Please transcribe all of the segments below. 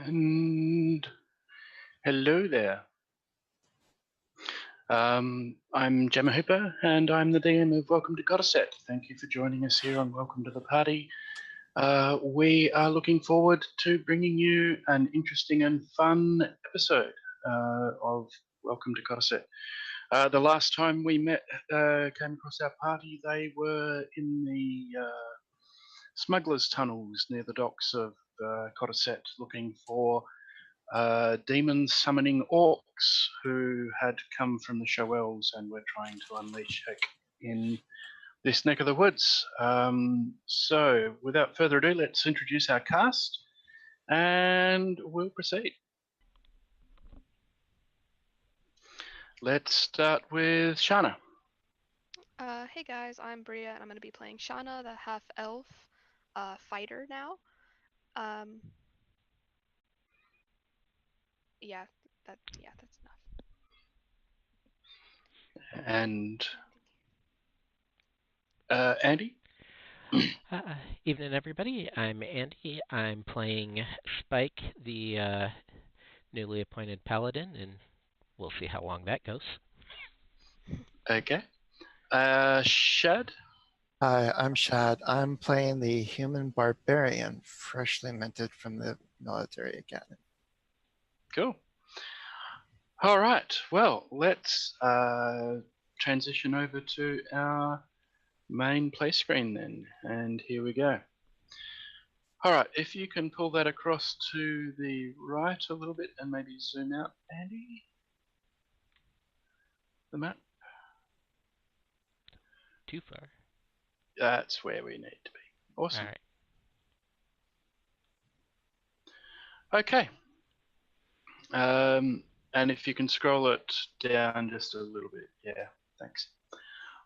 And hello there. I'm Gemma Hooper, and I'm the DM of Welcome to Kotiset. Thank you for joining us here on Welcome to the Party. We are looking forward to bringing you an interesting and fun episode of Welcome to Kotiset. The last time we met, came across our party, they were in the smugglers' tunnels near the docks of Kotiset, looking for demons summoning orcs who had come from the Shoels and were trying to unleash heck in this neck of the woods. So, without further ado, let's introduce our cast and we'll proceed. Let's start with Shana. Hey guys, I'm Bria, and I'm going to be playing Shauna, the half-elf fighter now. Yeah, that's enough. And Andy? Evening, everybody. I'm Andy. I'm playing Spike, the newly appointed paladin, and we'll see how long that goes. Okay. Shad? Hi, I'm Shad. I'm playing the human barbarian, freshly minted from the military academy. Cool. All right. Well, let's transition over to our main play screen then. And here we go. All right. If you can pull that across to the right a little bit and maybe zoom out, Andy, the map. Too far. That's where we need to be. Awesome. All right. Okay. And if you can scroll it down just a little bit. Yeah, thanks.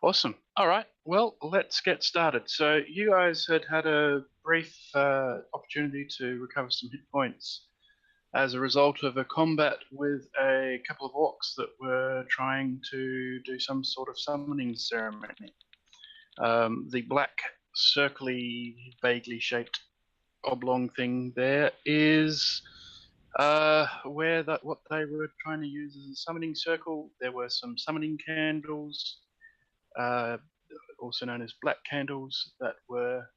Awesome. All right. Well, let's get started. So you guys had a brief opportunity to recover some hit points as a result of a combat with a couple of orcs that were trying to do some sort of summoning ceremony. The black, circly, vaguely shaped oblong thing there is what they were trying to use as a summoning circle. There were some summoning candles, also known as black candles, that were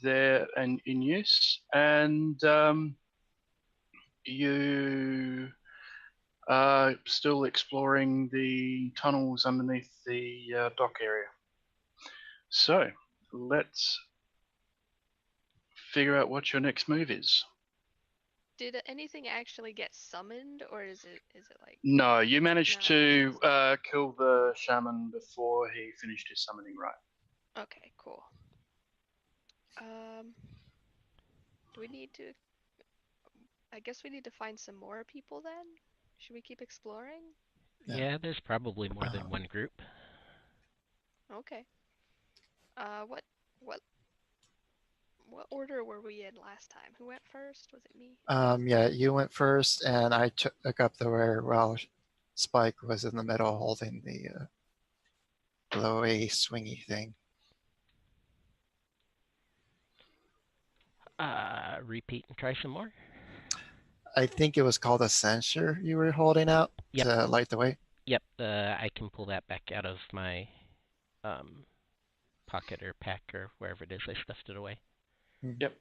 there and in use. And you are still exploring the tunnels underneath the dock area. So let's figure out what your next move is. Did anything actually get summoned, or is it like? No, you managed to kill the shaman before he finished his summoning rite. Okay, cool. Do we need to? I guess we need to find some more people then. Should we keep exploring? Yeah, there's probably more than one group. Okay. What order were we in last time? Who went first? Was it me? Yeah, you went first, and I took up the rear while Spike was in the middle holding the blowy, swingy thing. Repeat and try some more. I think it was called a censer you were holding out to light the way. Yep, I can pull that back out of my pocket or pack or wherever it is I stuffed it away. Yep.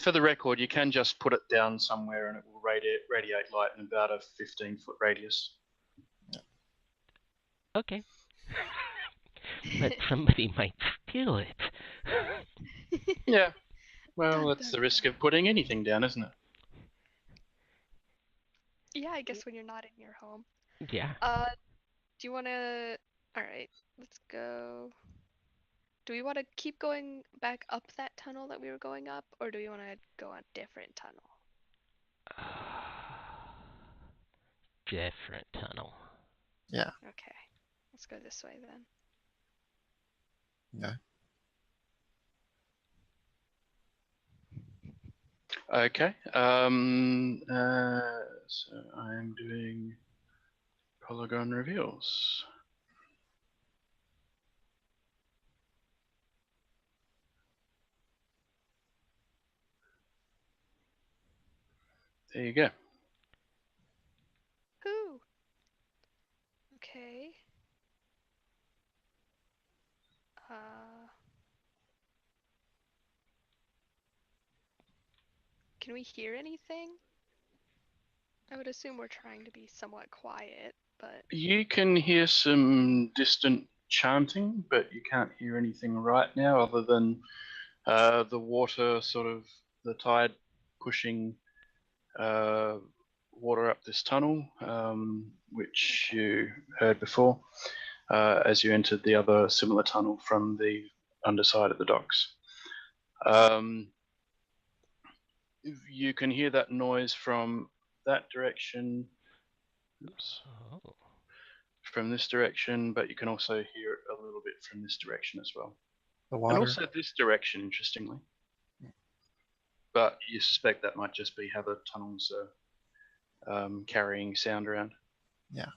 For the record, you can just put it down somewhere and it will radiate light in about a 15-foot radius. Okay. But somebody might steal it. Yeah. Well, that's the risk of putting anything down, isn't it? Yeah, I guess when you're not in your home. Yeah. Do you want to? All right, let's go. Do we want to keep going back up that tunnel that we were going up, or do we want to go a different tunnel? Different tunnel. Yeah. Okay, let's go this way then. Yeah. Okay. So I'm doing polygon reveals. there you go. Whoo. Okay. Can we hear anything? I would assume we're trying to be somewhat quiet, but You can hear some distant chanting, but you can't hear anything right now other than the water, sort of the tide pushing water up this tunnel, which you heard before as you entered the other similar tunnel from the underside of the docks. You can hear that noise from that direction. Oops. Oh. From this direction, but you can also hear it a little bit from this direction as well. The And water. also this direction, interestingly. But you suspect that might just be how the tunnels are carrying sound around. I'm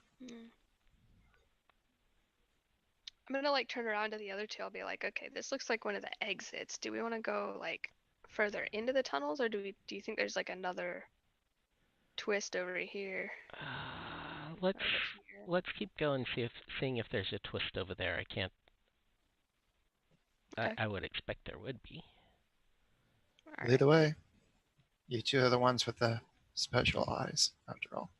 gonna like turn around to the other two. I'll be like, okay, this looks like one of the exits. Do we want to go like further into the tunnels, or do you think there's like another twist over here? Let's Over here? let's keep going, seeing if there's a twist over there. I can't. Okay. I would expect there would be. All Lead right. the way. You two are the ones with the special eyes, after all.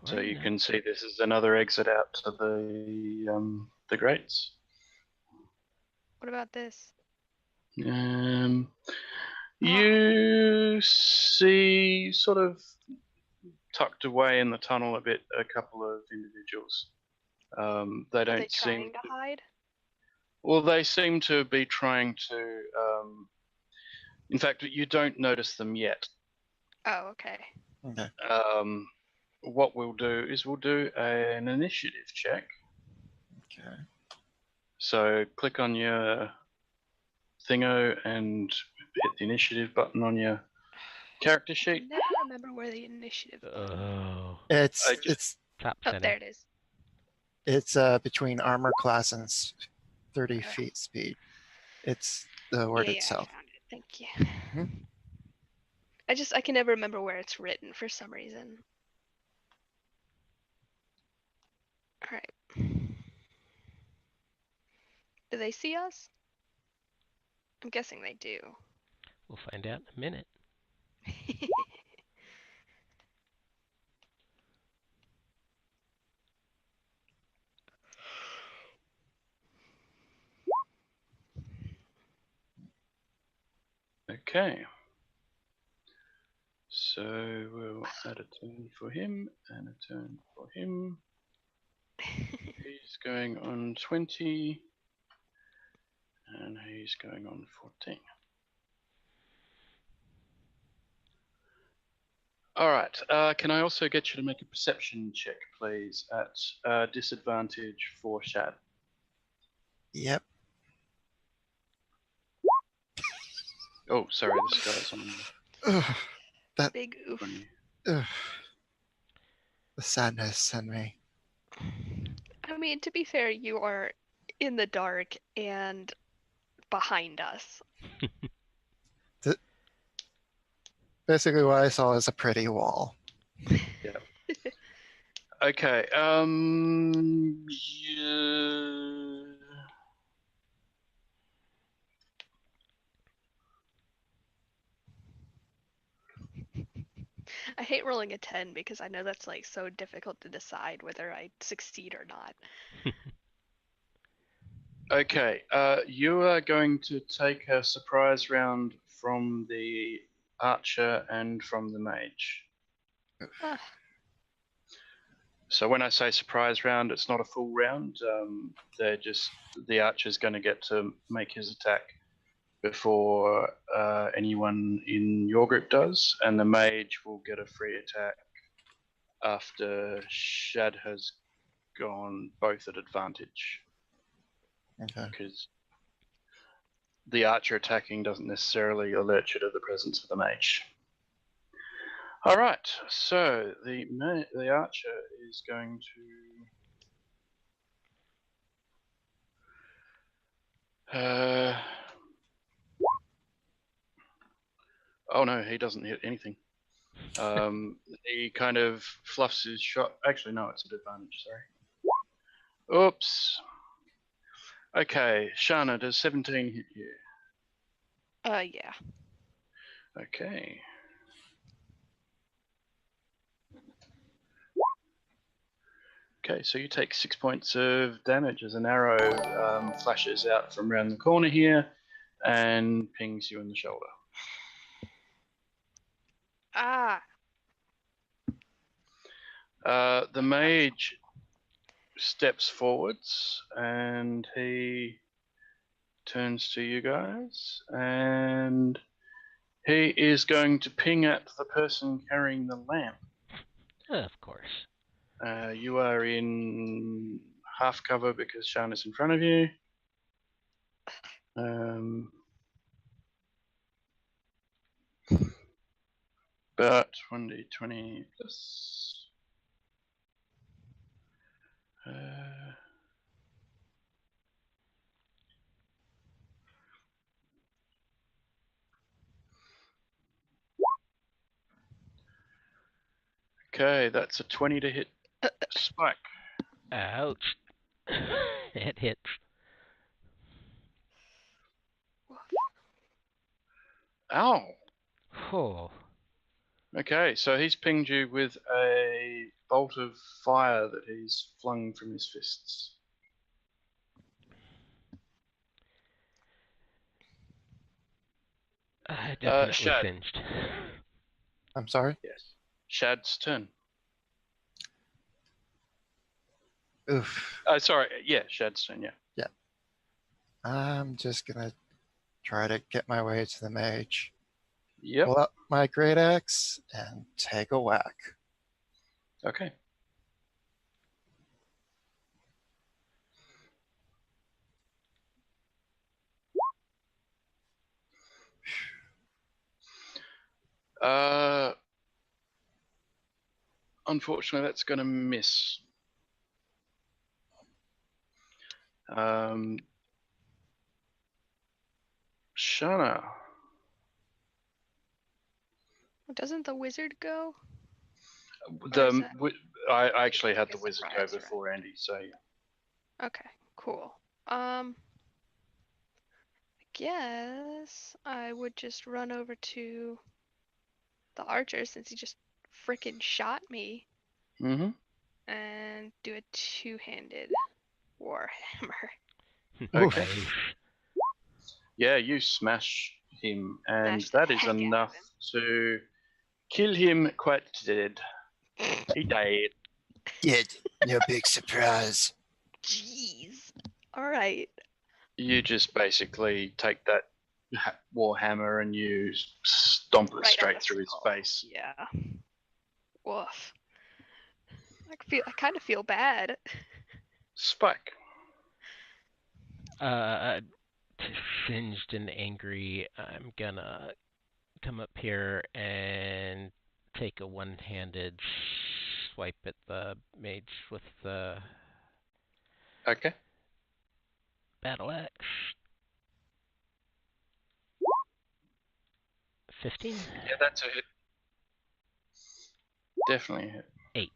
So Well, you know. can see this is another exit out to the grates. What about this? You see sort of tucked away in the tunnel a bit a couple of individuals. They Are don't they seem trying to hide? well, they seem to be trying to in fact, you don't notice them yet. Oh, okay. Okay. What we'll do is we'll do an initiative check. Okay. So click on your thingo and hit the initiative button on your character I sheet. can never remember where the initiative button. Oh. It's Top Oh, center. there it is. it's between armor class and 30 Okay. feet speed. It's the word Yeah, I itself. found it. Thank you. Mhm. I can never remember where it's written for some reason. All right. Do they see us? I'm guessing they do. We'll find out in a minute. Okay. So we'll add a turn for him and a turn for him. He's going on 20 and he's going on 14. All right. Can I also get you to make a perception check, please, at disadvantage for Shad? Yep. Oh, sorry, this guy's on Ugh, that Big oof. you. ugh, the sadness in me. I mean, to be fair, you are in the dark and behind us. Basically, what I saw is a pretty wall. Okay. Yeah. I hate rolling a 10 because I know that's like so difficult to decide whether I succeed or not. Okay. You are going to take a surprise round from the archer and from the mage. Ah, So when I say surprise round, it's not a full round. The archer's going to get to make his attack before anyone in your group does, and the mage will get a free attack after Shad has gone both at advantage, Okay. because the archer attacking doesn't necessarily alert you to the presence of the mage. All right, so the archer is going to Oh no, he doesn't hit anything. He kind of fluffs his shot. Actually, no, it's an advantage. Sorry. Oops. Okay, Shana, does 17 hit you? Yeah. Okay. Okay, so you take 6 points of damage as an arrow flashes out from around the corner here and pings you in the shoulder. Ah. The mage steps forwards and he turns to you guys and he is going to ping at the person carrying the lamp. Of course. You are in half cover because Shana's in front of you. But 1d20 plus. Okay, that's a 20 to hit Spike. Ouch. It hits. Ow! Oh. Okay, so he's pinged you with a bolt of fire that he's flung from his fists. Definitely Shad. singed. I'm sorry. Yes. Shad's turn. Oof. Sorry, yeah, Shad's turn, yeah. I'm just gonna try to get my way to the mage. Yep. Pull out my great axe and take a whack. Okay. Unfortunately, that's going to miss. Shana. Doesn't the wizard go? Or is that I actually had the a wizard surprise go before Andy, so yeah. Okay, cool. I guess I would just run over to the archer since he just frickin' shot me Mm-hmm. and do a two-handed warhammer. Okay. Nice. Yeah, you smash him, and Smash the that is heck out of enough him. to kill him quite dead. He died. Did no big surprise. Jeez. All right. You just basically take that warhammer and you stomp it Right at straight the through his skull. face. Yeah. Woof. I kind of feel bad. Spike. Singed and angry, I'm gonna come up here and take a one-handed swipe at the mage with the Okay. battle axe. 15? Yeah, that's a hit. Definitely a hit. 8.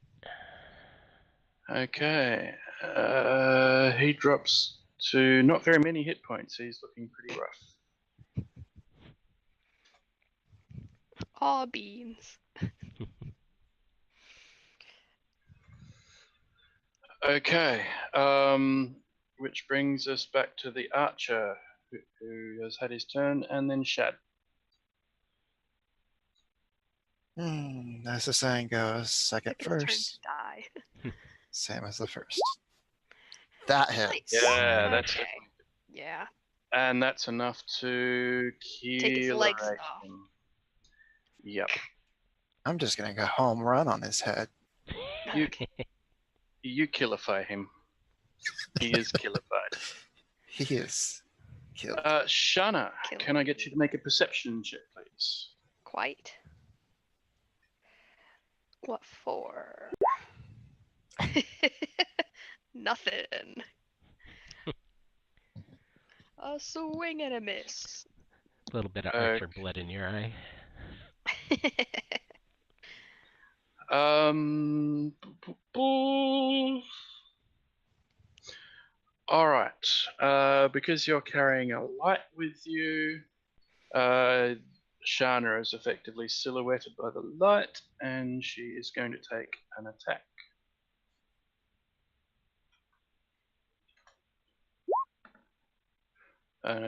Okay. He drops to not very many hit points. He's looking pretty rough. Aw, beans. Okay. Which brings us back to the archer who has had his turn, and then Shad. As the saying goes, second Second turn to first, die. same as the first. That hits. Yeah, that's Okay. definitely. Yeah. And that's enough to Take his legs killerate off. him. Yep. I'm just gonna go home run on his head. You you killify him. He is killified. He is killed. Shana, can I get you to make a perception check, please? Quite. What for? Nothing. A swing and a miss. A little bit of archer blood in your eye. All right. Because you're carrying a light with you, Shana is effectively silhouetted by the light, and she is going to take an attack.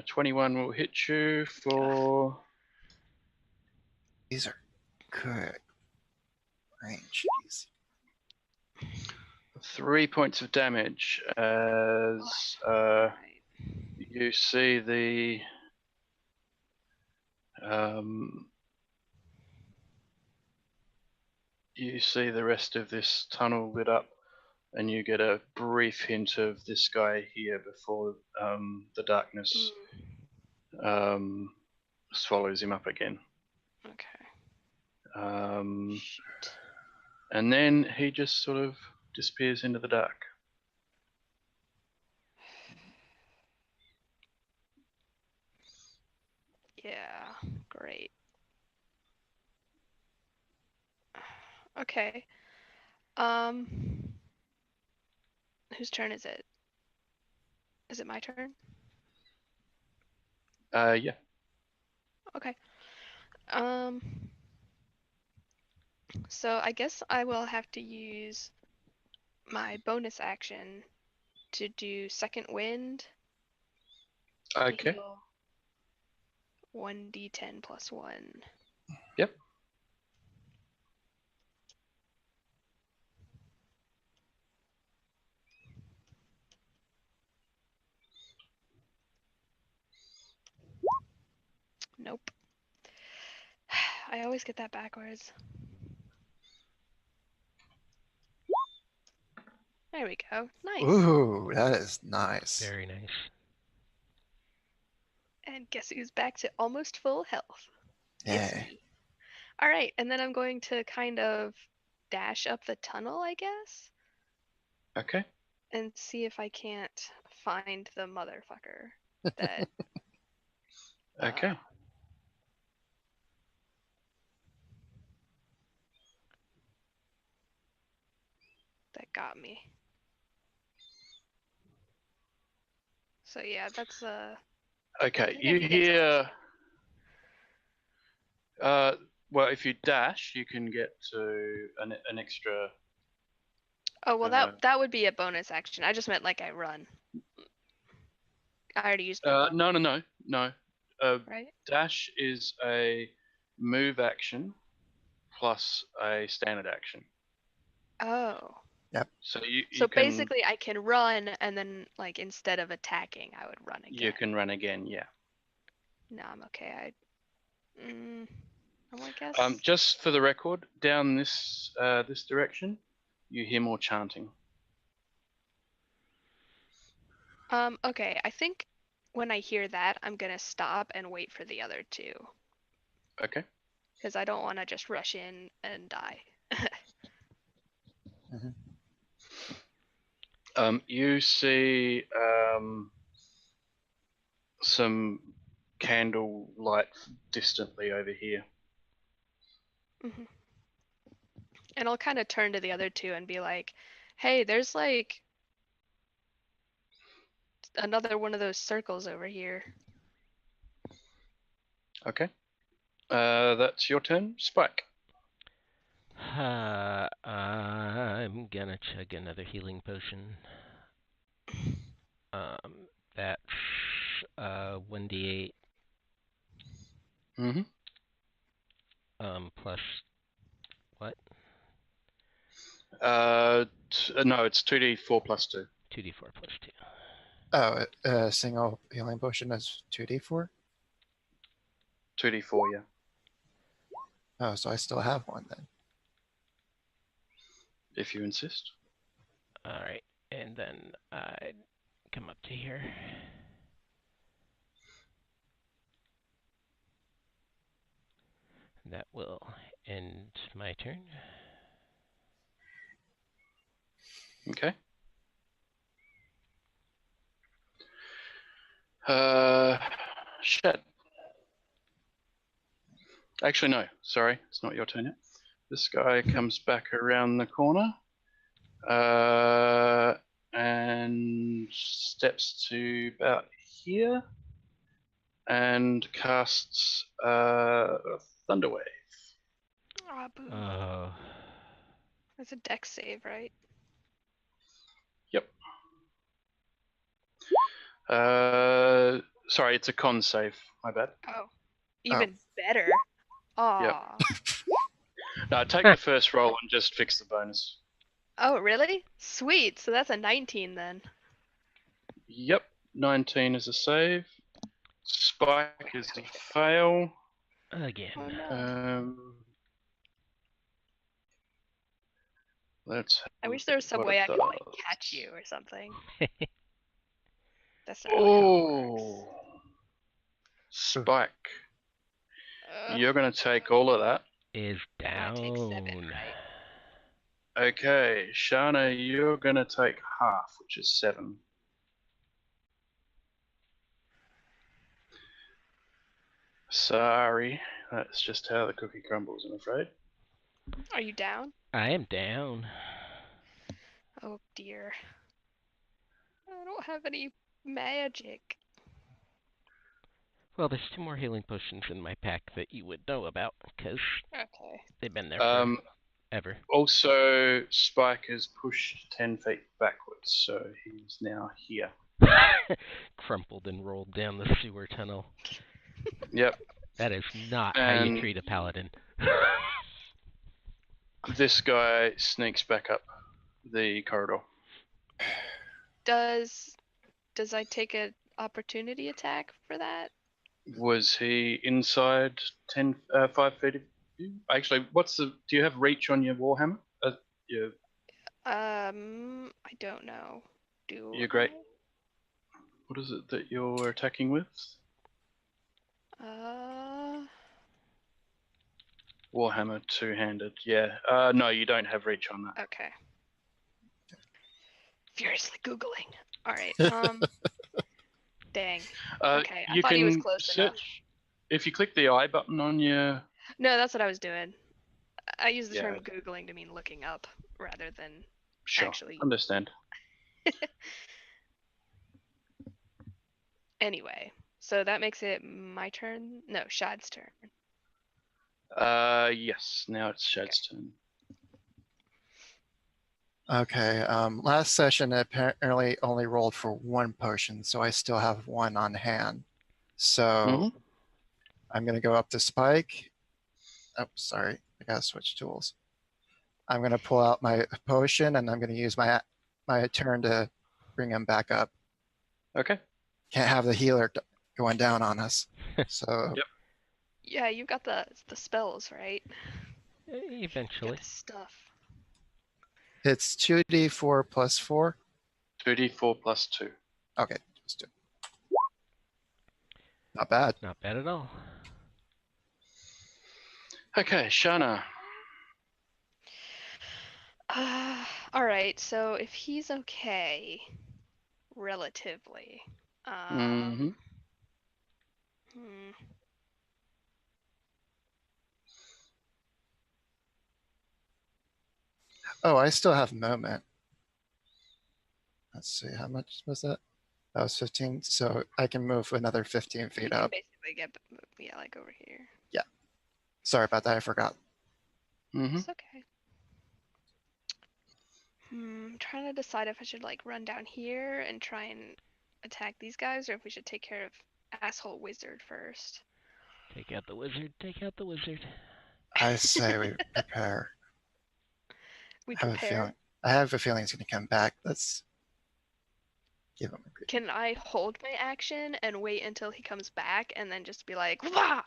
21 will hit you for These are good ranges. 3 points of damage as Right. you see the rest of this tunnel lit up, and you get a brief hint of this guy here before the darkness swallows him up again. Okay. Shoot. And then he just sort of disappears into the dark. Yeah, great. Okay. Whose turn is it? Is it my turn? Yeah. Okay. So I guess I will have to use my bonus action to do second wind to Okay. heal 1d10 plus 1. Yep. Nope. I always get that backwards. There we go. Nice. Ooh, that is nice. Very nice. And guess who's back to almost full health? It's Yeah. me. All right, and then I'm going to kind of dash up the tunnel, I guess, Okay. and see if I can't find the motherfucker that Okay. that got me. So yeah, that's Okay. I think I You can get hear. Well, if you dash, you can get to an extra. Oh well, that would be a bonus action. I just meant like I run. I already used my bonus, No. right? Dash is a move action plus a standard action. Oh. So you So can basically, I can run, and then like instead of attacking, I would run again. you can run again. Yeah. No, I'm okay. I guess. Just for the record, down this direction, you hear more chanting. Okay. I think when I hear that, I'm gonna stop and wait for the other two. Okay. Because I don't want to just rush in and die. You see some candle light distantly over here. Mhm. And I'll kind of turn to the other two and be like, "Hey, there's like another one of those circles over here." Okay. That's your turn, Spike. I'm gonna chug another healing potion. That's 1d8 Mm-hmm. plus what? No, it's 2d4 plus 2. 2d4 plus 2. Oh, a single healing potion is 2d4? 2d4, yeah. Oh, so I still have one then. If you insist. Alright, and then I come up to here. That will end my turn. Okay. Shed. Actually, no. Sorry, it's not your turn yet. This guy comes back around the corner and steps to about here and casts Thunderwave. Ah, boo. Oh. That's a dex save, right? Yep. Sorry, it's a con save. My bad. Oh, even better. Aw. No, take the first roll and just fix the bonus. Oh, really? Sweet. So that's a 19 then. Yep, 19 is a save. Spike is a fail. Again. Oh no. Let's. I wish there was some what way it I could like does. catch you or something. That's not really how it works. Oh, Spike, Ugh, you're gonna take all of that. Is I take 7, down. right? Okay, Shana, you're gonna take half, which is 7. Sorry, that's just how the cookie crumbles, I'm afraid. Are you down? I am down. Oh dear. I don't have any magic. Well, there's 2 more healing potions in my pack that you would know about, because Okay. they've been there forever. Also, Spike is pushed 10 feet backwards, so he's now here. Crumpled and rolled down the sewer tunnel. Yep. That is not how you treat a paladin. This guy sneaks back up the corridor. Does I take an opportunity attack for that? Was he inside 5 feet of you? Actually, do you have reach on your Warhammer? Yeah. I don't know. Do You're great. I? What is it that you're attacking with? Warhammer two-handed. Yeah. No, you don't have reach on that. Okay. Furiously Googling. Alright, dang. Okay, I thought he was close enough. If you click the I button on your... No, that's what I was doing. I use the Yeah. term Googling to mean looking up rather than Sure, actually. understand. Anyway, so that makes it my turn? No, Shad's turn. Yes, now it's Shad's turn. Okay, last session I apparently only rolled for 1 potion, so I still have 1 on hand. So I'm gonna go up to Spike. Oh, sorry, I gotta switch tools. I'm gonna pull out my potion and I'm gonna use my turn to bring him back up. Okay. Can't have the healer going down on us. So Yep. Yeah, you got the spells, right? You Eventually. got the stuff. it's 2d4 plus 4. 2d4 plus 2. Okay, just do. Not bad. Not bad at all. Okay, Shana. Alright, so if he's okay, relatively. Mm-hmm. Oh, I still have moment. Let's see, how much was that? That was 15, so I can move another 15 You feet can up. basically get, yeah, like over here. Sorry about that, I forgot. Mm-hmm. It's okay. I'm trying to decide if I should like run down here and try and attack these guys, or if we should take care of asshole wizard first. Take out the wizard. Take out the wizard. I say we prepare. We I have a prepare. feeling. I have a feeling he's gonna come back. Let's give him a good. Can I hold my action and wait until he comes back and then just be like, wah!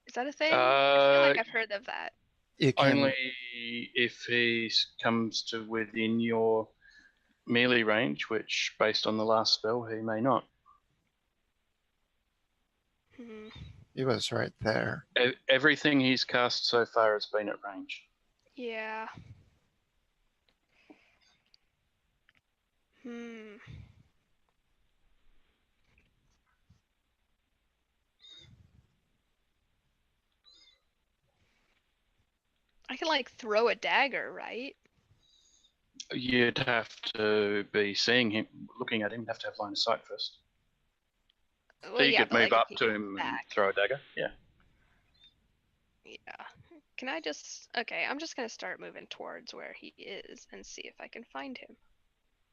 Is that a thing? I feel like I've heard of that. You can. Only if he comes to within your melee range, which, based on the last spell, he may not. He was right there. Everything he's cast so far has been at range. Yeah. I can like throw a dagger, right? You'd have to be seeing him, looking at him. You'd have to have line of sight first. Well, So you yeah, could but move like if up he to comes him and back. throw a dagger. Yeah. Yeah. Can I just? Okay, I'm just gonna start moving towards where he is and see if I can find him.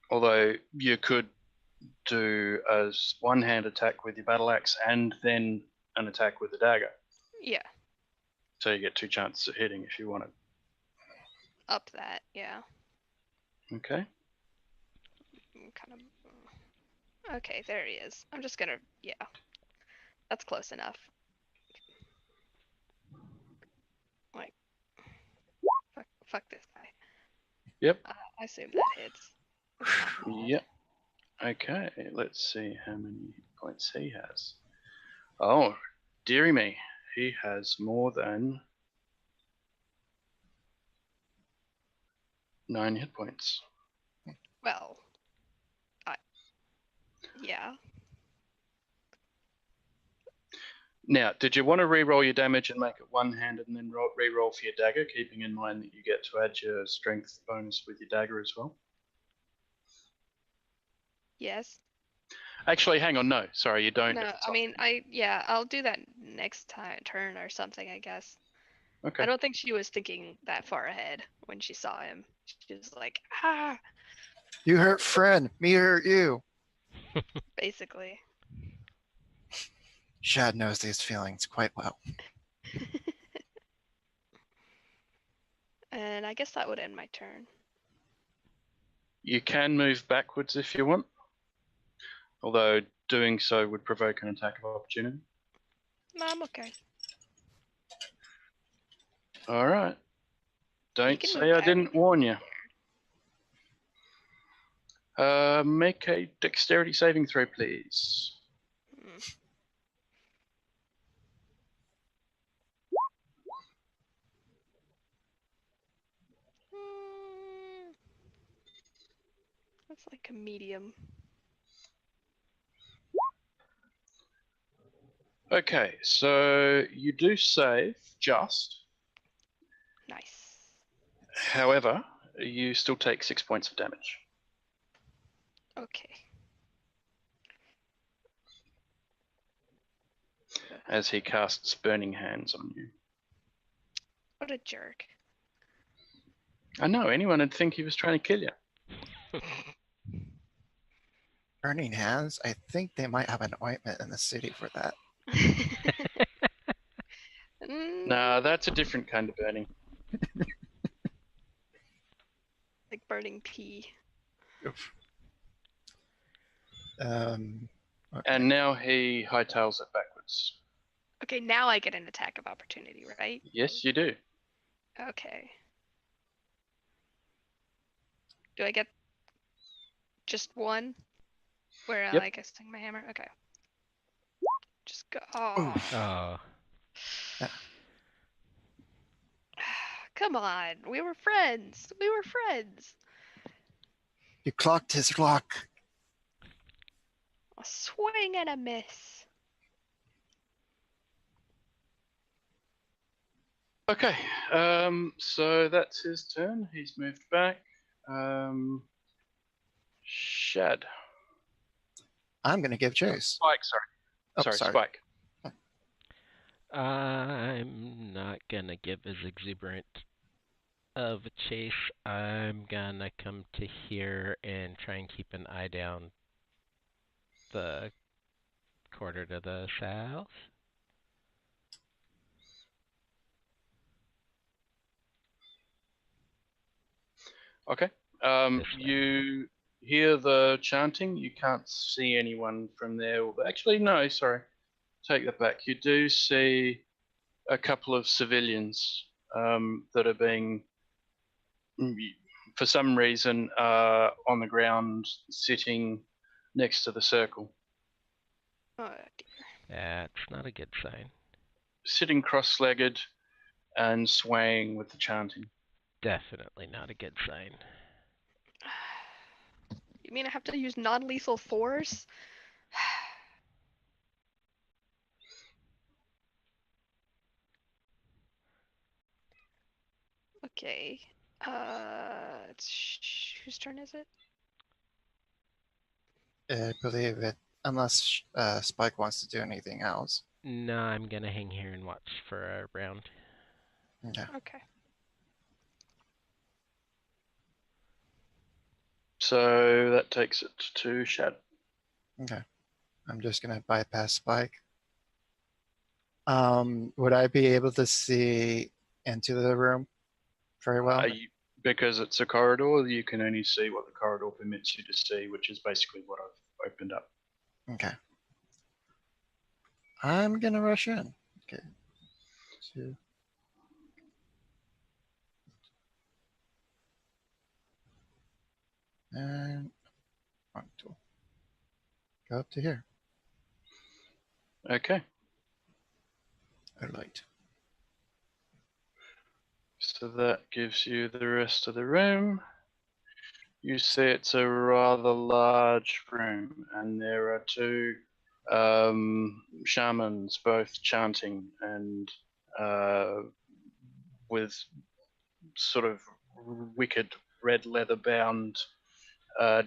Although you could do a one-hand attack with your battle axe and then an attack with the dagger. Yeah, So you get 2 chances at hitting if you want it. up that. Yeah. Okay. Kind of. Okay, there he is. I'm just gonna. Yeah. That's close enough. Like. Fuck this guy. Yep. I assume that hits. It's not bad. Yep. Okay. Let's see how many points he has. Oh, dearie me. He has more than 9 hit points. Well. Yeah. Now, did you want to re-roll your damage and make it one-handed and then re-roll for your dagger, keeping in mind that you get to add your strength bonus with your dagger as well? Yes. Actually, hang on, no. Sorry, you don't. No, if it's I mean, offhand. I'll do that next turn or something, I guess. Okay. I don't think she was thinking that far ahead when she saw him. She was like, ah, You hurt friend, me hurt you. basically. Shad knows these feelings quite well. And I guess that would end my turn. You can move backwards if you want, although doing so would provoke an attack of opportunity. No, I'm okay. All right. Don't can say move I back. didn't warn you. Make a dexterity saving throw, please. Hmm. That's like a medium. Okay, so you do save just. Nice. However, you still take 6 points of damage Okay. as he casts Burning Hands on you. What a jerk. I know, anyone would think he was trying to kill you. Burning hands, I think they might have an ointment in the city for that. Nah, that's a different kind of burning. Like burning pee. Okay. And now he hightails it backwards. Okay, now I get an attack of opportunity, right? Yes, you do. Okay. Do I get just one? Where Yep. I like I swing my hammer? Okay. Just go. Oh. Oh, Come on. We were friends. We were friends. You clocked his luck. A swing and a miss. Okay, so that's his turn. He's moved back. Shad. I'm going to give chase. Spike, sorry. Oh, sorry, sorry. Spike. I'm not gonna give as exuberant of a chase. I'm gonna come to here and try and keep an eye down the quarter to the south. Okay. This way. You hear the chanting. You can't see anyone from there. Actually, no, sorry. Take that back. You do see a couple of civilians that are being, for some reason, on the ground, sitting next to the circle. Oh dear. That's not a good sign. Sitting cross-legged and swaying with the chanting. Definitely not a good sign. You mean I have to use non-lethal force? Okay. Whose turn is it? I believe it, unless Spike wants to do anything else. No, I'm gonna hang here and watch for a round. Okay. Okay. So that takes it to Shad. Okay. I'm just going to bypass Spike. Would I be able to see into the room very well? Because it's a corridor, you can only see what the corridor permits you to see, which is basically what I've opened up. Okay. I'm going to rush in. Okay. 2. And 1, 2. Go up to here. Okay. A light. So that gives you the rest of the room. You see it's a rather large room, and there are two shamans both chanting and with sort of wicked red leather bound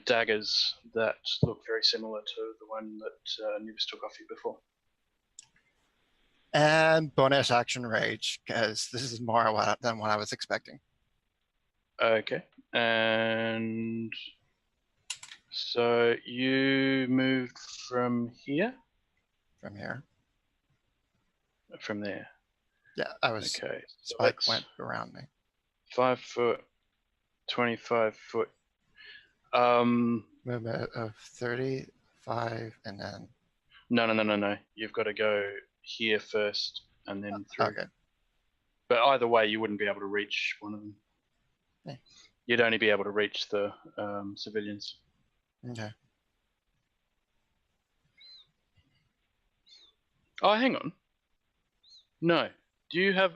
daggers that look very similar to the one that Nibs took off you before. And bonus action rage, because this is more than what I was expecting. Okay, and so you moved from here? From here. From there. Yeah, I was. Okay. So Spike that's went around me. 5 foot, 25 foot. Movement of 35 and then. No. You've got to go here first and then through. Okay. But either way, you wouldn't be able to reach one of them. Yeah. You'd only be able to reach the civilians. Okay. Oh, hang on. No. Do you have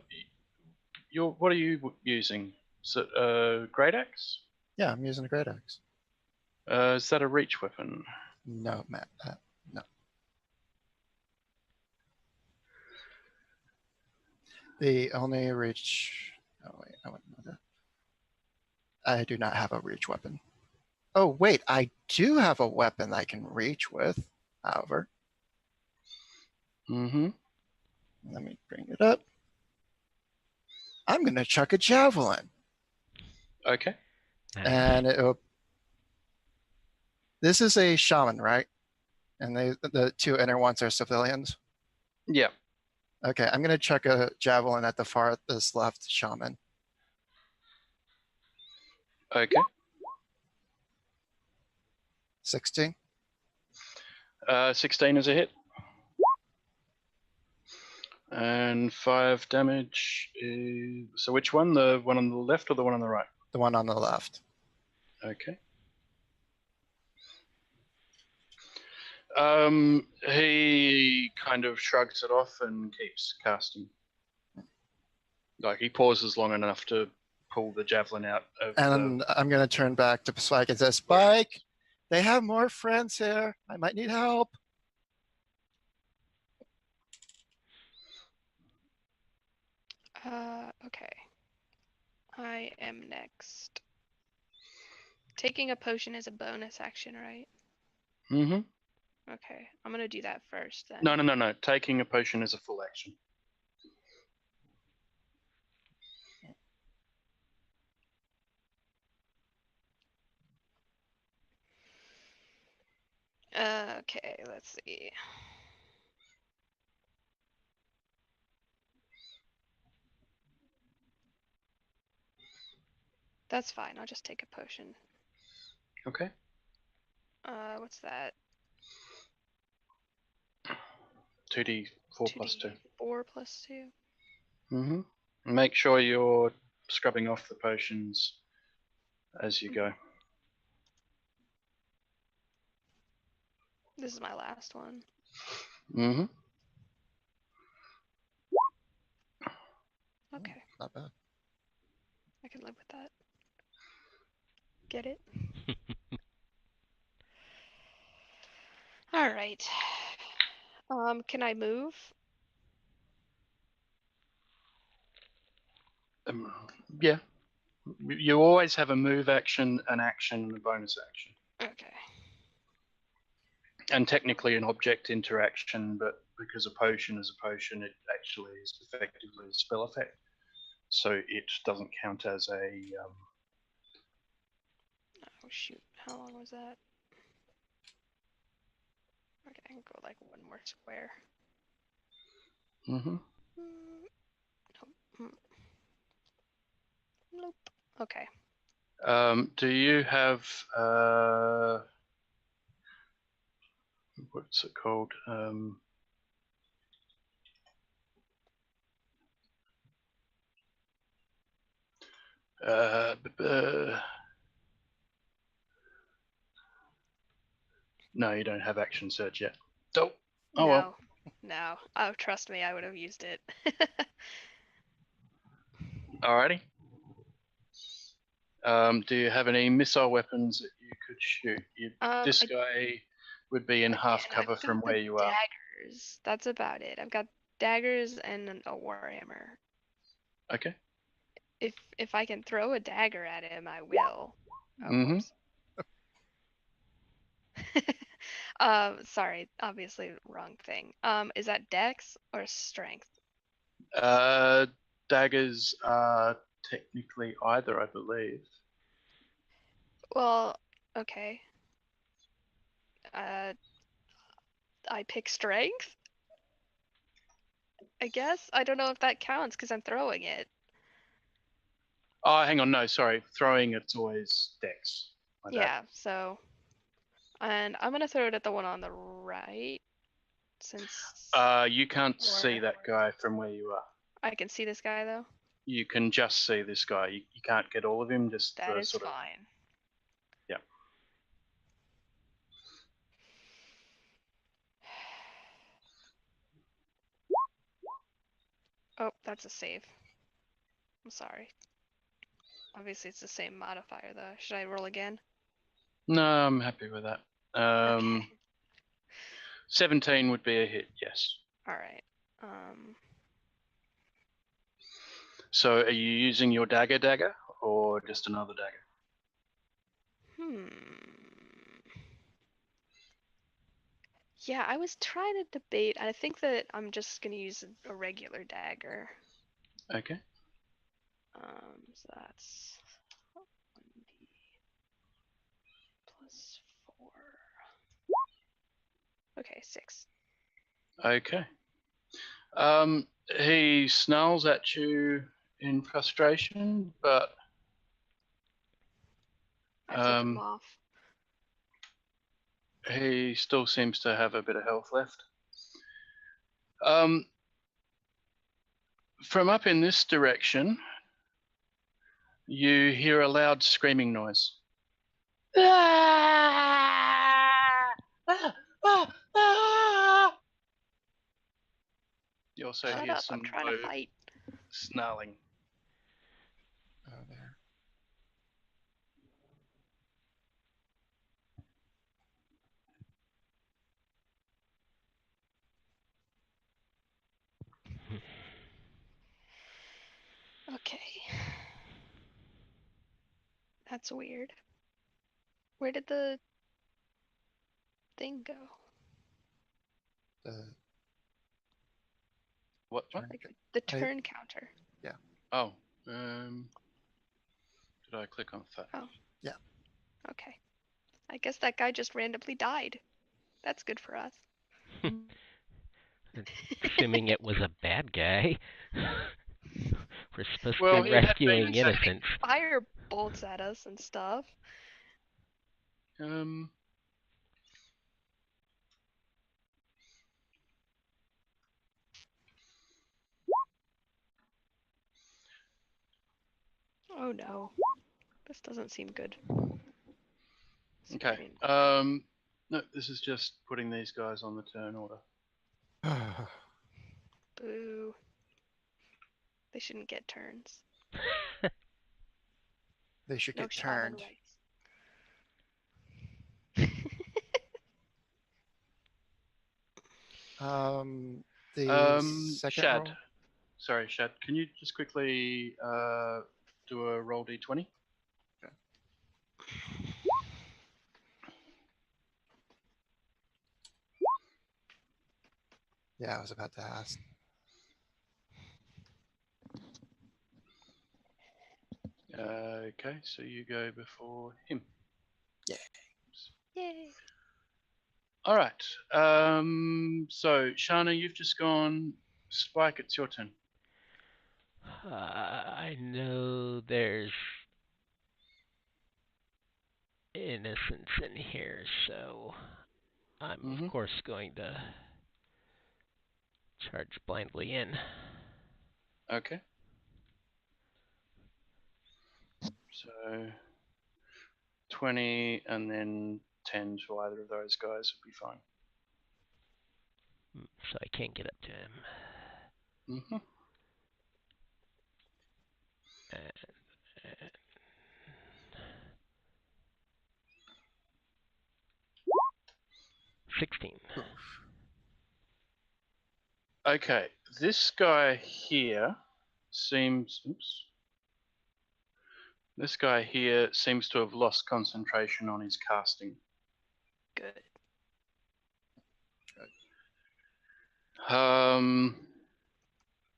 your? What are you using? So, great axe? Yeah, I'm using a great axe. Is that a reach weapon? No, Matt. No. The only reach. Oh wait, I wouldn't know that. I do not have a reach weapon. Oh wait, I do have a weapon I can reach with. However, Mm-hmm. let me bring it up. I'm gonna chuck a javelin, Okay. Nice. and it'll. This is a shaman, right? And the two inner ones are civilians. Yeah. Okay, I'm gonna chuck a javelin at the farthest left shaman. Okay. 16. 16 is a hit. And 5 damage. So which one? The one on the left or the one on the right? The one on the left. Okay. He kind of shrugs it off and keeps casting. Like he pauses long enough to pull the javelin out of And I'm gonna turn back to Spike and say, Spike, they have more friends here. I might need help. Okay. I am next. Taking a potion is a bonus action, right? Mm-hmm. Okay, I'm gonna do that first then. No. Taking a potion is a full action. Okay, let's see. That's fine, I'll just take a potion. Okay. What's that? 2d4 plus 2. 4 plus 2. Mm-hmm. Make sure you're scrubbing off the potions as you go. This is my last one. Mm-hmm. Okay, Not bad. I can live with that. Get it? Alright. Can I move? Yeah. You always have a move action, an action, and a bonus action. Okay. And technically an object interaction, but because a potion is a potion, it actually is effectively a spell effect. So it doesn't count as a... Oh shoot, how long was that? Okay, I can go like one more square. Mm-hmm. Nope. Nope. Okay. Do you have... what's it called? No, you don't have action surge yet. Oh, No. well. No. Oh, trust me, I would have used it. Alrighty. Do you have any missile weapons that you could shoot? This guy would be in half Again, cover I've from got where the you are. daggers. That's about it. I've got daggers and a warhammer. Okay. If I can throw a dagger at him, I will. Oh, Mm-hmm. whoops. Sorry, obviously wrong thing. Is that dex or strength? Daggers are technically either, I believe. Well, okay. I pick strength, I guess. I don't know if that counts because I'm throwing it. Oh, hang on, no, sorry. Throwing, it's always dex. My bad. Yeah, so. And I'm gonna throw it at the one on the right, since You can't see that guy from where you are. I can see this guy though. You can just see this guy. You can't get all of him, just That the is sort of... fine. Yeah. Oh, that's a save. I'm sorry. Obviously, it's the same modifier though. Should I roll again? No, I'm happy with that. Okay. 17 would be a hit, yes. All right. So are you using your dagger or just another dagger? Yeah, I was trying to debate. I think that I'm just gonna use a regular dagger. Okay. So that's 1d plus 4. Okay, 6. Okay. He snarls at you in frustration, but I flip him off. he still seems to have a bit of health left. From up in this direction, you hear a loud screaming noise. You also Shut hear up, I'm some trying low to fight. snarling. Oh, there. Okay. That's weird. Where did the thing go? The What? Like the turn counter. Yeah. Oh. Did I click on that? Oh. Yeah. Okay. I guess that guy just randomly died. That's good for us. Assuming it was a bad guy. We're supposed Well, to be he had been rescuing attacking. innocents. Fire bolts at us and stuff. Oh no. This doesn't seem good. Okay. No, this is just putting these guys on the turn order. Boo. They shouldn't get turns. They should No get shaman turned. The second Shad. roll. Sorry, Shad. Can you just quickly do a roll d20. Yeah, I was about to ask. Okay, so you go before him. Yay. All right. So Shana, you've just gone. Spike, it's your turn. I know there's innocence in here, so I'm of course going to charge blindly in. Okay. So 20 and then 10 to either of those guys would be fine. So I can't get up to him. Mm-hmm. And 16. Okay, this guy here seems. Oops. This guy here seems to have lost concentration on his casting. Good.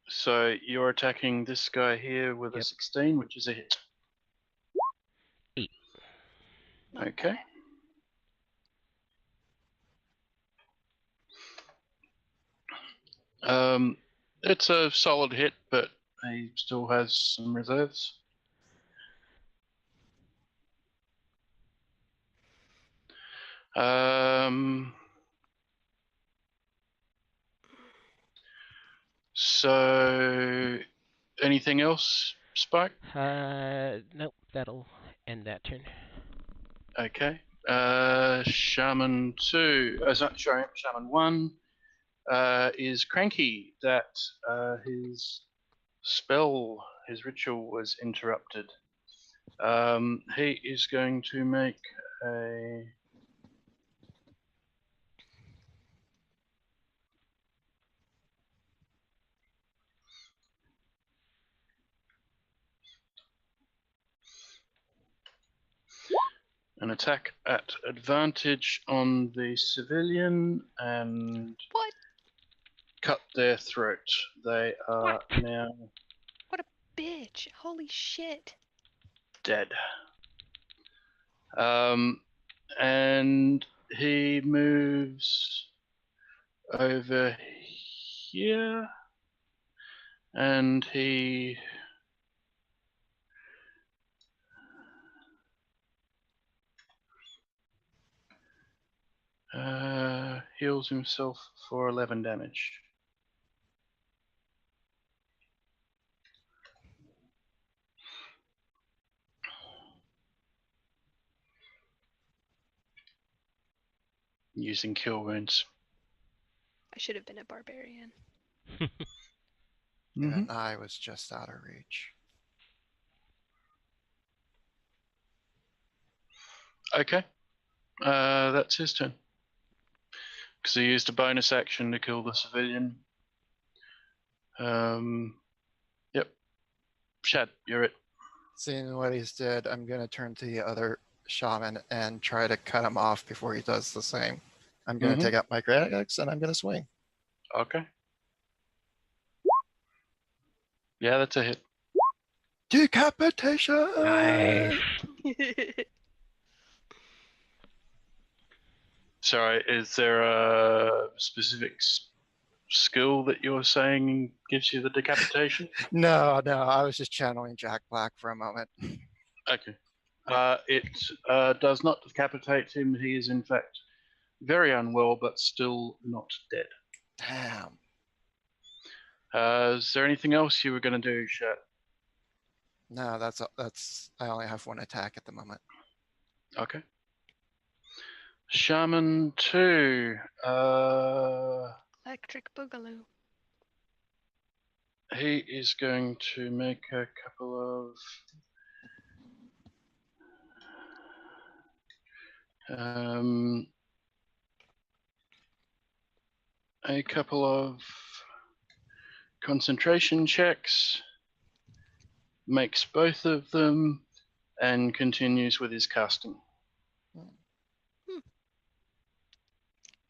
So you're attacking this guy here with a Yep. 16, which is a hit. 8. Not Okay. It's a solid hit, but he still has some reserves. So anything else, Spike? Nope, that'll end that turn. Okay. Shaman 2, sorry, Shaman 1 is cranky that his spell, his ritual was interrupted. He is going to make an attack at advantage on the civilian and What? cut their throat. They are now What a bitch. Holy shit. dead. And he moves over here and he heals himself for 11 damage. Using kill wounds. I should have been a barbarian. And I was just out of reach. Okay. That's his turn. Because he used a bonus action to kill the civilian. Yep. Shad, you're it. Seeing what he's did, I'm going to turn to the other shaman and try to cut him off before he does the same. I'm going to take out my great axe and I'm going to swing. Okay. Yeah, that's a hit. Decapitation! Nice. Sorry, is there a specific skill that you're saying gives you the decapitation? No, I was just channeling Jack Black for a moment. Okay. It does not decapitate him. He is, in fact, very unwell, but still not dead. Damn. Is there anything else you were going to do, Shat? No, that's I only have one attack at the moment. Okay. Shaman 2. Electric Boogaloo. He is going to make a couple of concentration checks. makes both of them and continues with his casting.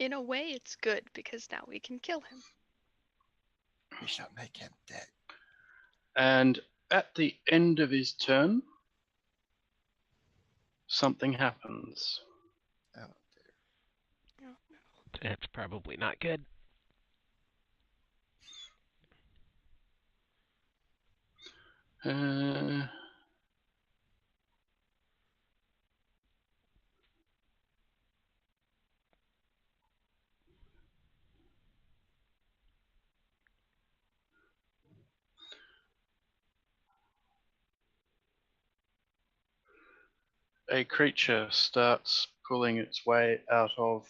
In a way, it's good because now we can kill him. We shall make him dead. And at the end of his turn, something happens. Oh dear. That's probably not good. A creature starts pulling its way out of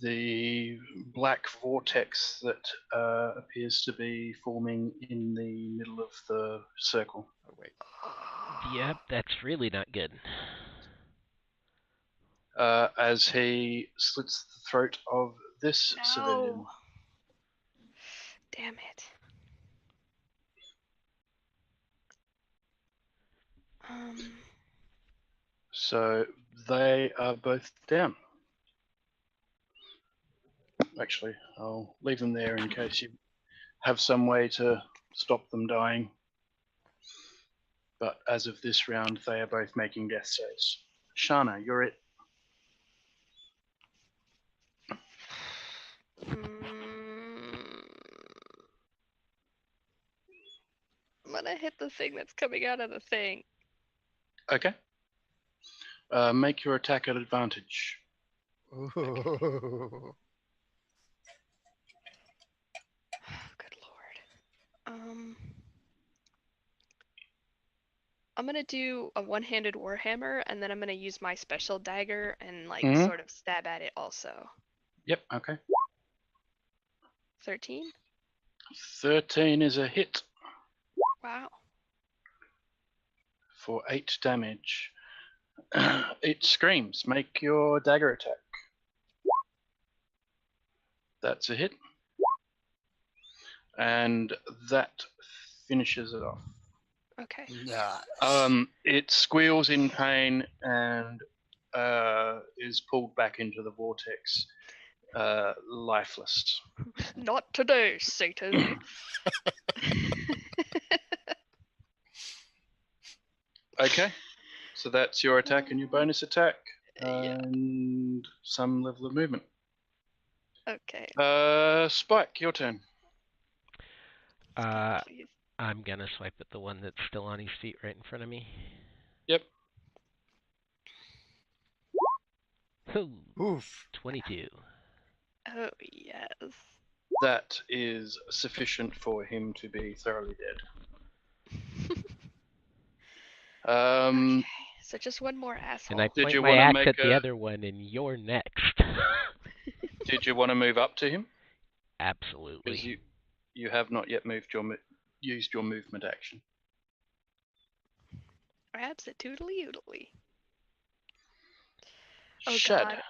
the black vortex that appears to be forming in the middle of the circle. Oh wait. Yep, that's really not good. As he slits the throat of this civilian. No. Damn it. So they are both down. Actually, I'll leave them there in case you have some way to stop them dying. But as of this round, they are both making death saves. Shana, you're it. I'm gonna hit the thing that's coming out of the thing. Okay. Make your attack at advantage. Ooh. Good lord. I'm gonna do a one-handed warhammer, and then I'm gonna use my special dagger and like sort of stab at it also. Yep, okay. 13? 13 is a hit Wow. for 8 damage. It screams. Make your dagger attack. That's a hit. And that finishes it off. Okay. Nice. It squeals in pain and is pulled back into the vortex, lifeless. Not today, Satan. Okay, so that's your attack and your bonus attack, Yeah. and some level of movement. Okay. Spike, your turn. Please. I'm gonna swipe at the one that's still on his feet right in front of me. Yep. Oof. 22. Oh yes. That is sufficient for him to be thoroughly dead. Okay. So just one more asshole. And I Did point you my wanna axe make at the a- other one, and you're next. Did you want to move up to him? Absolutely. Because you have not yet used your movement action. Absolutely oodly. Oh Shad. god.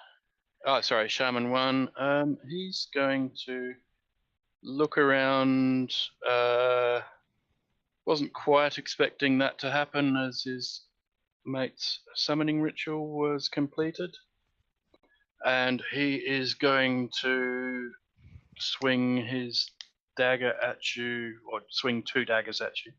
Oh, sorry, Shaman 1. He's going to look around. Wasn't quite expecting that to happen as his mate's summoning ritual was completed. And he is going to swing his dagger at you, or swing 2 daggers at you.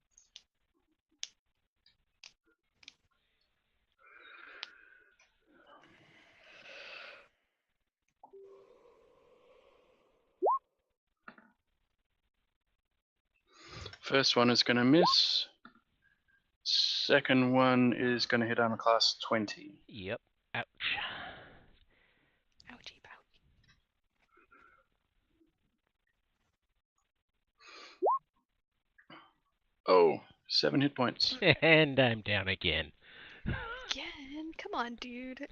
First one is going to miss. Second one is going to hit armor class 20. Yep. Ouch. Ouchie pouch. Oh, 7 hit points. And I'm down again. Again? Come on, dude.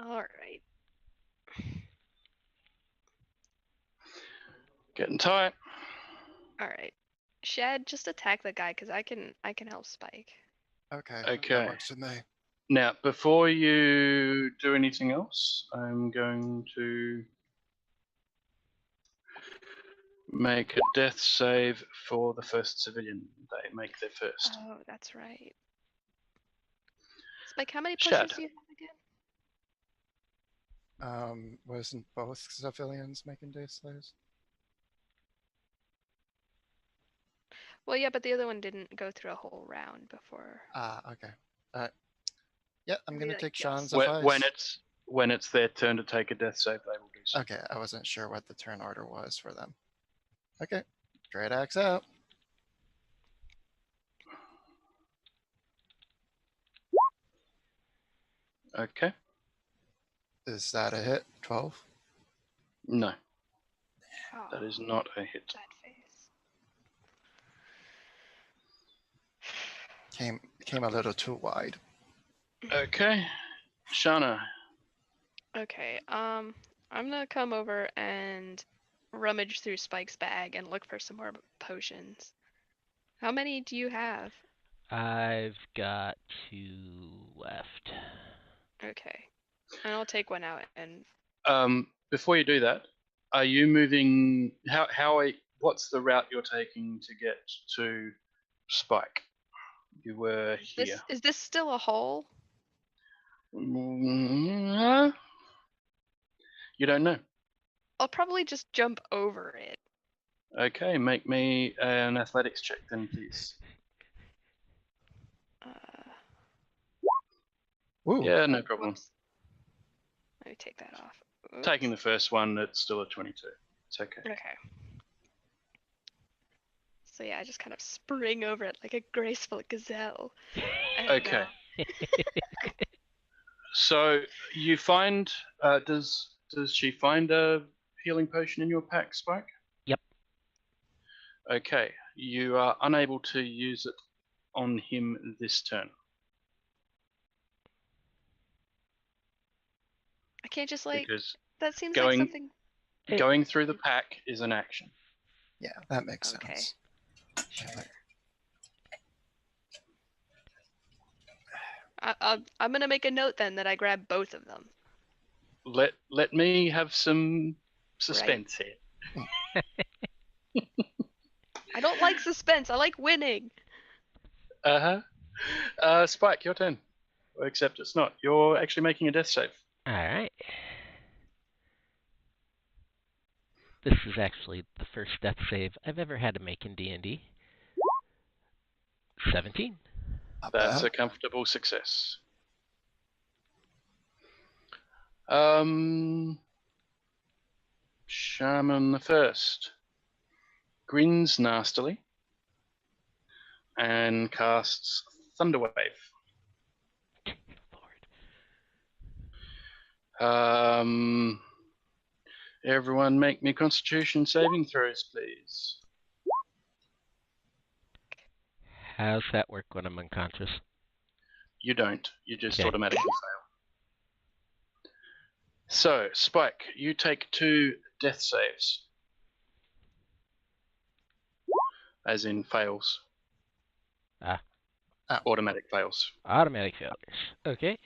Alright. Getting tight. Alright. Shad, just attack the guy because I can help Spike. Okay. Okay. That works with me. Now, before you do anything else, I'm going to Make a death save for the first civilian. They make their first. Oh, that's right. Spike, how many Shad. pushes do you have again? Wasn't both civilians making death saves? Well, yeah, but the other one didn't go through a whole round before. Ah, okay. Yeah, I'm Maybe gonna like take just- Sean's When, advice. when it's their turn to take a death save, they will do so. Okay, I wasn't sure what the turn order was for them. Okay, Great Axe out. Okay. Is that a hit? 12? No, Oh, that is not a hit. that face. Came a little too wide. Okay. Shana. Okay, I'm gonna come over and rummage through Spike's bag and look for some more potions. How many do you have? I've got 2 left. Okay, and I'll take one out and Before you do that, are you moving? What's the route you're taking to get to Spike? You were here. is this still a hole? You don't know. I'll probably just jump over it. Okay, make me an athletics check then, please. Ooh. Yeah, no problem. Whoops. Let me take that off. Oops. Taking the first one, it's still a 22. It's okay. Okay. So yeah, I just kind of spring over it like a graceful gazelle. And, Okay. So you find, does she find a healing potion in your pack, Spike? Yep. Okay, you are unable to use it on him this turn. I can't just like, Because that seems going- like something. going through the pack is an action. Yeah, that makes Okay. sense. Sure. I'm gonna make a note then that I grab both of them. Let me have some suspense here. I don't like suspense. I like winning. Spike, your turn. Except it's not. You're actually making a death save. Alright. This is actually the first death save I've ever had to make in D&D. 17. Not That's bad. a comfortable success. Shaman the first grins nastily and casts Thunderwave. Lord. Everyone make me Constitution saving throws, please. How's that work when I'm unconscious? You don't. You just Okay. automatically fail. So, Spike, you take 2 death saves. As in fails. Ah. Automatic fails. Automatic failures. Okay.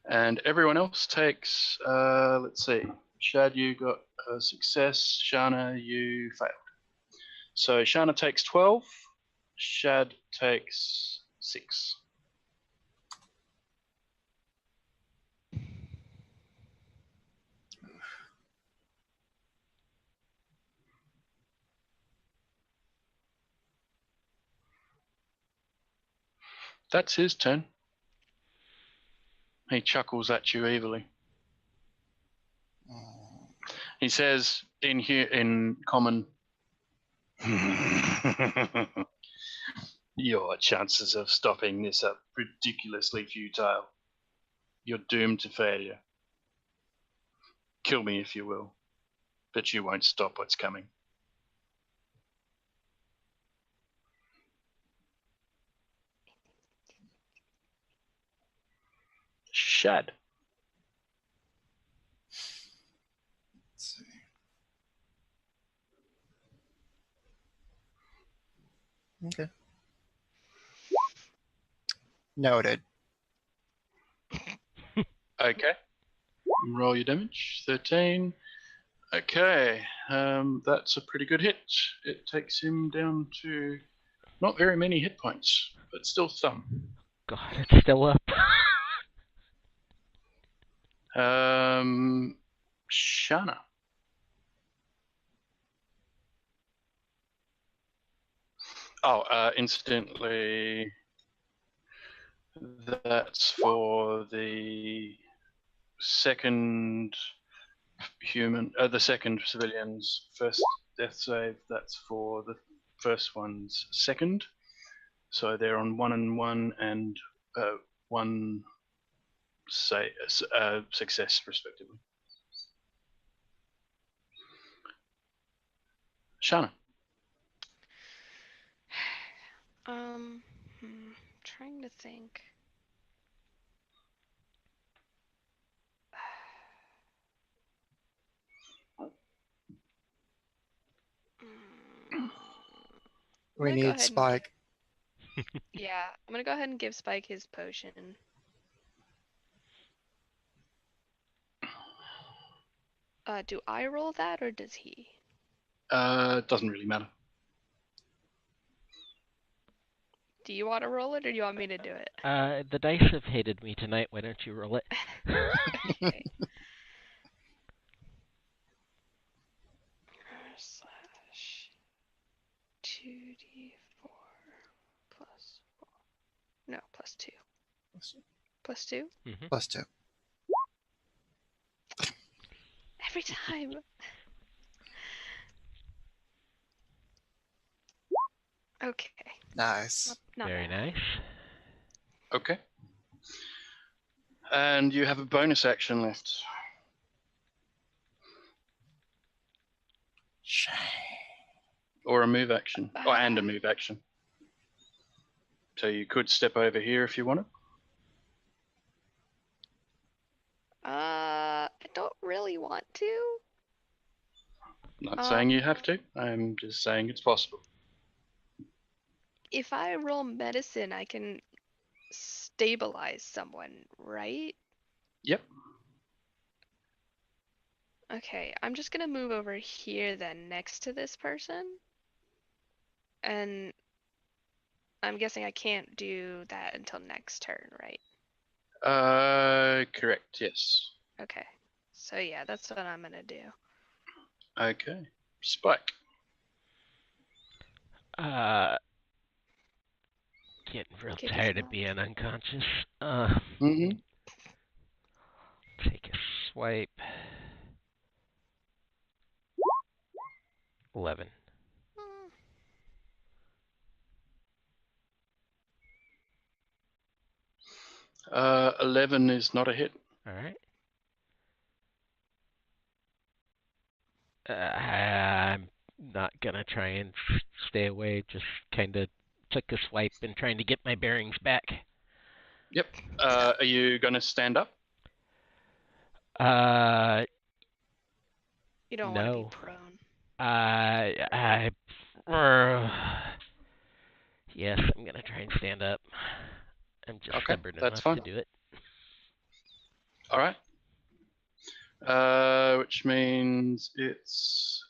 And everyone else takes, let's see, Shad, you got a success. Shana, you failed. So Shana takes 12. Shad takes 6. That's his turn. He chuckles at you evilly. He says in common, your chances of stopping this are ridiculously futile. You're doomed to failure. Kill me if you will, but you won't stop what's coming. Shad. Let's see. Okay. Noted. Okay. Roll your damage. 13. Okay. That's a pretty good hit. It takes him down to not very many hit points, but still some. God, it's still up. Shana. Oh, incidentally, that's for the second human, the second civilian's first death save. That's for the first one's second. So they're on 1 and 1 and 1 success, respectively. Shana. Trying to think. We I'm gonna go need ahead Spike. yeah, I'm gonna go ahead and give Spike his potion. Do I roll that or does he? Doesn't really matter. Do you want to roll it or do you want me to do it? The dice have hated me tonight. Why don't you roll it? Okay. Slash 2d4 plus 4. No, plus 2. Plus 2? Mm-hmm. +2. Every time. Okay. Nice. Not Very bad. nice. Okay. And you have a bonus action left. Shame. Or a move action. Oh, and a move action. So you could step over here if you wanted. I don't really want to. Not saying you have to. I'm just saying it's possible. If I roll medicine, I can stabilize someone, right? Yep. Okay, I'm just gonna move over here then next to this person. And I'm guessing I can't do that until next turn, right? Correct, yes. Okay. So yeah, that's what I'm gonna do. Okay. Spike. Getting real Kick his tired of nuts. being unconscious. Mm-hmm. Take a swipe. 11. 11 is not a hit. All right. I'm not gonna try and stay away. Just kind of took a swipe and trying to get my bearings back. Yep. Are you going to stand up? You don't want to be No. prone. Yes, I'm gonna try and stand up. I'm just Okay, stubborn that's enough fine. to do it. All right. Which means it's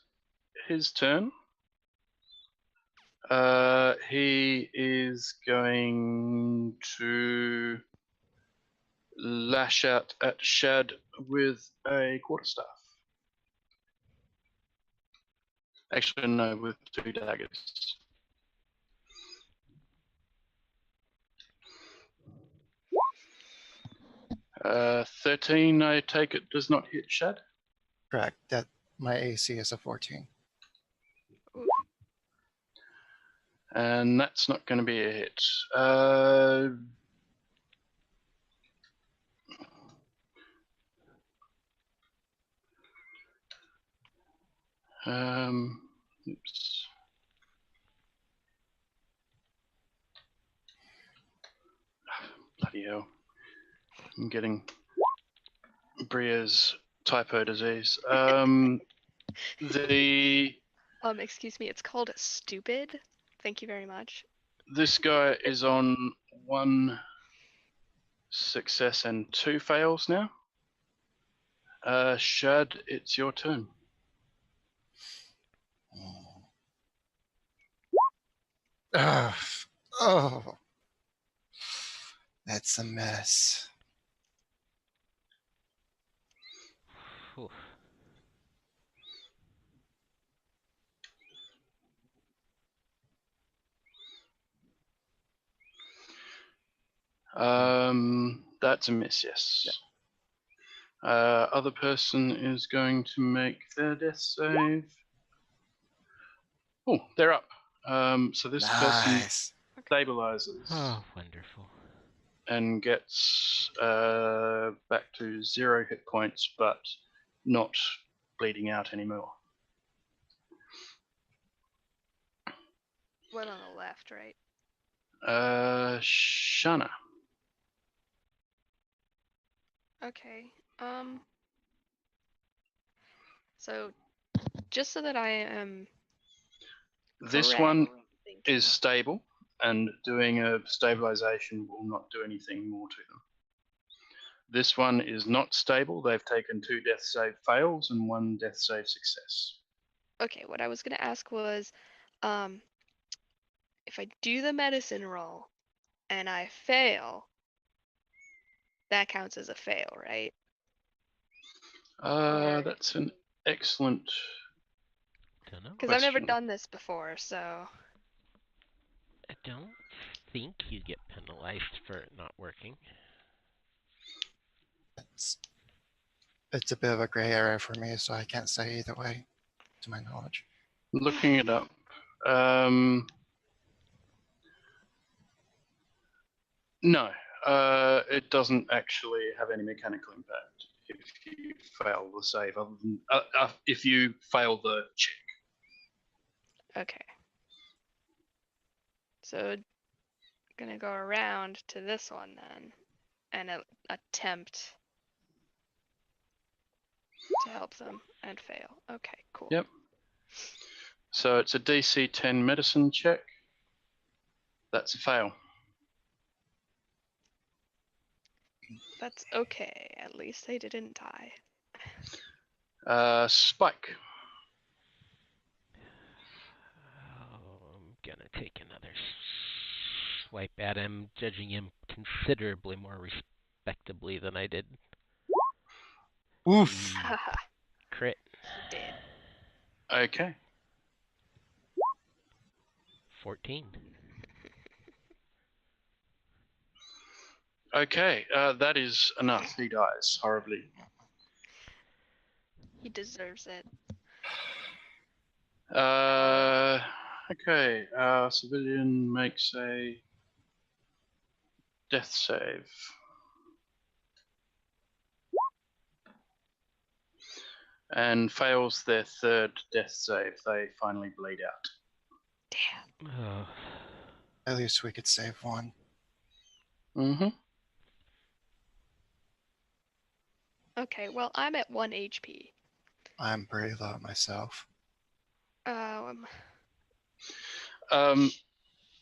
his turn. He is going to lash out at Shad with a quarterstaff. Actually, no, with 2 daggers. Uh, 13, I take it, does not hit Shad. Correct. That my AC is a 14. Oof. And that's not going to be a hit. Oops. Bloody hell. I'm getting Bria's typo disease. Excuse me, it's called stupid. Thank you very much. This guy is on 1 success and 2 fails now. Shad, it's your turn. Oh, that's a mess. Whew. That's a miss, yes. Other person is going to make their death save. Oh, they're up. So this person Nice. stabilizes Oh, wonderful. and gets back to 0 hit points, but not bleeding out anymore. One on the left, right? Shana. Okay. So, just so that I am This correct, one thinking. is stable, and doing a stabilization will not do anything more to them. This one is not stable. They've taken 2 death save fails and 1 death save success. Okay, what I was gonna ask was, if I do the medicine roll and I fail, that counts as a fail, right? Or- That's an excellent Don't know. Because I've never question. done this before, so. I don't think you get penalized for it not working. It's a bit of a gray area for me, so I can't say either way, to my knowledge. Looking it up. No, it doesn't actually have any mechanical impact if you fail the save, other than if you fail the check. Okay. So, gonna go around to this one then, and attempt to help them and fail. Okay, cool. Yep. So it's a DC 10 medicine check. That's a fail. That's okay. At least they didn't die. Spike. Oh, I'm gonna take another swipe at him, judging him considerably more respectably than I did. Oof. Haha, Crit. dead. Okay. 14. Okay, that is enough. He dies horribly. He deserves it. Okay, civilian makes a death save. And fails their 3rd death save. They finally bleed out. Damn. Oh. At least we could save one. Mm-hmm. Okay, well, I'm at 1 HP. I'm pretty low myself.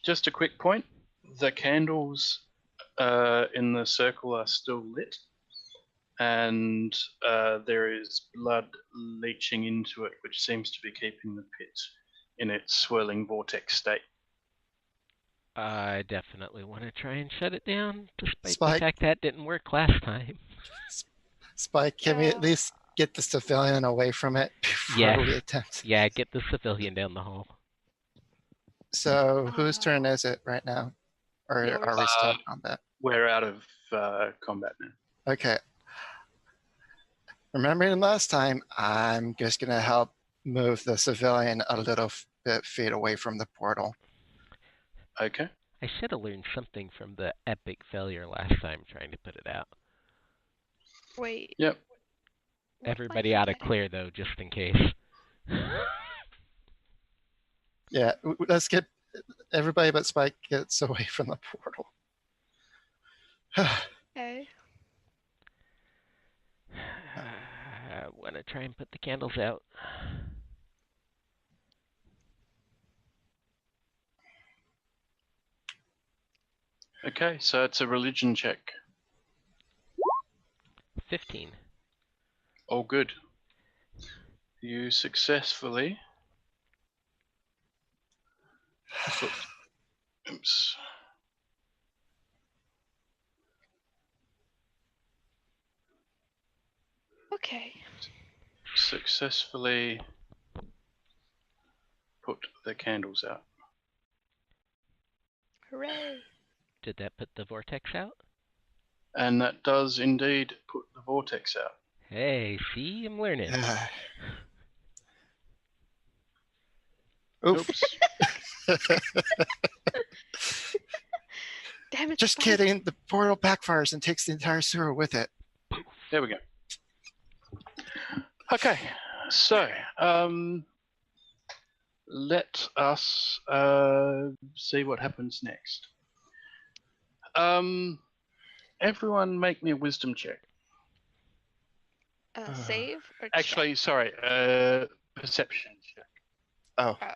Just a quick point. The candles in the circle are still lit, and there is blood leaching into it, which seems to be keeping the pit in its swirling vortex state. I definitely want to try and shut it down, despite Spike. the fact that didn't work last time. Spike, can we Yeah. at least get the civilian away from it before Yes. we attempt? Yeah, get the civilian down the hall. So whose turn is it right now? Or Yours. are we still in combat? We're out of combat now. Okay. Remembering last time, I'm just going to help move the civilian a little bit feet away from the portal. Okay. I should have learned something from the epic failure last time trying to put it out. Wait. Yep. what am I Everybody ought to forgetting? clear, though, just in case. Yeah, let's get everybody but Spike gets away from the portal. Okay. I want to try and put the candles out. Okay, so it's a religion check. 15. All good. You successfully put, oops, Okay. successfully put the candles out. Hooray. Did that put the vortex out? And that does indeed put the vortex out. Hey, see, I'm learning. Yeah. Oof. Oops. Damn it, Just Spike. kidding. The portal backfires and takes the entire sewer with it. There we go. Okay, so let us see what happens next. Everyone make me a wisdom check. Save or Actually, check? sorry, perception check. Oh. Oh.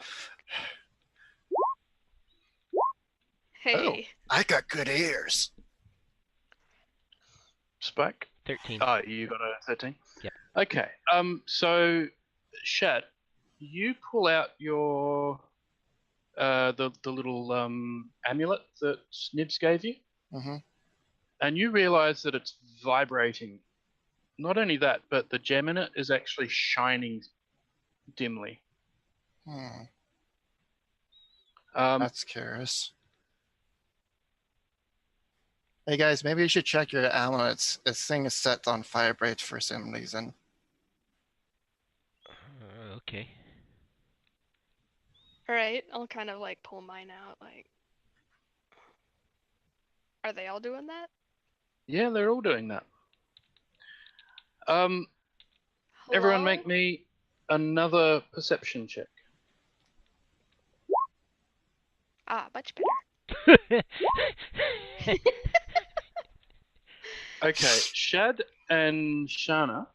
Hey. I got good ears. Spike? 13. Oh, you got a 13? Yep. Okay, so Shad, you pull out your the little amulet that Snibs gave you, Mm-hmm. and you realize that it's vibrating. Not only that, but the gem in it is actually shining dimly. That's curious. Hey guys, maybe you should check your amulets. This thing is set on vibrate for some reason. Okay. Alright, I'll kind of like pull mine out. Like, are they all doing that? Yeah, they're all doing that. Hello? Everyone make me another perception check. Ah, much better. Okay, Shad and Shana,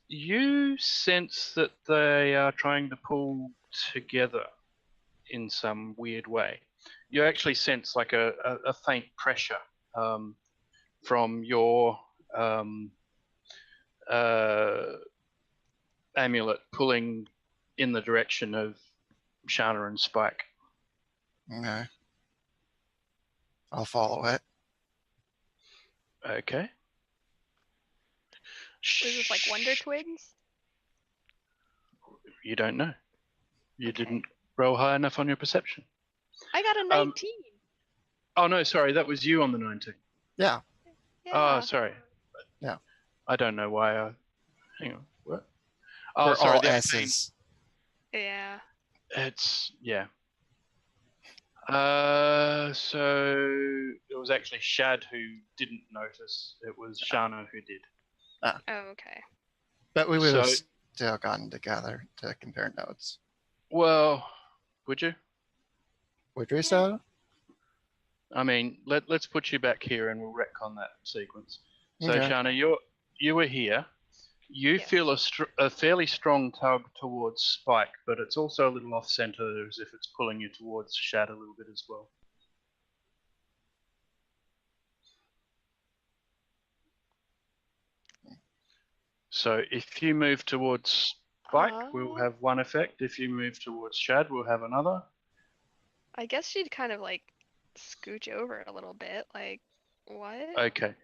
you sense that they are trying to pull together in some weird way. You actually sense like a faint pressure from your amulet pulling in the direction of Shana and Spike. Okay. I'll follow it. Okay. Was this like Wonder Twins? You don't know. You Okay. didn't roll high enough on your perception. I got a 19. Oh no, sorry, that was you on the 19. Yeah. Yeah. Oh, sorry. Yeah. I don't know why. Hang on. What? Oh, We're sorry. all The 18, S's. Yeah. it's yeah. So it was actually Shad who didn't notice. It was Shana who did. Oh, okay. But we would have So- still gotten together to compare notes. Well, would you? Would we so? I mean, let's put you back here and we'll retcon that sequence. So Okay. Shana, you were here. You Yes. feel a fairly strong tug towards Spike, but it's also a little off center, as if it's pulling you towards Shad a little bit as well. So if you move towards Spike, we'll have one effect. If you move towards Shad, we'll have another. I guess she'd kind of like scooch over a little bit. Like, what? Okay.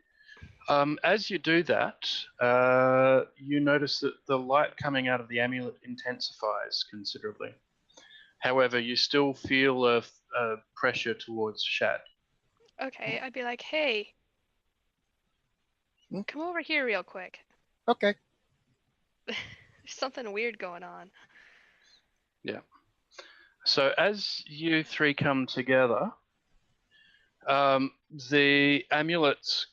As you do that, you notice that the light coming out of the amulet intensifies considerably. However, you still feel a pressure towards Shad. Okay, I'd be like, hey, Hmm? come over here real quick. Okay. There's something weird going on. Yeah. So as you three come together, the amulets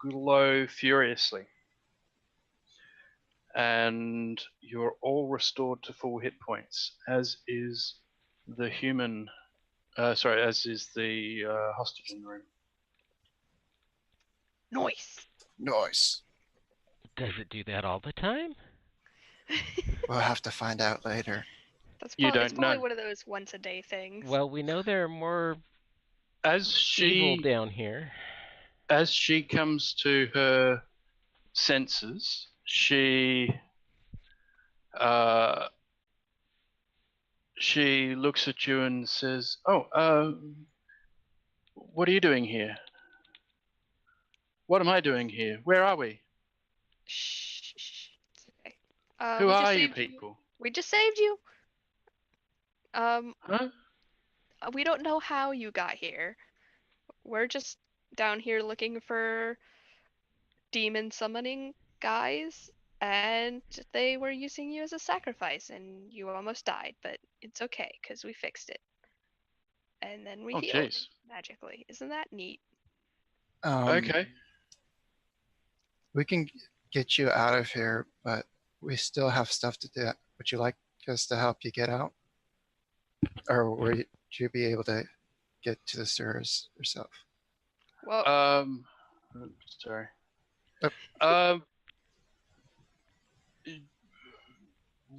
glow furiously, and you're all restored to full hit points, as is the human. As is the hostage in the room. Noise. Nice. Does it do that all the time? We'll have to find out later. That's You probably, it's don't probably know. one of those once a day things. Well, we know there are more As evil she down here. comes to her senses, she She looks at you and says, "Oh, what are you doing here? What am I doing here? Where are we? Shh, shh, it's okay. Who We just are you saved you. people? We just saved you. Huh? We don't know how you got here. We're just down here looking for demon summoning guys, and they were using you as a sacrifice, and you almost died, but it's okay because we fixed it. And then we Oh, healed jeez. magically. Isn't that neat? Okay. We can get you out of here, but we still have stuff to do. Would you like us to help you get out? Or would you be able to get to the sewers yourself? Well, Sorry. Oh.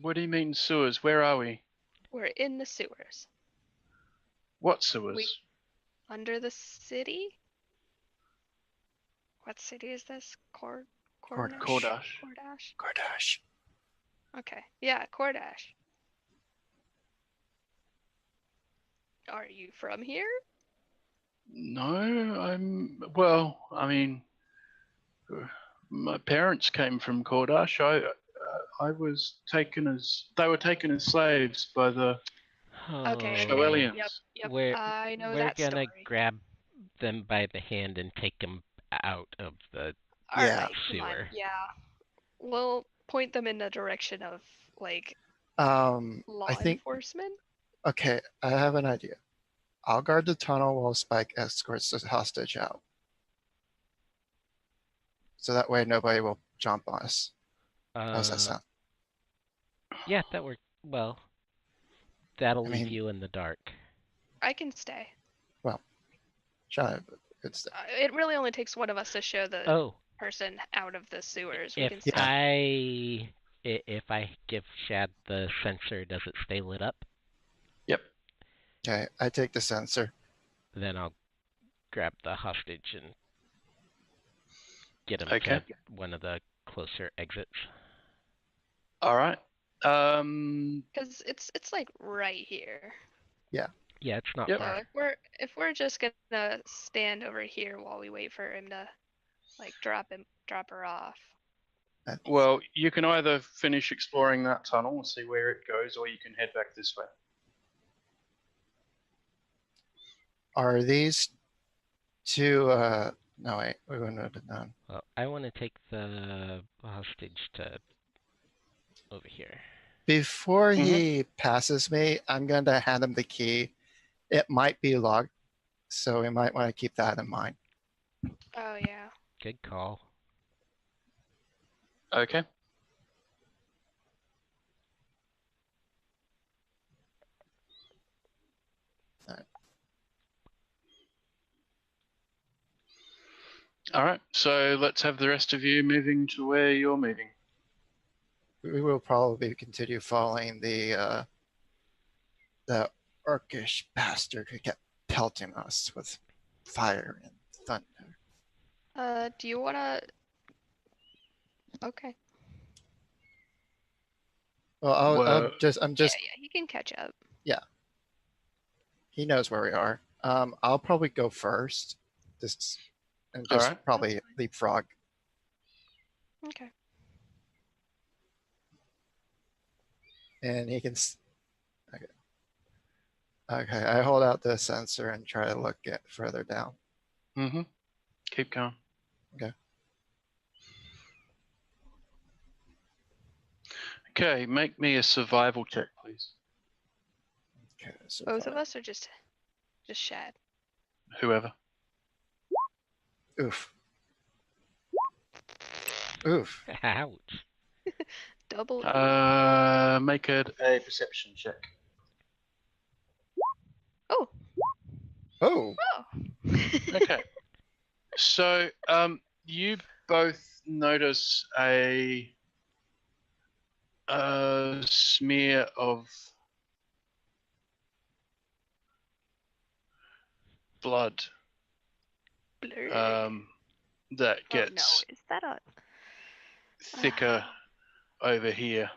What do you mean sewers? Where are we? we're in the sewers. What sewers? Under the city? What city is this? Cordash. Kordash. Cordash? Cordash. Okay. Yeah, Cordash. Are you from here? No, well, I mean, my parents came from Kordash. I was taken as, they were taken as slaves by the Okay, Oh, okay. Shoelians. Yep. We're I know we're that gonna story. grab them by the hand and take them out of the Yeah. Alright, come on. sewer. Yeah. We'll point them in the direction of, like, I law think, enforcement. okay, I have an idea. I'll guard the tunnel while Spike escorts the hostage out. So that way nobody will jump on us. How's that sound? Yeah, that worked well. That'll I leave mean- you in the dark. I can stay. Shut up. Good stuff. It really only takes one of us to show the Oh, person out of the sewers. We if can stay. if I give Shad the sensor, does it stay lit up? Yep. Okay, I take the sensor. Then I'll grab the hostage and get him Okay. to one of the closer exits. All right. Because it's like right here. Yeah, it's not Yep. So far. if we're just gonna stand over here while we wait for him to, like, drop her off. Well, you can either finish exploring that tunnel and see where it goes, or you can head back this way. Are these two, no wait, we wouldn't have done. Well, I want to take the hostage to over here. Before he passes me, I'm going to hand him the key. It might be locked, so we might want to keep that in mind. Oh yeah. Good call. Okay. All right. So let's have the rest of you moving to where you're moving. We will probably continue following the orcish bastard who kept pelting us with fire and thunder. Do you wanna? Okay. Well, I'm just, Yeah, he can catch up. he knows where we are. I'll probably go first, just All right. probably leapfrog. Okay. And he can. Okay, I hold out the sensor and try to look at further down. Mm-hmm. Keep going. Okay. Okay, make me a survival check, please. Okay, so Both of us, or just Shad? Whoever. Oof. Oof. Ouch. Double. Make it a perception check. Oh. Oh. Okay. So, you both notice a smear of blood Blur. that Oh no, gets is that a? thicker over here.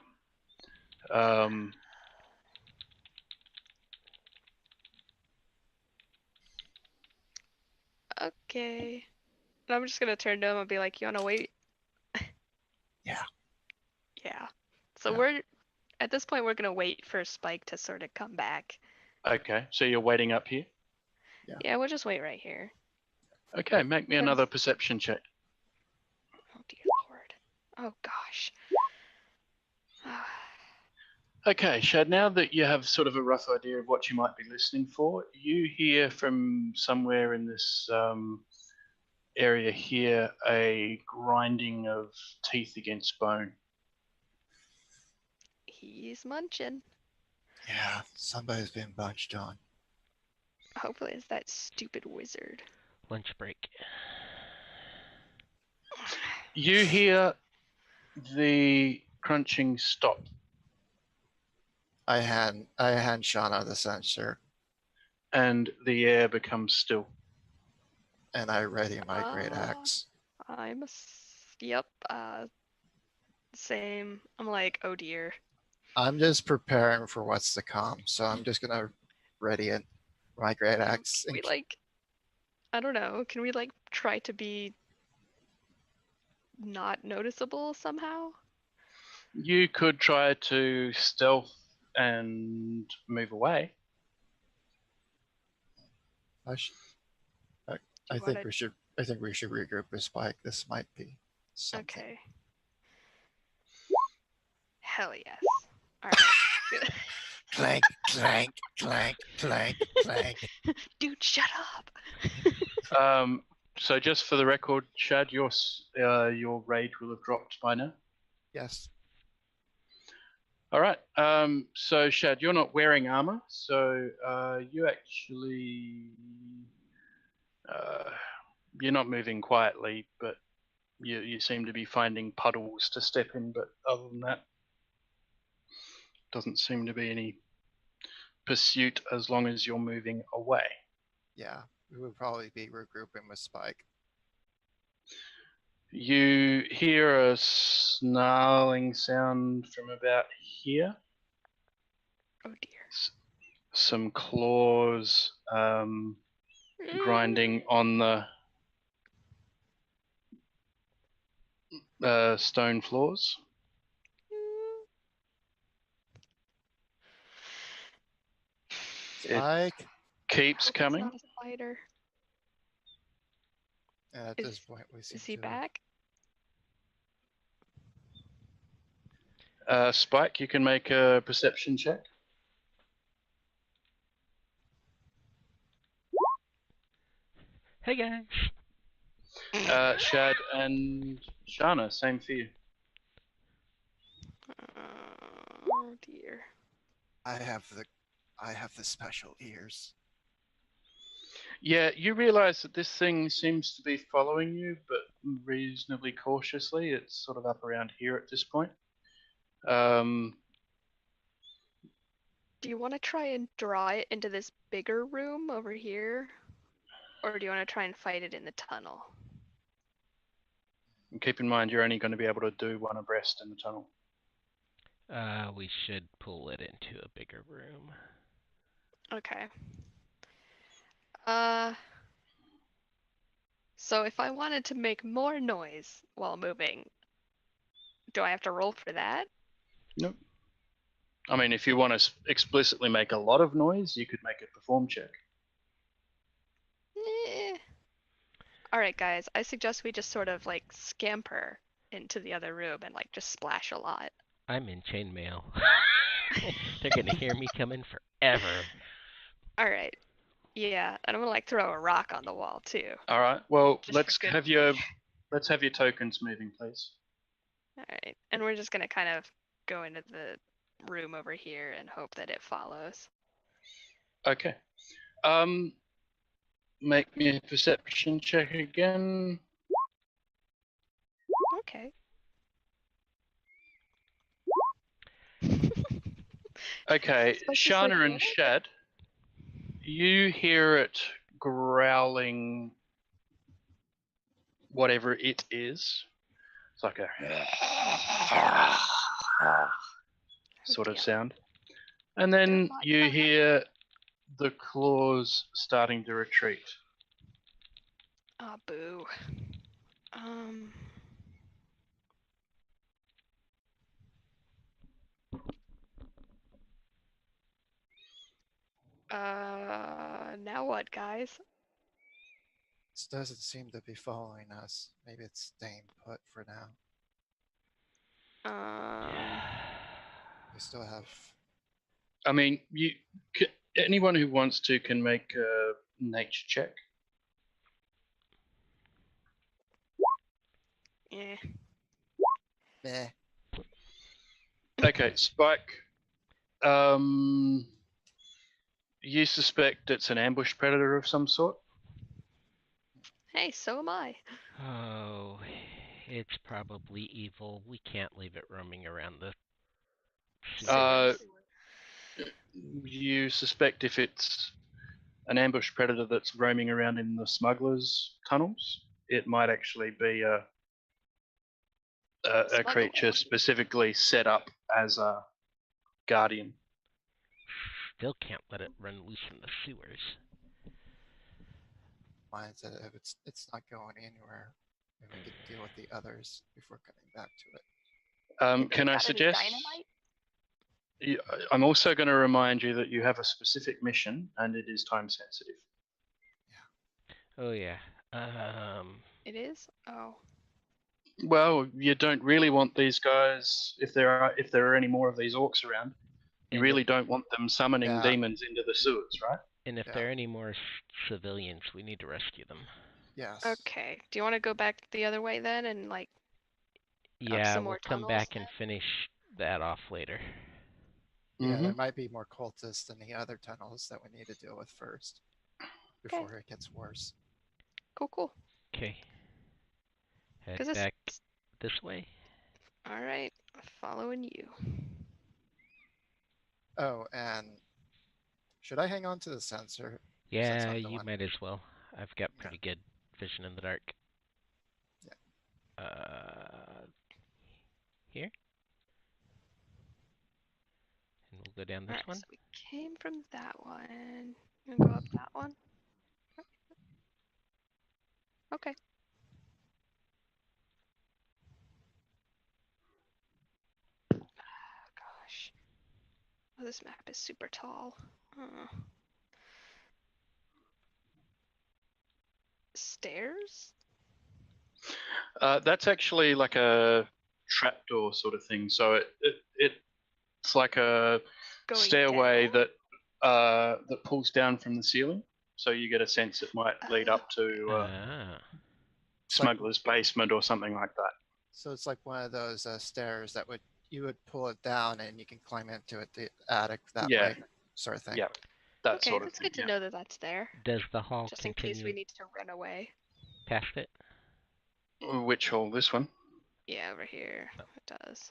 Okay. And I'm just gonna turn to him and be like, "You wanna wait?" Yeah. Yeah. So Yeah. we're at this point we're gonna wait for Spike to sort of come back. Okay, so you're waiting up here. Yeah, we'll just wait right here. Okay, make me another perception check. Oh dear lord. Oh gosh. Okay, Shad, now that you have sort of a rough idea of what you might be listening for, you hear from somewhere in this area here a grinding of teeth against bone. He's munching. Yeah, somebody's been bunched on. Hopefully it's that stupid wizard. Lunch break. You hear the crunching stop. I hand Shauna the sensor, And the air becomes still. and I ready my great axe. I'm yep, same. I'm like, oh dear. I'm just preparing for what's to come, so I'm just gonna ready it, my great axe. Can we like, I don't know, can we like try to be not noticeable somehow? You could try to stealth and move away. I think we should regroup with Spike. This might be something. Okay. Hell yes. All right. Clank, clank, clank, clank, clank. Dude, shut up. So just for the record, Shad, your rage will have dropped by now. Yes. All right. So Shad, you're not wearing armor, so you actually you're not moving quietly, but you seem to be finding puddles to step in. But other than that, doesn't seem to be any pursuit as long as you're moving away. Yeah, we would probably be regrouping with Spike. You hear a snarling sound from about here. Oh dear. Some claws grinding on the stone floors. Spike. Keeps coming. It's not a spider. And at this point, we seem Is he to... back? Spike, you can make a perception check. Hey guys. Shad and Shana, same for you. Oh dear. I have the special ears. Yeah, you realize that this thing seems to be following you, but reasonably cautiously. It's sort of up around here at this point. Do you want to try and draw it into this bigger room over here? Or do you want to try and fight it in the tunnel? And keep in mind, you're only going to be able to do one abreast in the tunnel. We should pull it into a bigger room. Okay. So if I wanted to make more noise while moving, do I have to roll for that? Nope. I mean, if you want to explicitly make a lot of noise, you could make a perform check. Alright guys, I suggest we just sort of like scamper into the other room and like just splash a lot. I'm in chainmail. They're gonna hear me coming forever. Alright. Yeah, and I'm gonna like throw a rock on the wall too. All right. Well, Just let's for good have your tokens moving, please. Alright, and we're just gonna kind of go into the room over here and hope that it follows. Okay. Make me a perception check again. Okay. Okay, Supposed to say Shana and what? Shad, you hear it growling whatever it is. It's like a sort of damn. sound. And then my you God. hear the claws starting to retreat. Ah, boo. Um. Now what, guys? This doesn't seem to be following us. Maybe it's staying put for now. We still have. I mean, anyone who wants to can make a nature check. Yeah. Meh. Okay, Spike. You suspect it's an ambush predator of some sort? Hey, so am I. Oh, it's probably evil. We can't leave it roaming around the Uh, sewers. You suspect if it's an ambush predator that's roaming around in the smugglers' tunnels, it might actually be a creature Smuggler. specifically set up as a guardian. Still can't let it run loose in the sewers. Mine said if it's not going anywhere, and we could deal with the others before coming back to it. Can I suggest? I'm also going to remind you that you have a specific mission and it is time sensitive. Oh yeah. It is? Oh. Well, you don't really want these guys, if there are any more of these orcs around, you And really don't want them summoning Yeah. demons into the sewers, right? And if Yeah. there are any more civilians, we need to rescue them. Yes. Okay. Do you want to go back the other way then and like Yeah, some we'll more come tunnels back then? and finish that off later. Yeah, Mhm. there might be more cultists in the other tunnels that we need to deal with first before it gets worse. Cool. Okay. Head 'Cause this. back this way. All right. Following you. Oh, and should I hang on to the sensor? Since Yeah, I'm the you one. might as well. I've got pretty good vision in the dark. Here. And we'll go down this Alright, one. so we came from that one. And go up that one. Okay. Oh, gosh. Oh, this map is super tall. Stairs? That's actually like a trapdoor sort of thing. So it's like a Going stairway down? that pulls down from the ceiling. So you get a sense it might lead up to smuggler's basement or something like that. So it's like one of those stairs that you would pull it down and you can climb into it, the attic that way, sort of thing. Yeah, that okay, sort of that's thing. good to know that that's there. Does the hall Just in continue case we need to run away. past it? Which hall? This one? Yeah, over here. It does.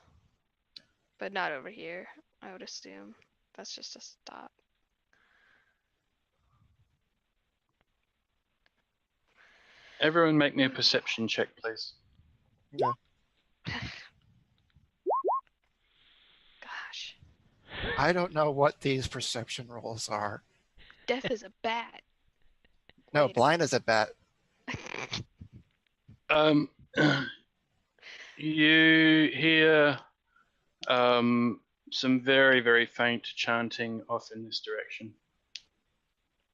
But not over here, I would assume. That's just a stop. Everyone make me a perception check, please. Yeah. Gosh. I don't know what these perception rolls are. Deaf as a bat. No, Wait. blind as a bat. You hear some very, very faint chanting off in this direction.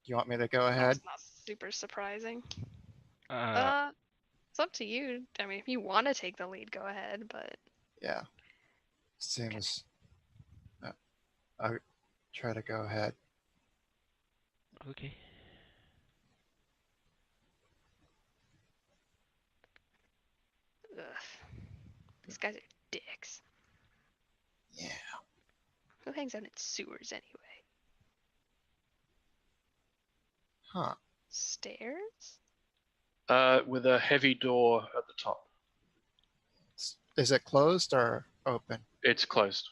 You want me to go ahead? That's not super surprising. Uh, It's up to you. I mean, if you want to take the lead, go ahead, but... Yeah. Seems... I'll try to go ahead. okay. Ugh. These guys are dicks. Yeah. Who hangs out in sewers anyway? Huh. Stairs? With a heavy door at the top. Is it closed or open? It's closed.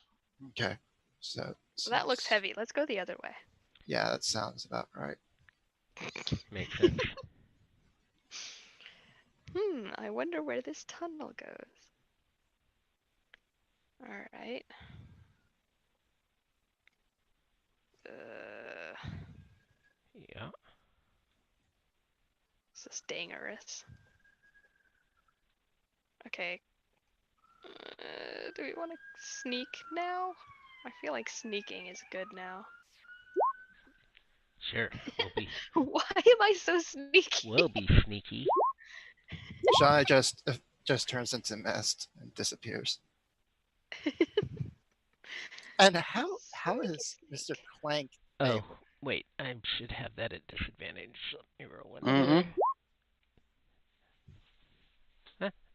Okay. So Well, that looks heavy. Let's go the other way. Yeah, that sounds about right. Makes sense. I wonder where this tunnel goes. Alright. This is dangerous. Okay. Do we want to sneak now? I feel like sneaking is good now. Sure, we'll be Why am I so sneaky? we'll be sneaky. Shai just turns into mist and disappears. And how is Mr. Clank Oh, able? wait, I should have that at disadvantage. Let me roll one. Mhm.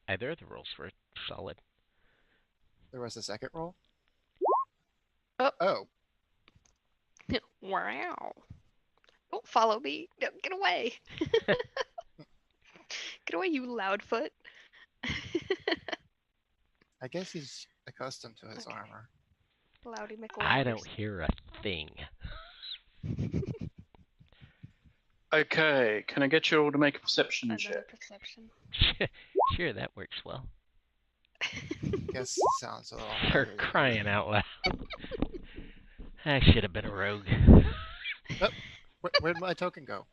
Either of the rolls were solid. There was a second roll? Oh. Oh, Wow. Don't follow me. No, get away. Get away, you loudfoot. I guess he's accustomed to his Okay. armor. Loudy I McLouders. don't hear a thing. Okay, can I get you all to make a perception Another check? perception. Sure, that works well. Guess sounds a little For harder. crying out loud. I should have been a rogue. Where'd my token go?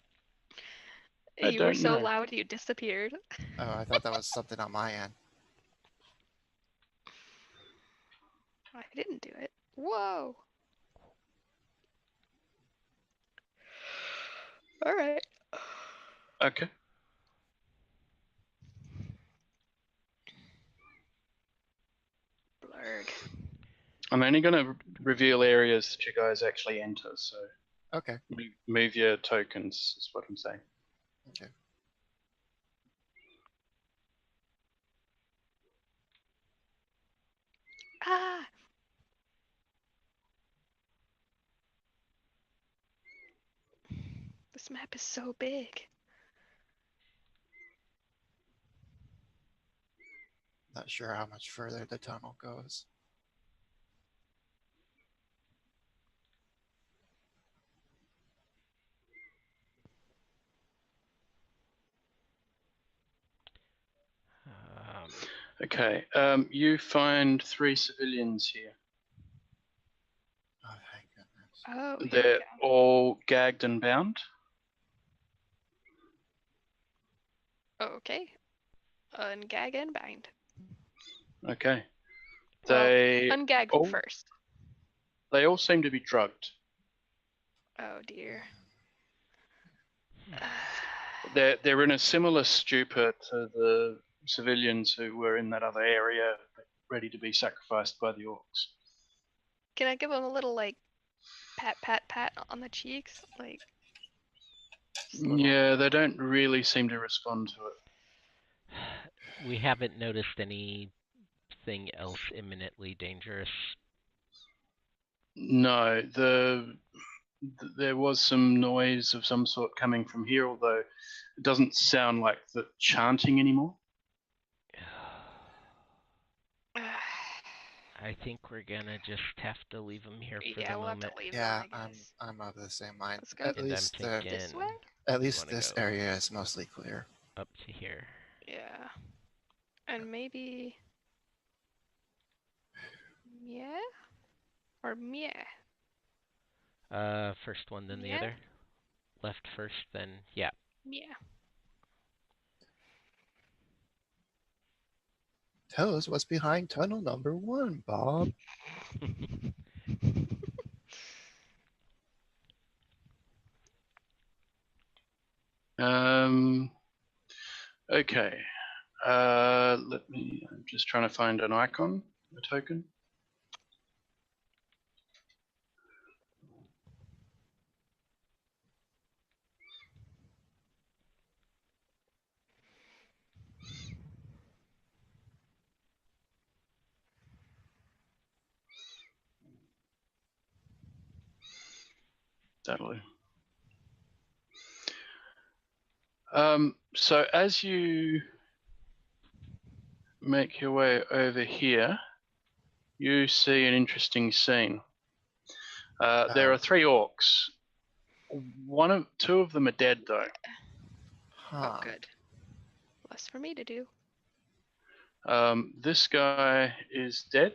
I You were don't so know. loud you disappeared. Oh, I thought that was something on my end. I didn't do it. Whoa. All right. Okay. Blurg. I'm only going to reveal areas that you guys actually enter, so Okay. move your tokens, is what I'm saying. Okay. Ah. This map is so big. Not sure how much further the tunnel goes. Okay, you find 3 civilians here. Oh, thank goodness. Oh, here we They're go. all gagged and bound. Okay. Ungag and bind. Okay. Well, They ungag all, first. they all seem to be drugged. Oh dear. They're in a similar stupor to the civilians who were in that other area, ready to be sacrificed by the orcs. Can I give them a little like pat pat pat on the cheeks? Like just a little. Yeah, they don't really seem to respond to it. We haven't noticed anything else imminently dangerous. No, there was some noise of some sort coming from here, although it doesn't sound like the chanting anymore. I think we're gonna just have to leave them here for Yeah, the we'll have moment. to leave Yeah, them, I guess. I'm of the same mind. Let's go At And least I'm thinking this way? at we least wanna this go area is mostly clear. up to here. Yeah. And maybe yeah? Or meh? First one, then the Yeah? other. Left first, then yeah. Yeah. Tell us what's behind tunnel number 1, Bob. Okay. I'm just trying to find an icon, a token. That'll do. So as you make your way over here, you see an interesting scene. There are 3 orcs. Two of them are dead though. Huh. Oh good. Less for me to do. This guy is dead,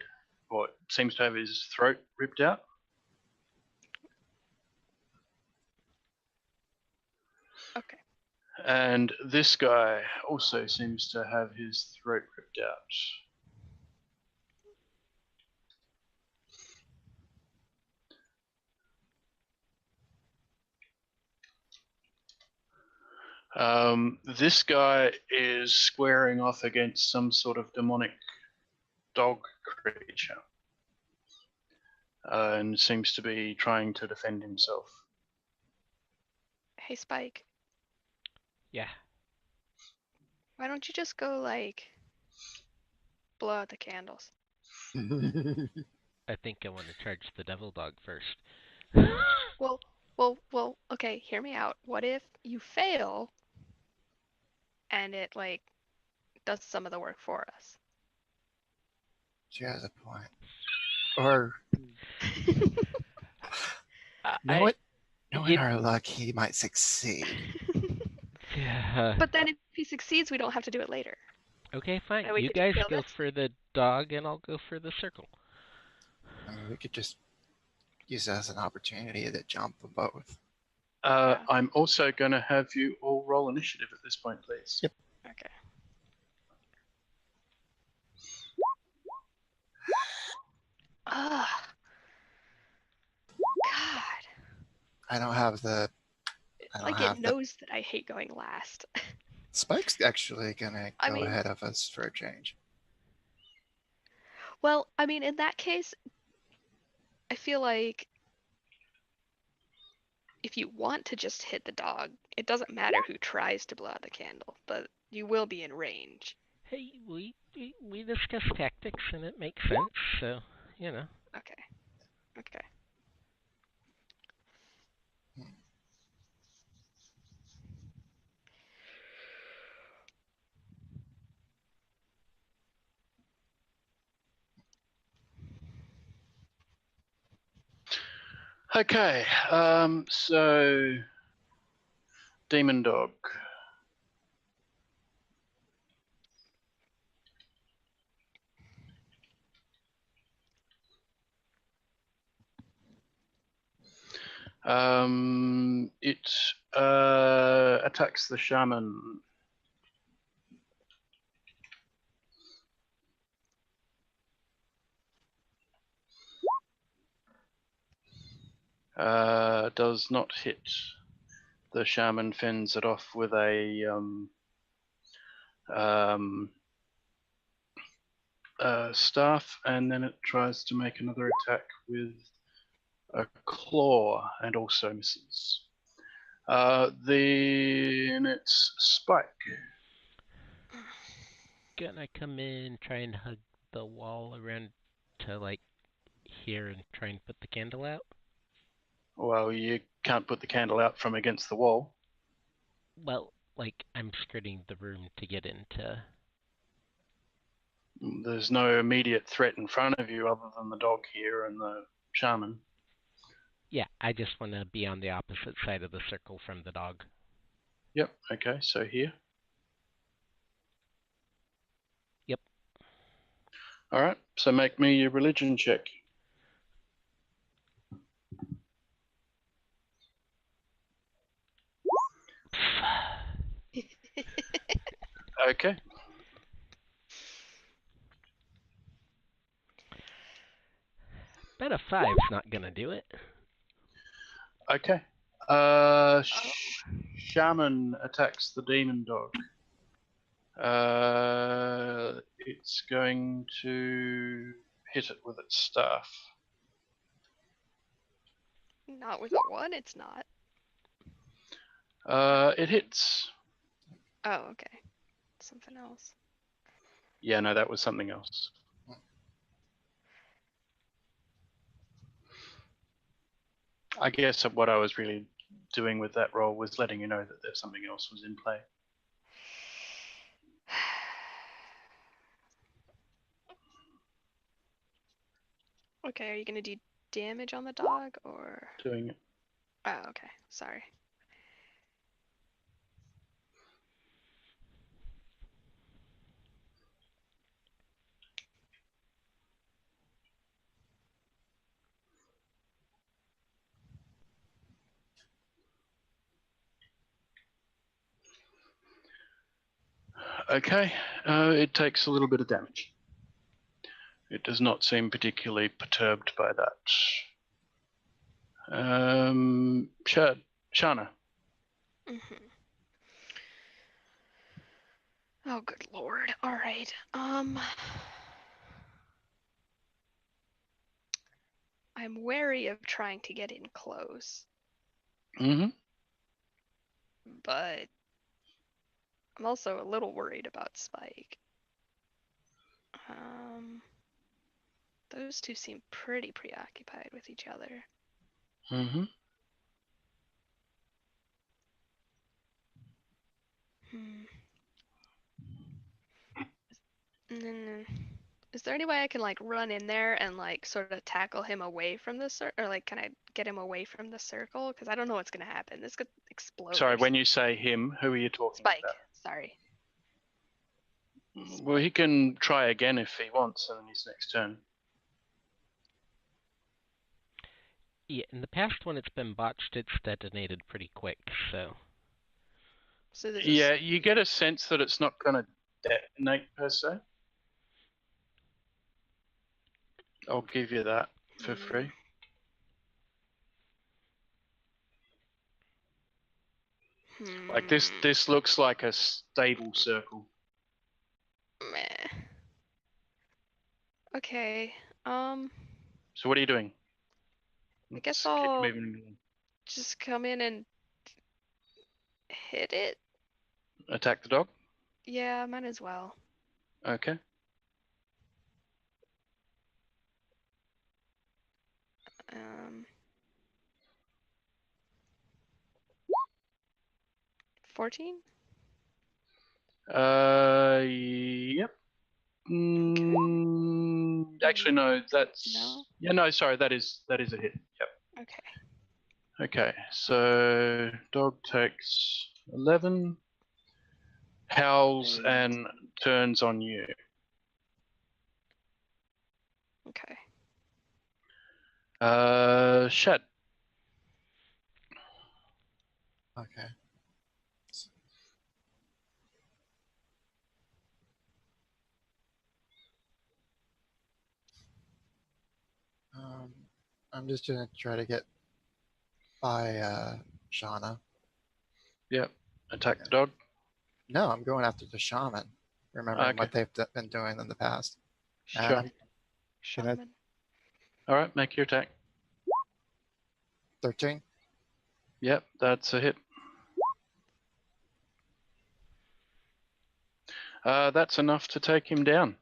or seems to have his throat ripped out. Okay. And this guy also seems to have his throat ripped out. This guy is squaring off against some sort of demonic dog creature and seems to be trying to defend himself. Hey, Spike, Yeah. why don't you just go, like, blow out the candles? I think I want to charge the devil dog first. Well, okay, hear me out. What if you fail and it, like, does some of the work for us? She has a point. Or I, knowing our luck, he might succeed. yeah. But then if he succeeds, we don't have to do it later. Okay, fine. And we You could just guys kill go this. for the dog, and I'll go for the circle. I mean, we could just use that as an opportunity to jump them both. Yeah. I'm also going to have you all roll initiative at this point, please. Yep. Okay. Ugh. God. I don't have the. Like, it knows that I hate going last. Spike's actually gonna I go mean- ahead of us for a change. Well, I mean, in that case, I feel like if you want to just hit the dog, it doesn't matter who tries to blow out the candle, but you will be in range. Hey, we discussed tactics, and it makes sense. So, you know. Okay. Okay. Okay, so demon dog. It attacks the shaman. Does not hit. The shaman fends it off with a staff, and then it tries to make another attack with a claw and also misses. Then it's Spike. Gonna come in, try and hug the wall around to, like, here and try and put the candle out. Well, you can't put the candle out from against the wall. Well, like, I'm skirting the room to get into. There's no immediate threat in front of you other than the dog here and the shaman. Yeah, I just want to be on the opposite side of the circle from the dog. Yep, okay, so here. Yep. Alright, so make me your religion check. Okay. Bet a 5's not gonna do it. Okay. Shaman attacks the demon dog. It's going to hit it with its staff. Not with a 1, it's not. It hits. Oh, okay. Something else. Yeah, no, that was something else. I guess what I was really doing with that roll was letting you know that there's something else was in play. Okay, are you gonna do damage on the dog, or? Doing it. Oh, okay. Sorry. Okay, it takes a little bit of damage. It does not seem particularly perturbed by that. Shana. Oh, good lord. All right. I'm wary of trying to get in close, Mm-hmm. but I'm also a little worried about Spike. Those two seem pretty preoccupied with each other. Mm-hmm. Is there any way I can like run in there and like sort of tackle him away from the circle, or like can I get him away from the circle? Because I don't know what's gonna happen. This could explode. Sorry, when you say him, who are you talking Spike. about? Sorry. Well, he can try again if he wants on his next turn. Yeah, in the past when it's been botched, it's detonated pretty quick, so... So this Yeah, is... you get a sense that it's not going to detonate per se. I'll give you that for free. Like this looks like a stable circle. Meh. Okay. So what are you doing? I guess Let's keep I'll moving. just come in and hit it. Attack the dog? Yeah, might as well. Okay. Um, 14? Yep. Actually, no. That's No? Yeah. No, sorry. That is a hit. Yep. Okay. Okay. So dog takes 11, howls and turns on you. Okay. Shad. Okay. I'm just gonna try to get by Shauna. Yep. Attack the dog. No, I'm going after the shaman, remembering Okay. what they've been doing in the past. Sure. I'm gonna Shaman. All right. Make your attack. 13. Yep. That's a hit. That's enough to take him down.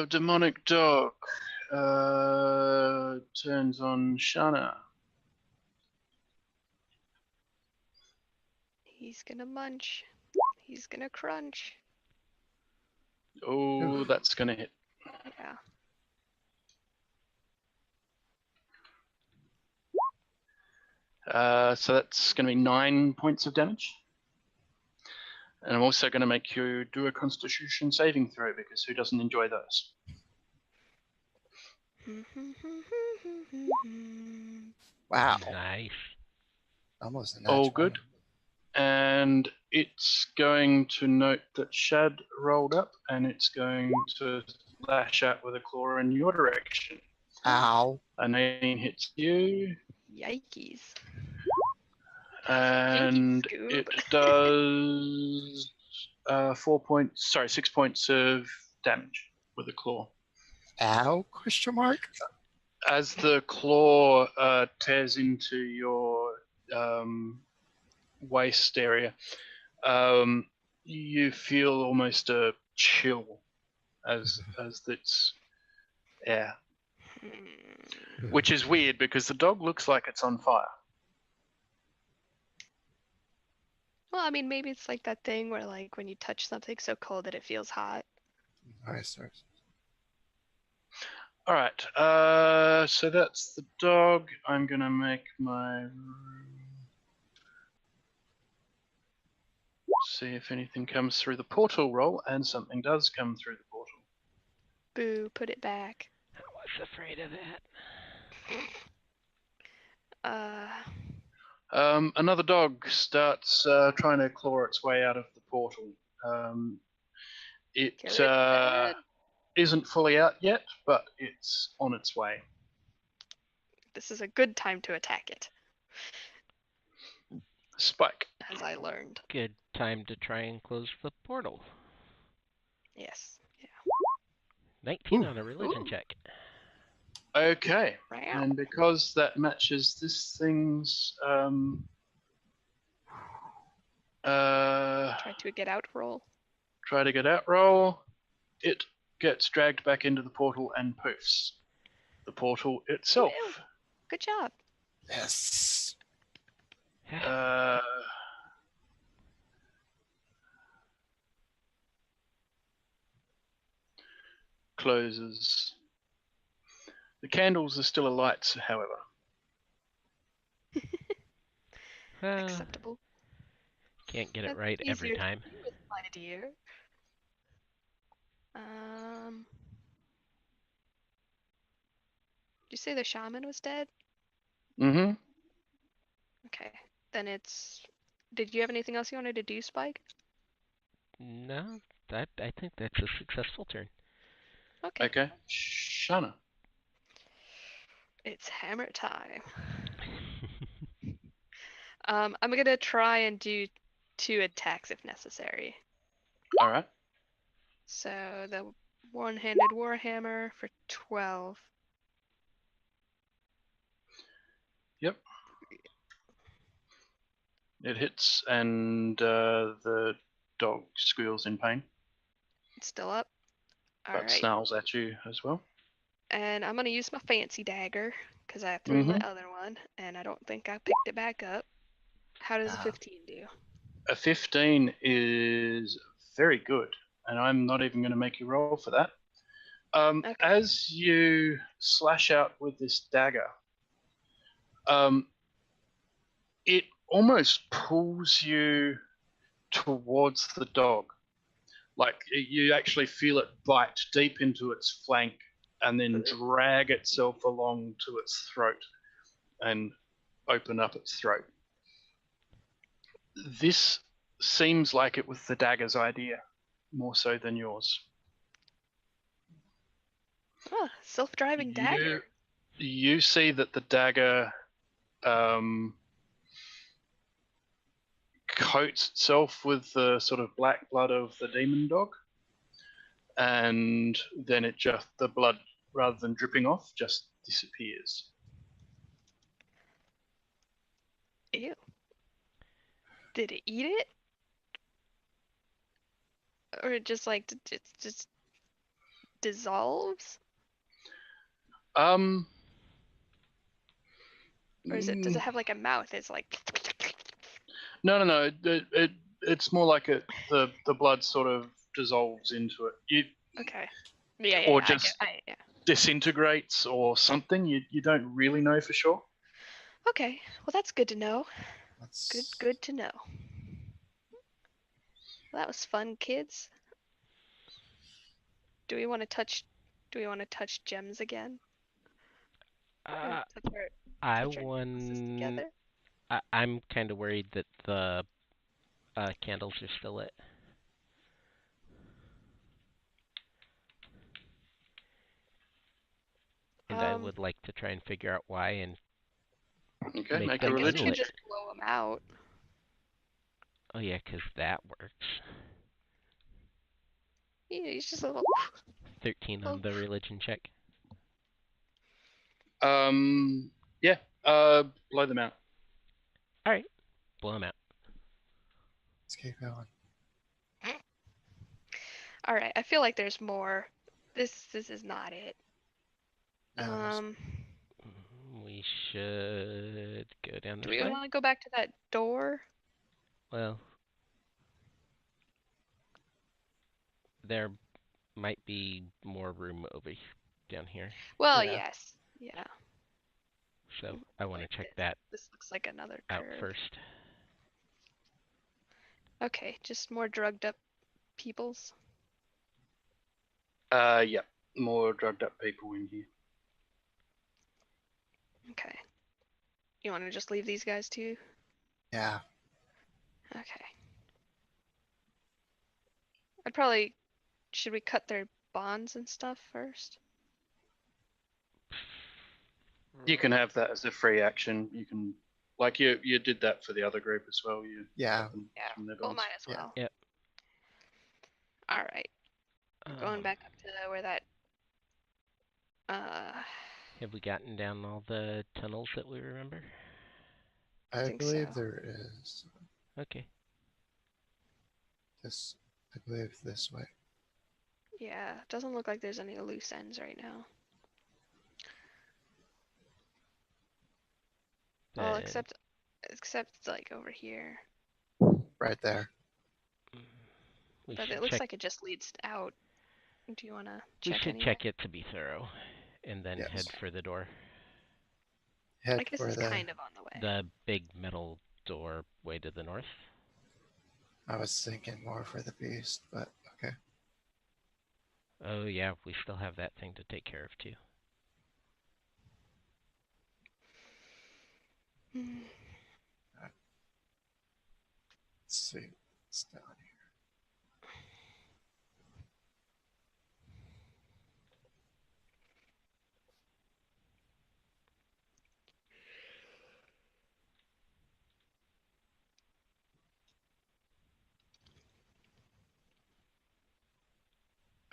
Demonic dog turns on Shana. He's gonna munch. He's gonna crunch. Oh, that's gonna hit. Yeah. So that's gonna be 9 points of damage. And I'm also gonna make you do a Constitution saving throw because who doesn't enjoy those? Wow. Nice. Almost a All natural. good. And it's going to note that Shad rolled up, and it's going to lash out with a claw in your direction. Ow. A 19 hits you, Yikes. and Scoob. it does 6 points of damage with a claw. Ow? Question mark? As the claw tears into your waist area, you feel almost a chill as it's which is weird because the dog looks like it's on fire. Well, I mean, maybe it's like that thing where, like, when you touch something so cold that it feels hot. Nice. All right. So that's the dog. I'm gonna make my see if anything comes through the portal roll, and something does come through the portal. Boo, put it back. I was afraid of that. Another dog starts trying to claw its way out of the portal. It Kill it dead. isn't fully out yet, but it's on its way. This is a good time to attack it, Spike. as I learned. Good time to try and close the portal. Yes. Yeah. 19 on a religion Ooh. check. Okay. Wow. And because that matches this thing's Try to get out roll. try to get out roll, it gets dragged back into the portal and poofs. The portal itself Woo. Good job. Yes. Closes. The candles are still alight, however. Acceptable. Can't get it That's right every easier to time. do with, my dear. Did you say the shaman was dead? Mm-hmm. Okay. Then it's. Did you have anything else you wanted to do, Spike? No, I think that's a successful turn. Okay. Okay. Shana. It's hammer time. I'm gonna try and do 2 attacks if necessary. All right. So the one-handed warhammer for 12. Yep. It hits, and the dog squeals in pain, It's still up. All but right. snarls at you as well. And I'm gonna use my fancy dagger because I threw my other one, and I don't think I picked it back up. How does a 15 do? A 15 is very good, and I'm not even going to make you roll for that. Okay. As you slash out with this dagger, it almost pulls you towards the dog. Like you actually feel it bite deep into its flank and then drag itself along to its throat and open up its throat. This seems like it was the dagger's idea, more so than yours. Oh, self-driving dagger. You see that the dagger coats itself with the sort of black blood of the demon dog, and then the blood, rather than dripping off, just disappears. Ew. Did it eat it? Or it just like just dissolves? Um, Or does it have like a mouth? It's like. No. It's more like the blood sort of dissolves into it. Okay. Yeah. Or I just yeah. disintegrates or something. You don't really know for sure. Okay. Well, that's good to know. That's Good to know. Well, that was fun, kids. Do we want to touch gems again? I touch our necklaces together? I'm kind of worried that the candles are still lit. And I would like to try and figure out why and Okay, make make I a them guess we religion could unlit. check. just blow them out. Oh yeah, 'cause that works. Yeah, it's just a little. 13 on the religion check. Yeah. Blow them out. All right, blow them out. let's keep going. All right, I feel like there's more. This is not it. We should go down Do this we way. want to go back to that door? Well, there might be more room down here. Well, Yeah. yes. Yeah. So I want to check this. that This looks like another out curve. first. Okay, just more drugged up peoples. Yeah. More drugged up people in here. Okay. You want to just leave these guys too? Yeah. Okay. I'd probably. Should we cut their bonds and stuff first? You can have that as a free action. You can, like you did that for the other group as well. You Yeah. cut them Yeah. from their Well, bonds. might as Yeah. well. Yep. All right. Going back up to where that. Have we gotten down all the tunnels that we remember? I think believe so. there is Okay. this. I believe this way. Yeah. Doesn't look like there's any loose ends right now. Well, Then except like over here. Right there. we But should it looks check. like it just leads out. Do you want to We check should anywhere? check it to be thorough, and then Yes. head for the door. Head I guess for it's the. kind of on the way. The big metal door way to the north. I was thinking more for the beast, but okay. Oh yeah, we still have that thing to take care of too. Let's see. It's down here.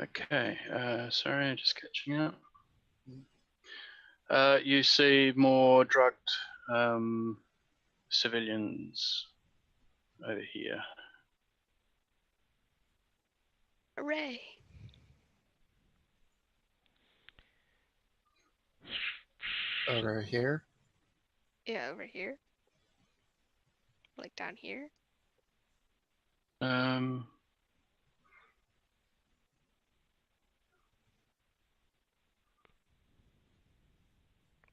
Okay. Sorry, just catching up. You see more drugged civilians over here. Hooray! Over here. Yeah, over here. Like down here. Um,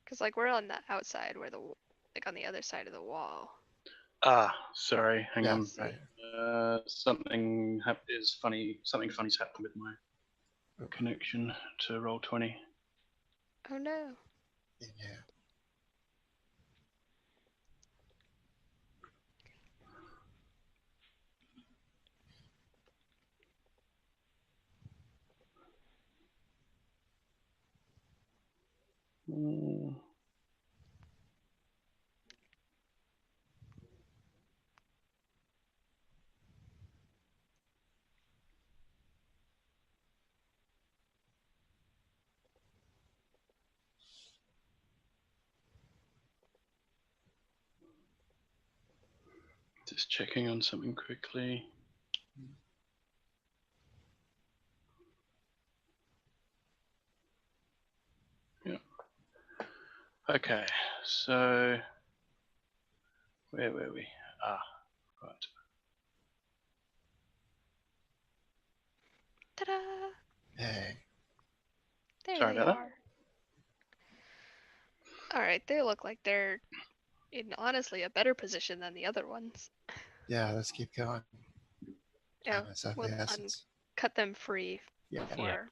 Cause like we're on the outside, where like on the other side of the wall. sorry. Hang Yeah. on. Right. Something is funny. Something funny's happened with my connection to Roll20. Oh no. Yeah. Just checking on something quickly. Yeah. Okay, so where were we? Right. Ta-da! Hey. There Sorry they about are. All right, they look like they're in honestly a better position than the other ones. Yeah. Let's keep going. Yeah, Time is of we'll the essence. cut them free Yeah. before.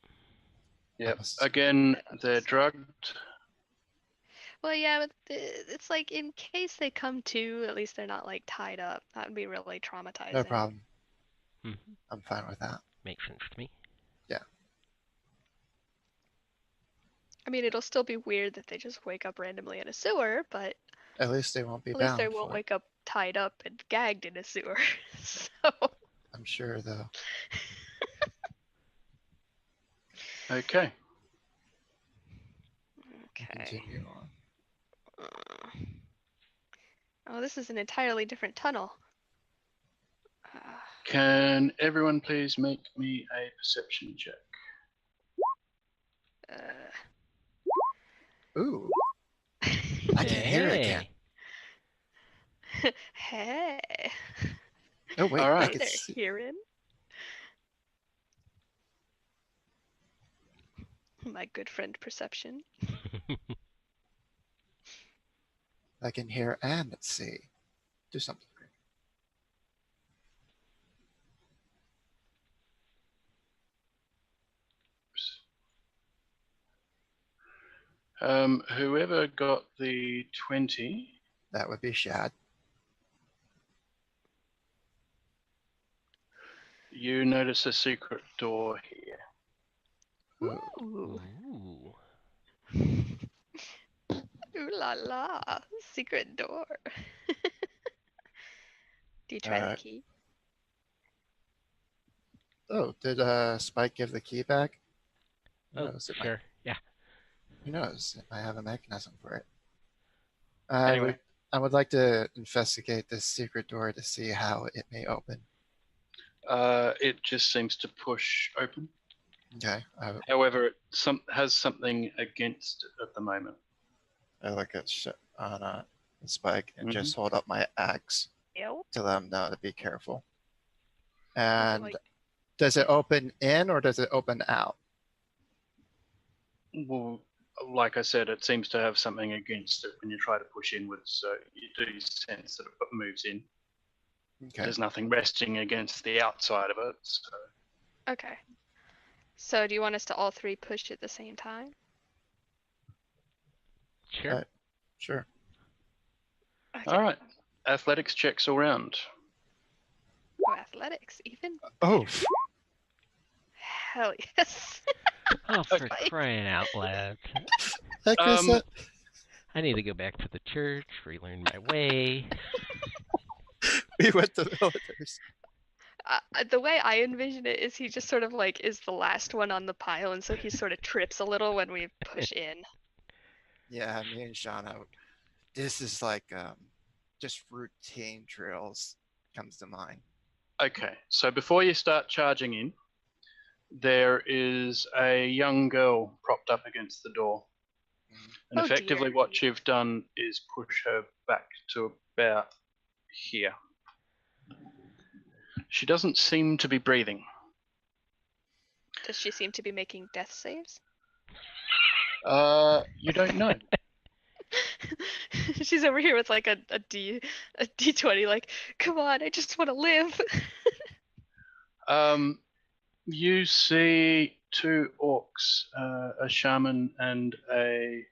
Yep. Us. Again, Head up they're this side. drugged. Well, yeah, but it's like in case they come to, at least they're not like tied up. That would be really traumatizing. No problem. Mm-hmm. I'm fine with that. Makes sense to me. I mean, it'll still be weird that they just wake up randomly in a sewer, but At least they won't be at least bound they won't for it. wake up tied up and gagged in a sewer. So I'm sure though. Okay. okay. Continue on. Oh, this is an entirely different tunnel. Can everyone please make me a perception check? Ooh. I can hear it again. Hey. Oh wait. All I right. Hey can there, see. Kieran. My good friend Perception. I can hear and see. Do something. Whoever got the 20, That would be Shad. You notice a secret door here. Ooh. Ooh. Ooh la la. Secret door. Do you try the key? Oh, did Spike give the key back? Who Oh, knows? sure. Yeah. Who knows? I have a mechanism for it. Anyway. I would like to investigate this secret door to see how it may open. It just seems to push open. Okay. However, it has something against it at the moment. I look at on Spike and just Mm-hmm. hold up my axe Ew. to let them know to be careful. Is it And like- does it open in or does it open out? Well, like I said, it seems to have something against it when you try to push inwards. So you do sense that it moves in. Okay. There's nothing resting against the outside of it. So. Okay. So do you want us to all three push at the same time? Sure. Sure. Okay. All right. Athletics checks all round. Oh, athletics, even? Oh, Hell yes. Oh, for Spike. crying out loud. heck is that? I need to go back to the church, relearn my way. We went to villagers. The way I envision it is he just sort of like is the last one on the pile, and so he sort of trips a little when we push in. Yeah, me and Shauna. This is like just routine drills comes to mind. Okay. So before you start charging in, there is a young girl propped up against the door. And Oh, effectively dear. what you've done is push her back to about here. She doesn't seem to be breathing. Does she seem to be making death saves? You don't know. She's over here with like a D20, like, come on, I just want to live. You see two orcs, a shaman and a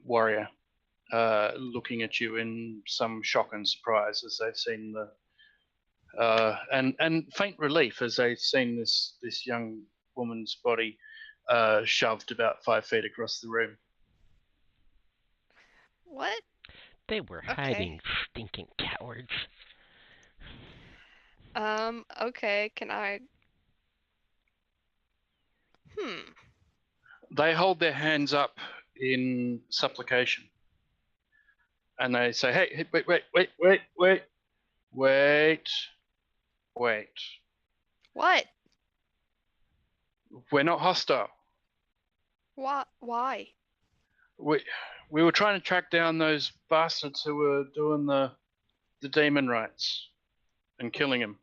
warrior, looking at you in some shock and surprise as they've seen and faint relief as they've seen this young woman's body shoved about 5 feet across the room. What? They were hiding, stinking cowards. Okay, can I... They hold their hands up in supplication, and they say, "Hey, wait. What? We're not hostile. What? Why? We were trying to track down those bastards who were doing the demon rites and killing him."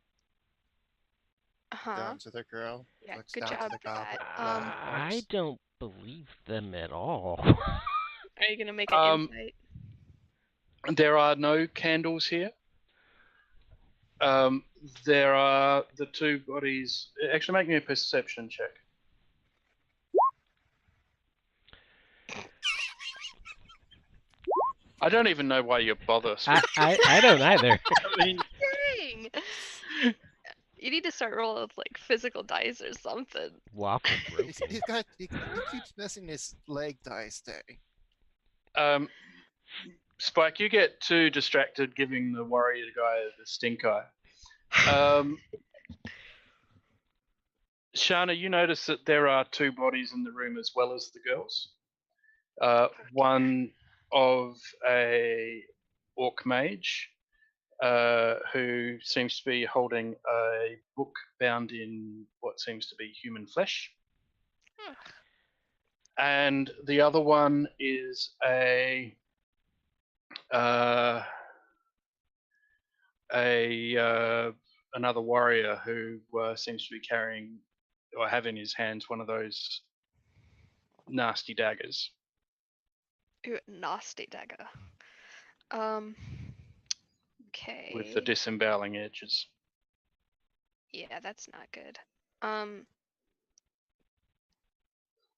Uh-huh. Down to the girl. Yeah, Looks good down job to the for that. goblin. I don't believe them at all. Are you gonna make an insight? There are no candles here. There are the two bodies. Actually, make me a perception check. I don't even know why you bother. I don't either. I mean, Dang! You need to start rolling with like physical dice or something. Waffle broken. He keeps missing his leg dice day. Spike, you get too distracted giving the warrior guy the stink eye. Shana, you notice that there are two bodies in the room as well as the girls. One of a orc mage who seems to be holding a book bound in what seems to be human flesh. And the other one is another warrior who seems to be carrying or have in his hands one of those nasty daggers. Ooh, nasty dagger. Okay. With the disemboweling edges. Yeah, that's not good.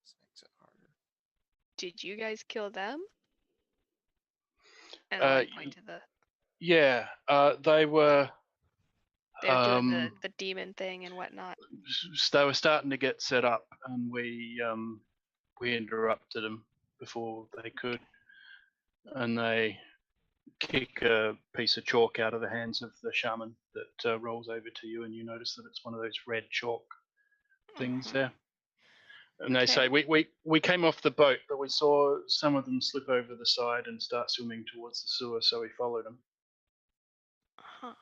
This makes it harder. Did you guys kill them? And I point to the... Yeah, they were They were doing Um, the demon thing and whatnot. they were starting to get set up, and we interrupted them before they could, and they kick a piece of chalk out of the hands of the shaman that rolls over to you, and you notice that it's one of those red chalk things there. And they say, we came off the boat, but we saw some of them slip over the side and start swimming towards the sewer, so we followed them. Huh.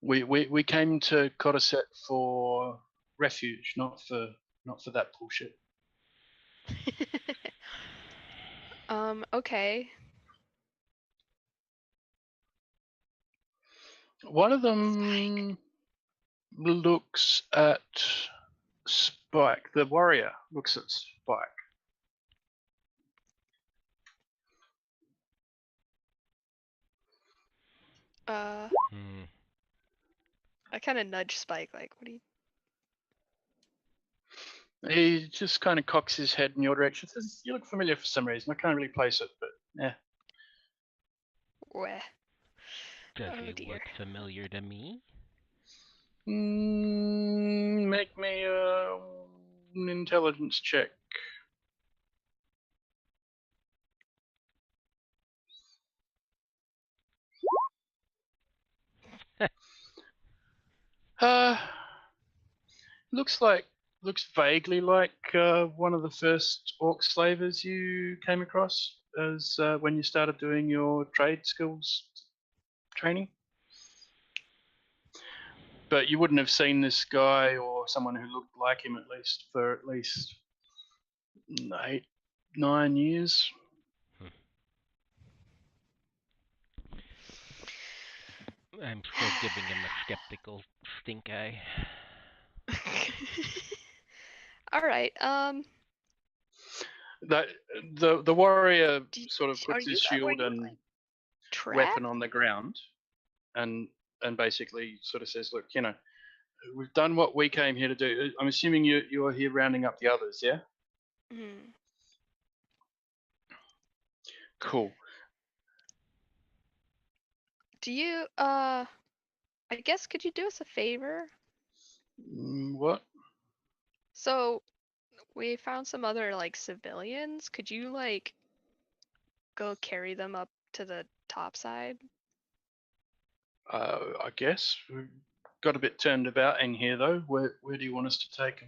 We came to Kotiset for refuge, not for that bullshit. Okay. One of them looks at Spike. The warrior looks at Spike. I kind of nudge Spike, like, what do you... He just kind of cocks his head in your direction. Says, "You look familiar for some reason. I can't really place it, but yeah." Weh. Does Oh, he dear. look familiar to me? Make me an intelligence check. Looks vaguely like one of the first orc slavers you came across as when you started doing your trade skills training. But you wouldn't have seen this guy or someone who looked like him for at least 8, 9 years. I'm still giving him a skeptical stink eye. All right. That the warrior sort of Are puts you his shield and like, trapped? weapon on the ground, and basically sort of says, "Look, we've done what we came here to do. I'm assuming you're here rounding up the others, yeah? Hmm. Cool. Do you I guess could you do us a favor? What? So we found some other like civilians. Could you like go carry them up to the top side? I guess we've got a bit turned about in here though. Where do you want us to take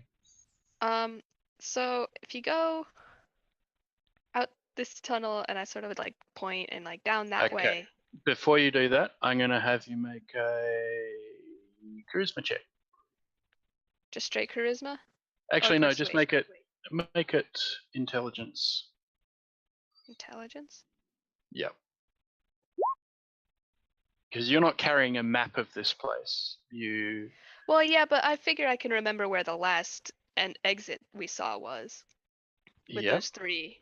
them? So if you go out this tunnel and I sort of like point and like down that Okay. way. Before you do that, I'm going to have you make a charisma check. Just straight charisma? Actually, Or no, just persuasion? make it intelligence. Intelligence? Yep. Because you're not carrying a map of this place. Well, yeah, but I figure I can remember where the last exit we saw was. With those 3.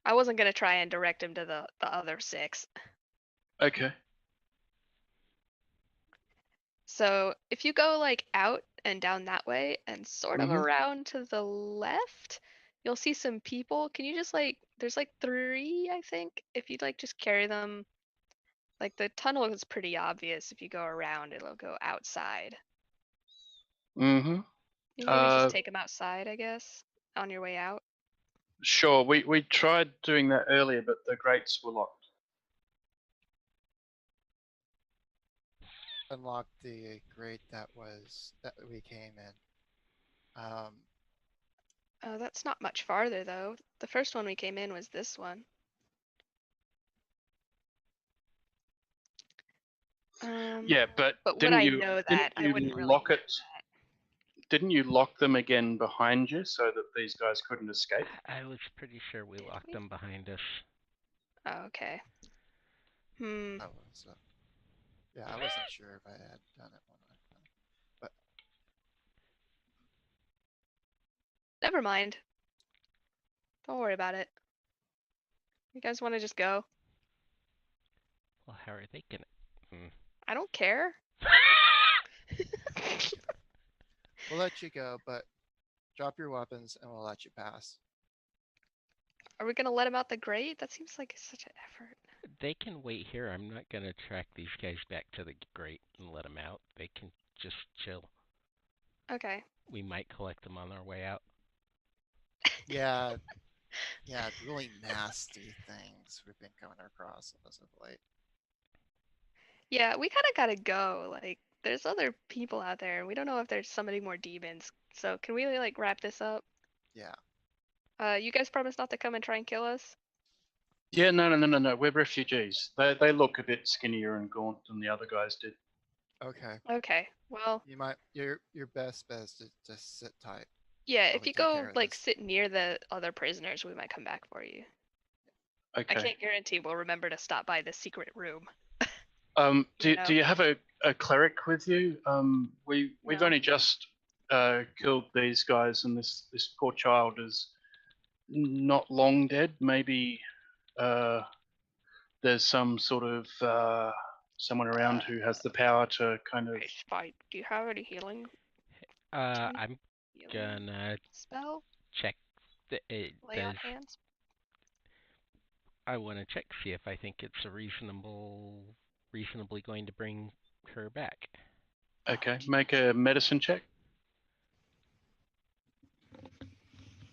I wasn't gonna try and direct him to the other 6. Okay. So if you go like out and down that way and sort of around to the left, you'll see some people. Can you just like, there's like 3, I think. If you'd like just carry them, like the tunnel is pretty obvious. If you go around, it'll go outside. Mm-hmm. You maybe just take them outside, I guess, on your way out. Sure. We tried doing that earlier, but the grates were locked. Unlocked the grate that we came in. Oh, that's not much farther though. The first one we came in was this one. Yeah, but would I know that? I wouldn't really lock it? Didn't you lock them again behind you so that these guys couldn't escape? I was pretty sure we locked them behind us. Oh, okay. I wasn't sure if I had done it one time, but never mind. Don't worry about it. You guys want to just go? Well, how are they gonna? I don't care. we'll let you go, but drop your weapons and we'll let you pass. Are we gonna let him out the grate? That seems like such an effort. They can wait here. I'm not gonna track these guys back to the grate and let them out. They can just chill. Okay. We might collect them on our way out. Yeah, yeah, really nasty things we've been coming across as of late. Yeah, we kind of gotta go. Like, there's other people out there, and we don't know if there's summoning more demons. So can we like wrap this up? Yeah. You guys promise not to come and try and kill us? Yeah, no. We're refugees. They look a bit skinnier and gaunt than the other guys did. Okay. Okay. Well, Your best bet is to just sit tight. yeah. while If we you take care go of like this. sit near the other prisoners, we might come back for you. I Okay. can't guarantee we'll remember to stop by the secret room. Do You know? you have a cleric with you? We've No. only just killed these guys, and this poor child is not long dead. Maybe there's some sort of someone around who has the power to kind of. Hey, Spike, do you have any healing I'm healing gonna spell? check. Lay on hands? I want to check, see if I think it's reasonably going to bring her back. Okay, make a medicine check,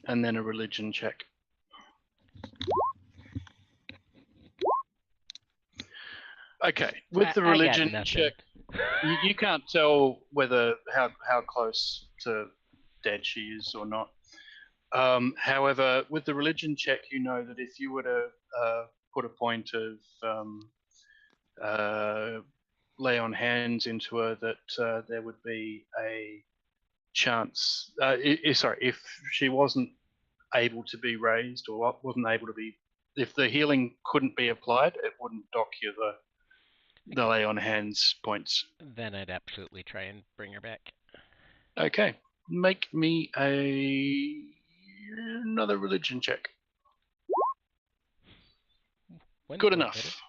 and then a religion check. Okay, with the religion check, you can't tell whether how close to dead she is or not. However, with the religion check, you know that if you were to put a point of lay on hands into her, that there would be a chance. Sorry, if she wasn't able to be raised or wasn't able to be, if the healing couldn't be applied, it wouldn't dock you the lay on hands points. Then I'd absolutely try and bring her back. Okay, make me another religion check. Good enough.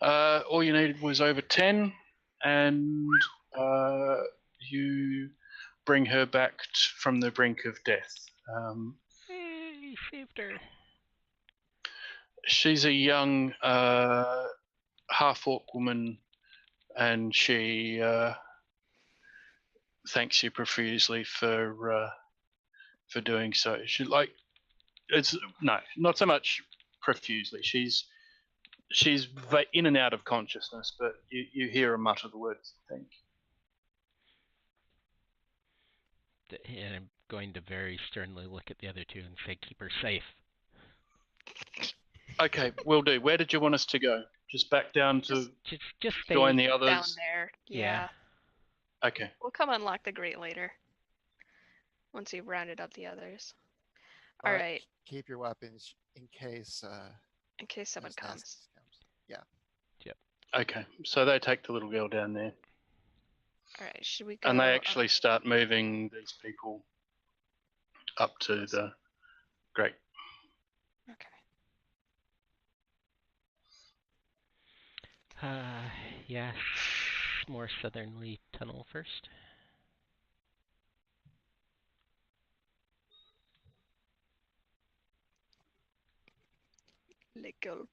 All you needed was over 10, and you bring her back from the brink of death. Hey, you saved her. She's a young half-orc woman, and she thanks you profusely for doing so. She not so much profusely. She's in and out of consciousness, but you hear her mutter the words, "Thank you." And I'm going to very sternly look at the other two and say, keep her safe. Okay, will do. Where did you want us to go? Just back down to just join the others? Down there. Yeah. Okay. We'll come unlock the grate later. Once you've rounded up the others. All right. Keep your weapons in case. In case someone comes. Yeah. Yep. Okay, so they take the little girl down there. All right. Should we go? And they actually start moving these people up to the grate. Okay. Yeah. More southerly tunnel first. Le gulp.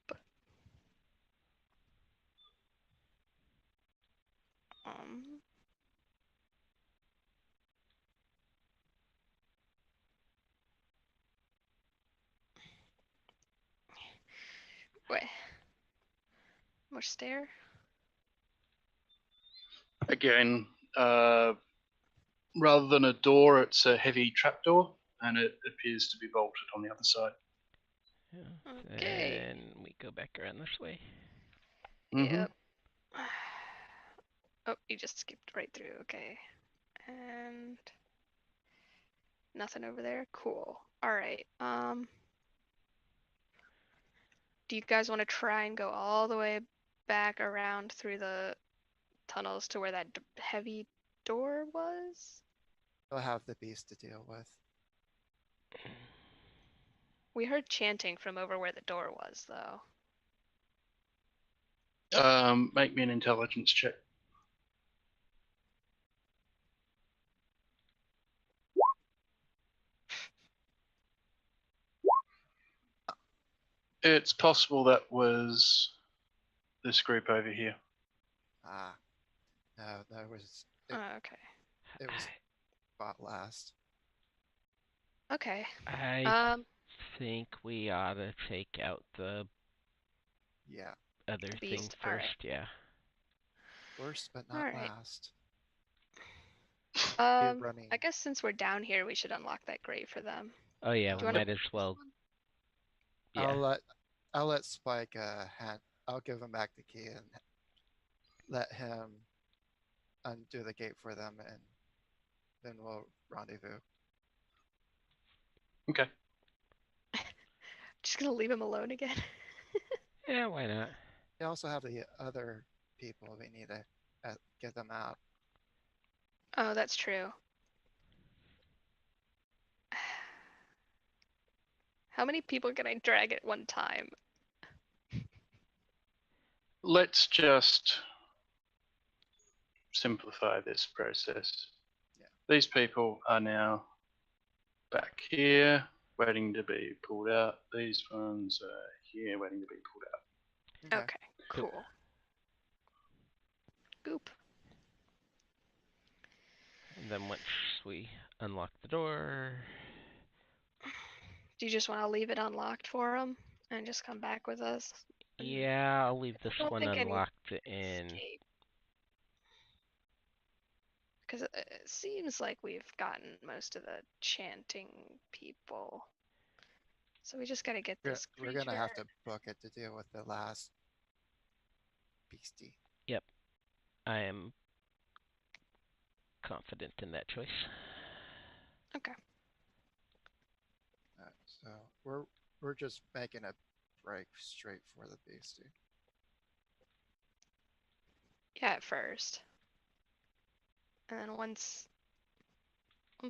Wait. More stair? Again, rather than a door, it's a heavy trapdoor, and it appears to be bolted on the other side. Yeah. Okay. And we go back around this way. Mm-hmm. Yep. Oh, you just skipped right through. Okay. And nothing over there. Cool. All right. Do you guys want to try and go all the way back around through the tunnels to where that heavy door was? They'll have the beast to deal with. We heard chanting from over where the door was, though. Make me an intelligence check. It's possible that was this group over here. Ah, no, that was Okay. it was bought last. Okay. I think we ought to take out the Yeah, other The thing beast, first. alright. Yeah. first but not Alright. last. I guess since we're down here, we should unlock that grate for them. Oh yeah, Do you we wanna might as push this well. one? Yeah. I'll let Spike I'll give him back the key and let him undo the gate for them, and then we'll rendezvous. Okay. Just gonna leave him alone again. Yeah, why not? We also have the other people we need to get them out. Oh, that's true. How many people can I drag at one time? Let's just simplify this process. Yeah. These people are now back here, waiting to be pulled out. These ones are here, waiting to be pulled out. Okay, cool. Goop. And then once we unlock the door. Do you just want to leave it unlocked for them and just come back with us? Yeah, I'll leave this don't one think any unlocked in. Escape. Because it seems like we've gotten most of the chanting people. So we just gotta get this We're creature. gonna have to book it to deal with the last beastie. Yep. I am confident in that choice. Okay. So we're just making a break straight for the beastie. Yeah, at first. And then once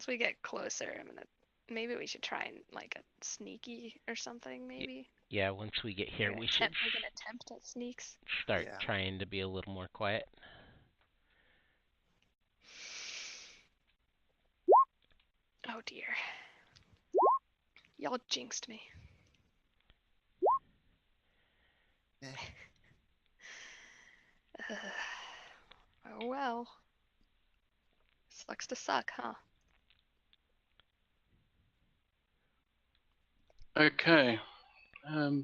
we get closer, maybe we should try and like a sneaky or something, maybe. Yeah, once we get here, we should make an attempt at sneaks. start Yeah. trying to be a little more quiet. Oh dear. Y'all jinxed me. Eh. Oh well. Sucks to suck, huh? Okay.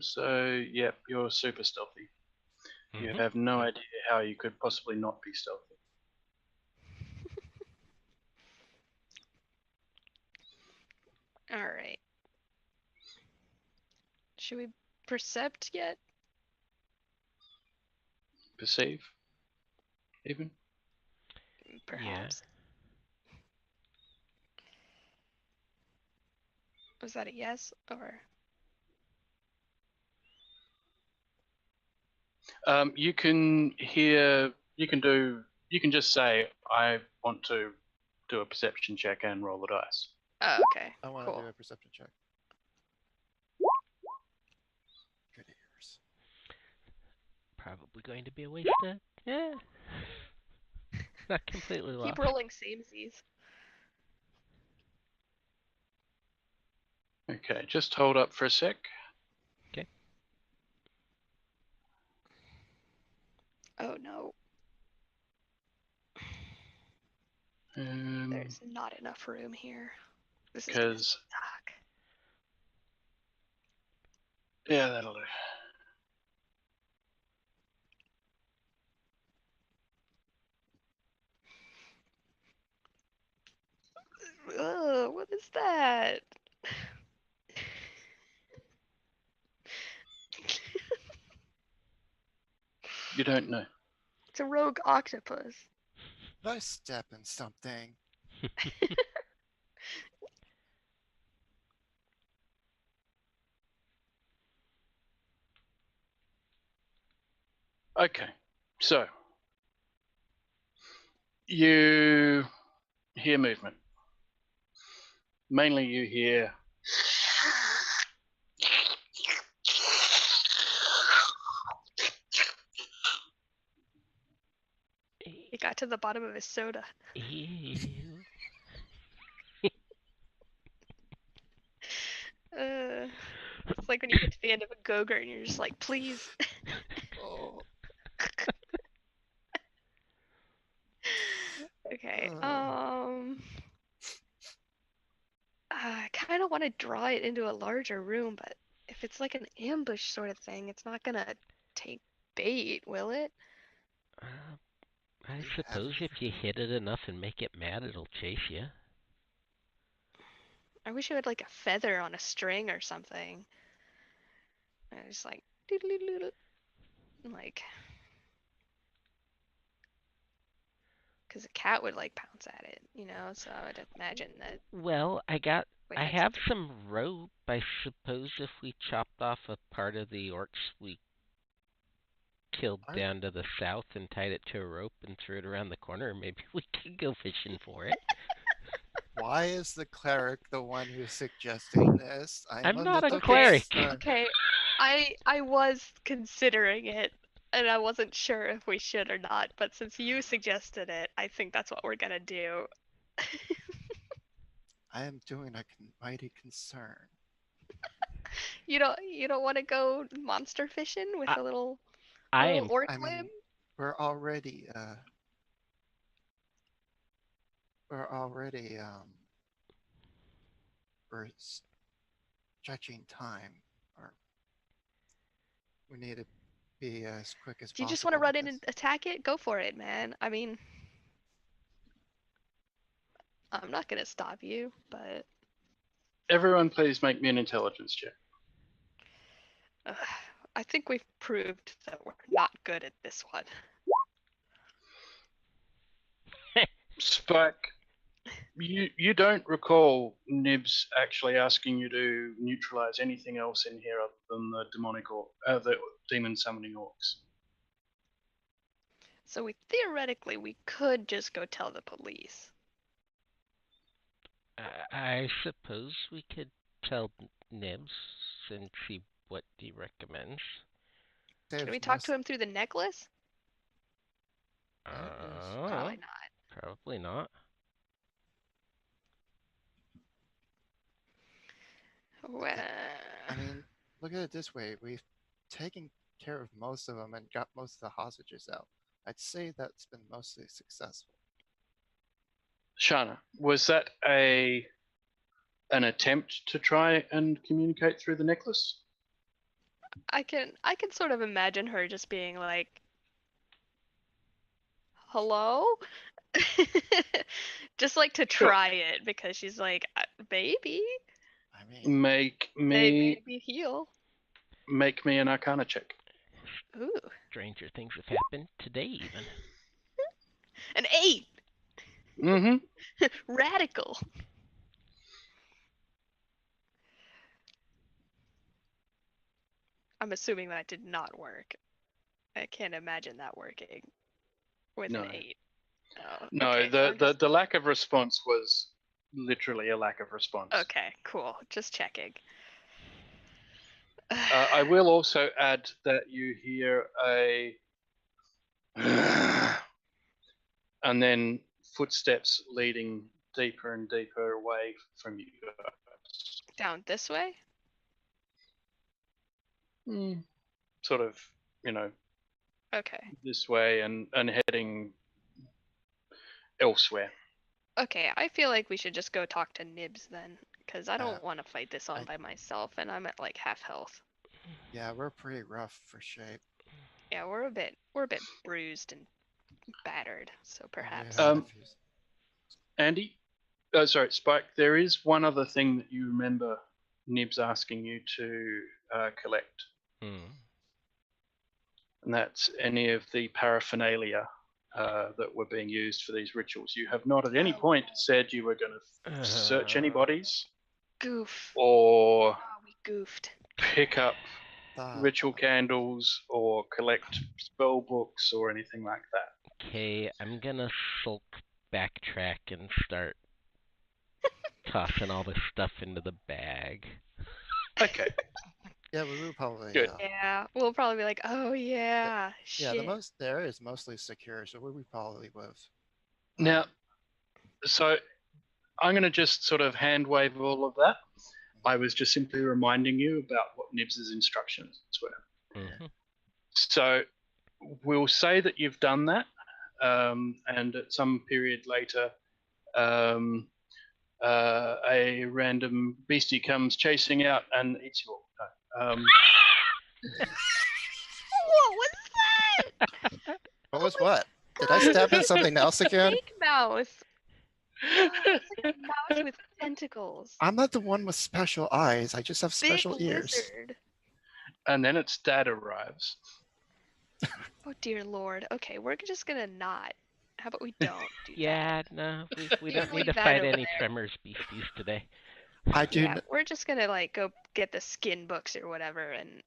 So, yep, you're super stealthy. You Mhm. have no idea how you could possibly not be stealthy. Alright. Should we percept yet? Perceive? Even? Perhaps. Was that a yes or? You can just say, I want to do a perception check and roll the dice. Oh, okay. I want to do a perception check. Good ears. Probably going to be a waste of. Yeah. Not completely lost. Keep rolling samesies. Okay, just hold up for a sec. Okay. Oh no. There's not enough room here. This is gonna suck. Yeah, that'll do. Ugh, what is that? You don't know. It's a rogue octopus. I step in something. Okay, so you hear movement. Mainly you hear He got to the bottom of his soda. Ew. It's like when you get to the end of a Go-Gurt and you're just like, please. Oh. Okay. I kind of want to draw it into a larger room, but if it's like an ambush sort of thing, it's not gonna take bait, will it? I suppose if you hit it enough and make it mad, it'll chase you. I wish it had like a feather on a string or something. And it's like, doodle-doodle-doodle. Like, because a cat would like pounce at it, you know. So I would imagine that. Well, I we have had some rope. I suppose if we chopped off a part of the orcs we killed down to the south and tied it to a rope and threw it around the corner, maybe we could go fishing for it. Why is the cleric the one who's suggesting this? I'm a not a little cleric. concerned. Okay, I was considering it, and I wasn't sure if we should or not. But since you suggested it, I think that's what we're gonna do. I am doing a mighty concern. You don't want to go monster fishing with I- a little I am. orc I limb? mean, we're already we're stretching time, or we need to be as quick as Do you possible. just want to run with in this. and attack it? Go for it, man. I mean, I'm not gonna stop you, but Everyone, please make me an intelligence check. I think we've proved that we're not good at this one. Spike, you don't recall Nibs actually asking you to neutralize anything else in here other than the the demon summoning orcs. So theoretically we could just go tell the police. I suppose we could tell Nibs and see what he recommends. Can we talk to him through the necklace? Probably not. Probably not. Well, I mean, look at it this way: we've taken care of most of them and got most of the hostages out. I'd say that's been mostly successful. Shana, was that an attempt to try and communicate through the necklace? I can sort of imagine her just being like, hello? Just like to try it because she's like, baby. I mean, Make me heal. Make me an Arcana check. Ooh. Stranger things have happened today, even. An 8. Mm-hmm. Radical. I'm assuming that did not work. I can't imagine that working with an 8. Oh, No, okay, the lack of response was literally a lack of response. Okay, cool. Just checking. I will also add that you hear a and then footsteps leading deeper and deeper away from you guys. Down this way? Sort of, Okay. this way and heading elsewhere. Okay, I feel like we should just go talk to Nibs then, because I don't want to fight this on by myself, and I'm at like half health. Yeah, we're pretty rough for shape. Yeah, we're a bit bruised and battered, so perhaps. Andy, sorry, Spike. There is one other thing that you remember Nibs asking you to collect, and that's any of the paraphernalia that were being used for these rituals. You have not at any point said you were going to search any bodies. Goof. Or we goofed. Pick up ritual candles or collect spell books or anything like that. Okay, I'm gonna sulk backtrack and start tossing all this stuff into the bag. Okay. Yeah, we will probably. Good. Yeah, we'll probably be like, oh yeah, shit. Yeah, the area is mostly secure, so we probably would have. Now, so I'm going to just sort of hand wave all of that. I was just simply reminding you about what Nibs's instructions were. Mm-hmm. So we'll say that you've done that, and at some period later, a random beastie comes chasing out and eats you all. What was that? What was what? Did I step in something else again? Snake mouse. Oh, it's like a mouse with tentacles. I'm not the one with special eyes. I just have special Big ears. lizard. And then its dad arrives. Oh dear lord. Okay, we're just gonna not. How about we don't do Yeah, no, we You don't need leave to that fight over any there. tremors beasties today. I that? do. Yeah, we're just gonna like go get the skin books or whatever and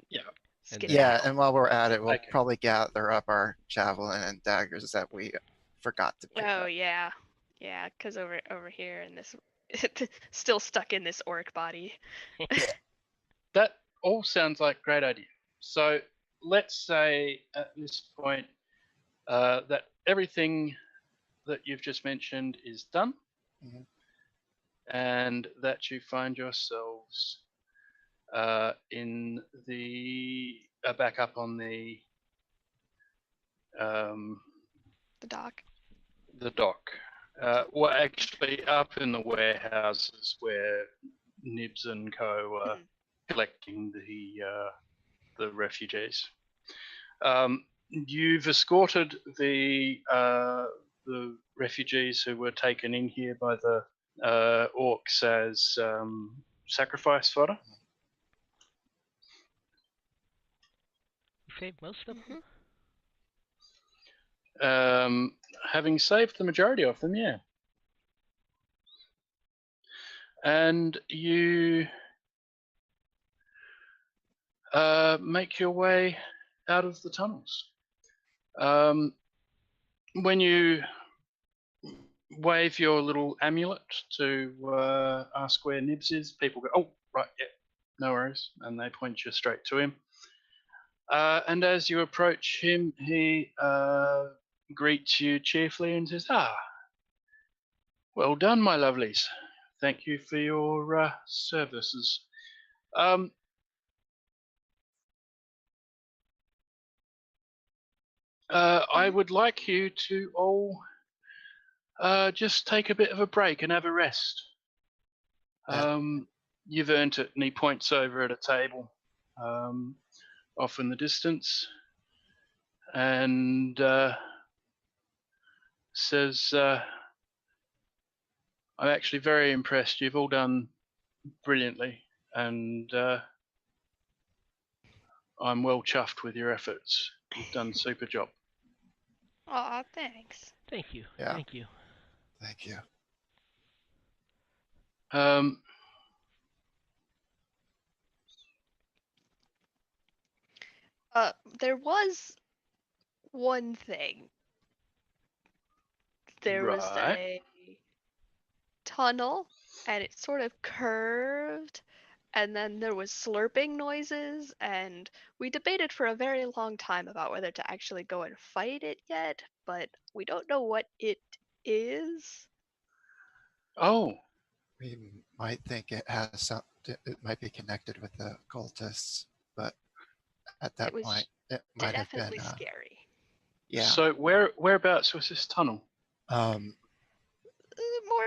Yeah. skedaddle. Yeah, and while we're at it, we'll Okay. probably gather up our javelin and daggers that we forgot to pick Oh up. yeah, yeah, because over here in this, still stuck in this orc body. That all sounds like a great idea. So let's say at this point that everything that you've just mentioned is done, Mhm. and that you find yourselves in the back up on the dock. the dock. Well, actually, up in the warehouses where Nibs and Co. are collecting the refugees. You've escorted the refugees who were taken in here by the orcs as sacrifice fodder. Save most of them. Having saved the majority of them, yeah. And you make your way out of the tunnels. When you wave your little amulet to ask where Nibs is, people go, "Oh, right, yeah, no worries," and they point you straight to him. And as you approach him, he greets you cheerfully and says, "Ah, well done, my lovelies. Thank you for your services. I would like you to all just take a bit of a break and have a rest. You've earned it," and he points over at a table off in the distance and says, "I'm actually very impressed. You've all done brilliantly, and I'm well chuffed with your efforts. You've done a super job." Aw, thanks. Thank you. Yeah. Thank you. Thank you. There was one thing. There was Right. a tunnel, and it sort of curved, and then there was slurping noises, and we debated for a very long time about whether to actually go and fight it yet, but we don't know what it is. Oh, We might think it has some. It might be connected with the cultists, but at that It was point, it might have been. definitely scary. Yeah. so whereabouts was this tunnel? More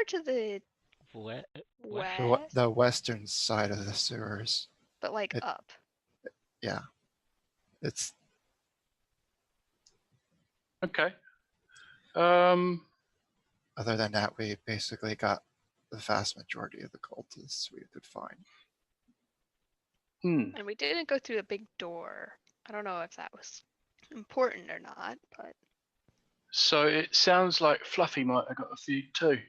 to the What? west, The western side of the sewers. but like up. Yeah. It's Okay. other than that, we basically got the vast majority of the cultists we could find. And we didn't go through a big door. I don't know if that was important or not, but So it sounds like Fluffy might have got a few too.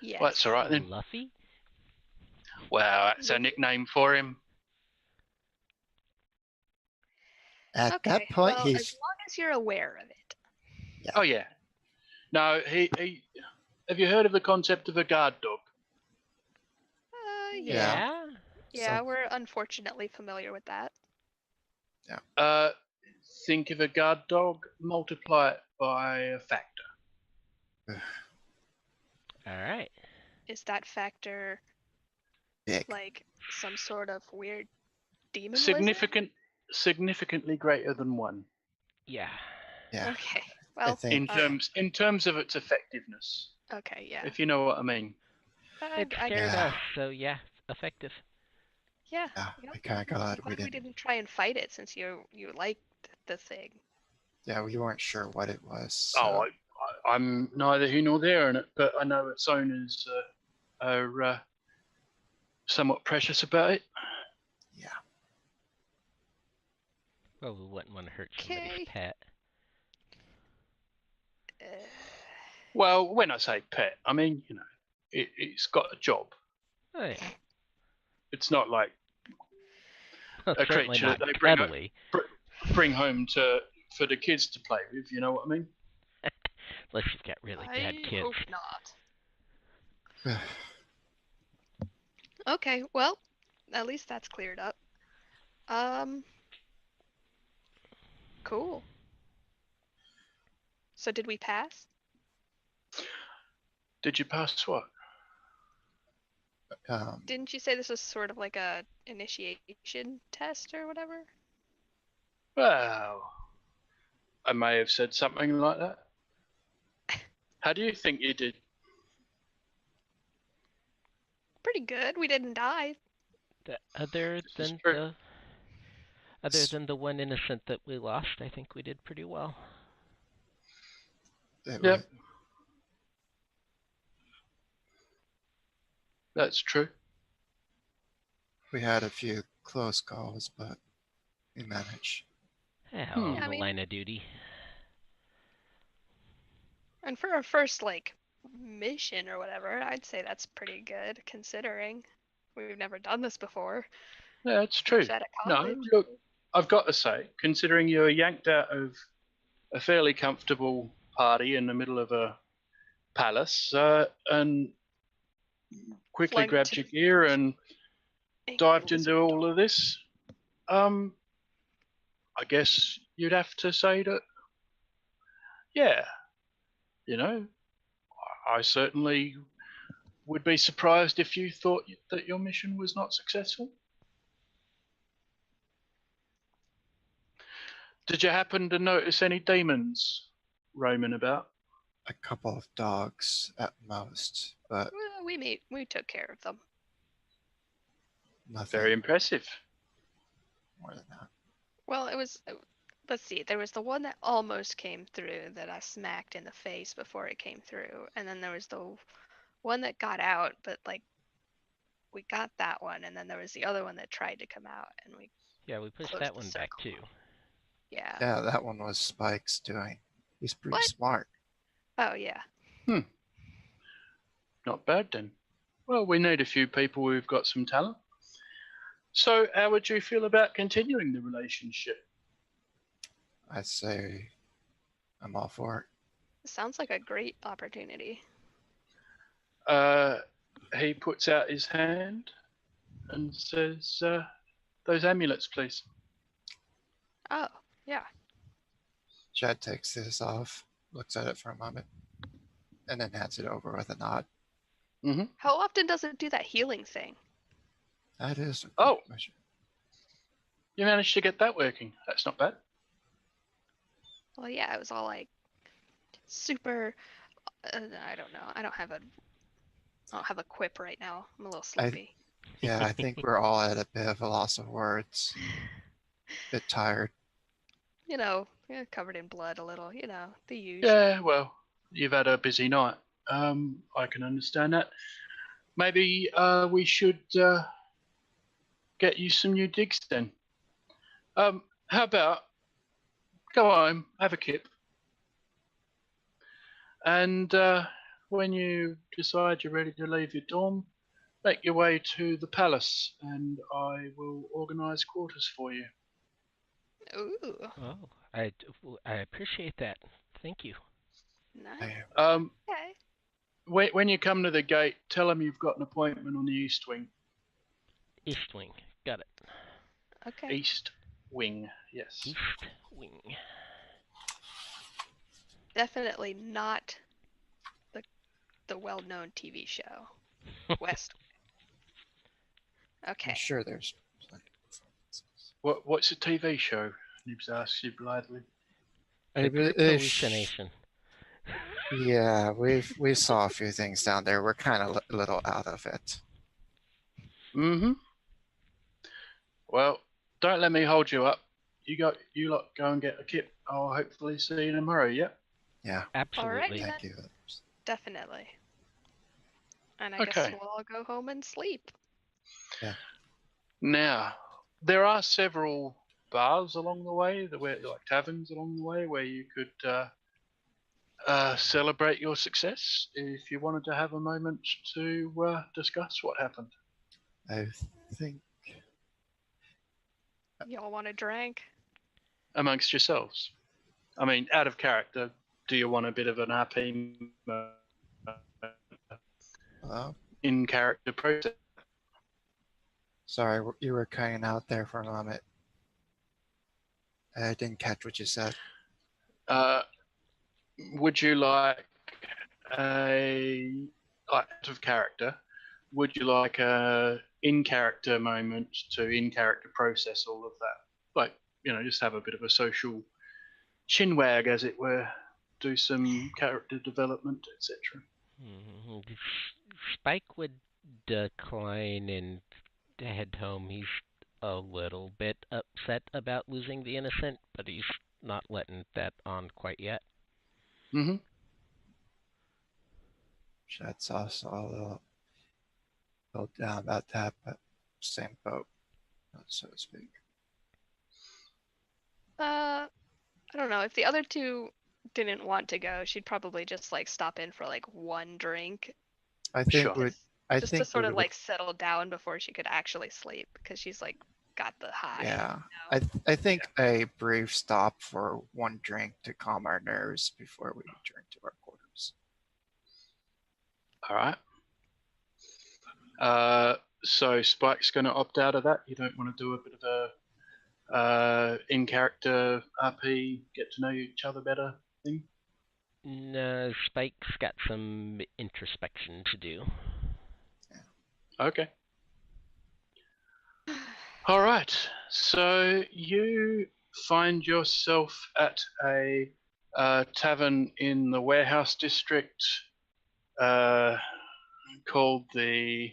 yes. Well, that's all right then. Fluffy? Wow, that's a nickname for him. At Okay, that point, well, he's. as long as you're aware of it. Yeah. Oh yeah. No, he. Have you heard of the concept of a guard dog? Yeah. Yeah, So- we're unfortunately familiar with that. Think of a guard dog, multiply it by a factor. All right. Is that factor Big. Like some sort of weird demon lizard? Significantly greater than 1 Yeah. Yeah. Okay. I Well, think. in terms of its effectiveness, okay, yeah. if you know what I mean. It I scared Yeah. us, so yeah, effective. Yeah. Yeah, Yep. we kind of I'm glad we glad we didn't. didn't try and fight it since you liked the thing. Yeah, we weren't sure what it was. Oh, So. I'm neither here nor there in it, but I know its owners are somewhat precious about it. Yeah. Well, we wouldn't want to hurt somebody's Okay. pet. Well, when I say pet, I mean, it's got a job. Oh yeah. It's not like Well, a certainly creature not that they cuddly. bring home for the kids to play with. You know what I mean? Unless you've got really bad I kids. hope not. Okay, well, at least that's cleared up. Cool. So did we pass? Did you pass what? Didn't you say this was sort of like a initiation test or whatever? Well, I may have said something like that. How do you think you did? Pretty good. We didn't die. Other This is than true. the one innocent that we lost, I think we did pretty well. Yep. That's true. We had a few close calls, but we managed. Yeah, on I the mean- line of duty. And for our first mission or whatever, I'd say that's pretty good considering we've never done this before. Yeah, it's true. Fresh out of No, college. look, I've got to say, considering you were yanked out of a fairly comfortable party in the middle of a palace and quickly Flung grabbed to your gear and angry dived lizard into all dog. of this, I guess you'd have to say that, yeah, I certainly would be surprised if you thought that your mission was not successful. Did you happen to notice any demons roaming about? A couple of dogs at most, but Well, we took care of them. nothing Very impressive. more than that. Well, it was. Let's see. There was the one that almost came through that I smacked in the face before it came through, and then there was the one that got out, but we got that one, and then there was the other one that tried to come out, and we Yeah, we pushed closed that the one back circle. too. Yeah. Yeah, that one was Spike's doing. He's pretty What? smart. Oh yeah. Not bad then. Well, we need a few people who've got some talent. So, how would you feel about continuing the relationship? I say I'm all for it. Sounds like a great opportunity. He puts out his hand and says, "Those amulets, please." Oh yeah. Chad takes this off, looks at it for a moment, and then hands it over with a nod. Mm-hmm. How often does it do that healing thing? That is a good Oh. question. You managed to get that working. That's not bad. Well, yeah, it was all super. I don't know. I don't have a quip right now. I'm a little sleepy. Yeah, I think we're all at a bit of a loss of words. Bit tired. Covered in blood a little. The usual. Yeah, well, you've had a busy night. I can understand that. Maybe we should get you some new digs then. How about go home, have a kip, and when you decide you're ready to leave your dorm, make your way to the palace, and I will organise quarters for you. Ooh, Oh, I appreciate that. Thank you. nice. Um, Okay. when you come to the gate, tell them you've got an appointment on the east wing. East wing. Got it. Okay. East wing, yes. East wing. Definitely not the well-known TV show West. Okay. I'm sure there's plenty of performances. What's a TV show? Nibs asks you blithely. A group Sh- hallucination. Yeah, we saw a few things down there. We're kind of a little out of it. Mm-hmm. Well, don't let me hold you up. You lot go and get a kip. I'll hopefully see you tomorrow, yeah? Yeah, Absolutely. Alrighty. thank you. Definitely. And I guess Okay. we'll all go home and sleep. Now, there are several bars along the way, like taverns along the way, where you could celebrate your success if you wanted to have a moment to discuss what happened. I think Y'all want a drink? Amongst yourselves. I mean, out of character, do you want a bit of an RP in character process? sorry, you were cutting out there for a moment. I didn't catch what you said. Would you like out of character? Would you like a in character moment to in character process all of that? Like, just have a bit of a social chinwag, as it were, do some character development, etc. Spike would decline and head home. He's a little bit upset about losing the innocent, but he's not letting that on quite yet. Mm-hmm. That's also a little down about that, but same boat, so to speak. I don't know. If the other two didn't want to go, she'd probably just like stop in for like one drink. I think Sure. Just to sort of like settle down before she could actually sleep, because she's like got the high. Yeah, I think a brief stop for one drink to calm our nerves before we return to our quarters. All right. So Spike's going to opt out of that. You don't want to do a bit of a in-character RP, get to know each other better thing? No, Spike's got some introspection to do. Okay. All right. So you find yourself at a tavern in the warehouse district called the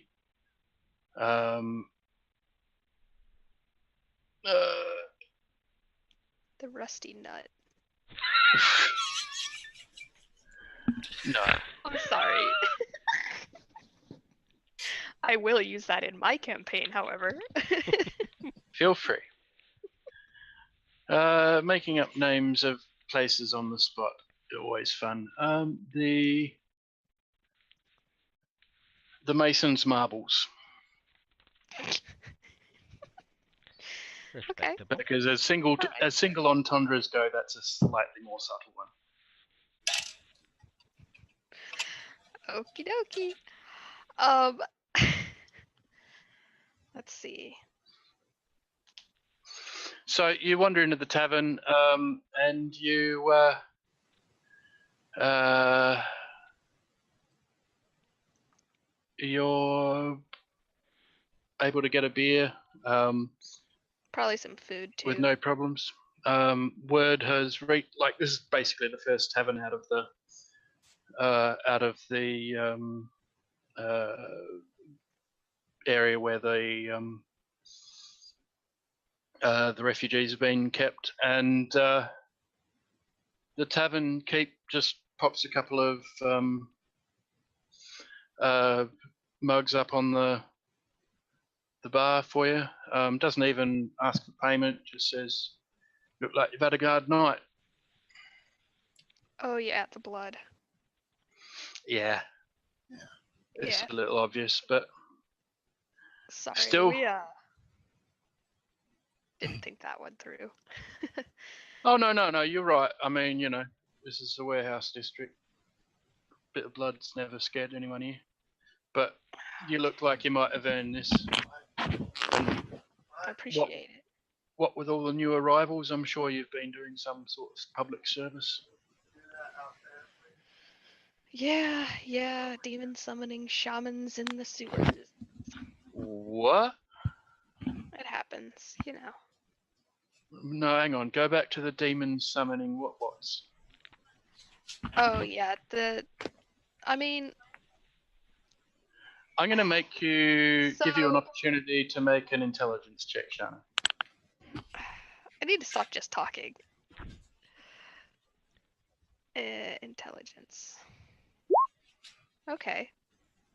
The Rusty Nut. no. I'm sorry. I will use that in my campaign, however. Feel free. Making up names of places on the spot, always fun. The Mason's Marbles. Respectable. Because as single entendres go, that's a slightly more subtle one. Okie dokie. Let's see. So you wander into the tavern, and you're able to get a beer Probably some food too. with no problems. Word has reached, like, this is basically the first tavern out of the area where the refugees have been kept, and the tavern keep just pops a couple of mugs up on the bar for you. Doesn't even ask for payment, just says, "Look like you've had a hard night." Oh yeah, the blood. Yeah. It's Yeah. a little obvious, but Sorry, still. we didn't think that one through. Oh no, you're right. I mean, this is a warehouse district. Bit of blood's never scared anyone here. But you look like you might have earned this. I appreciate it. What with all the new arrivals, I'm sure you've been doing some sort of public service. Yeah, demon summoning shamans in the sewers. What? happens, you know. No, hang on. Go back to the demon summoning. What was? Oh yeah, I mean, I'm going to make you give you an So- opportunity to make an intelligence check, Shana. I need to stop just talking. Intelligence. Okay.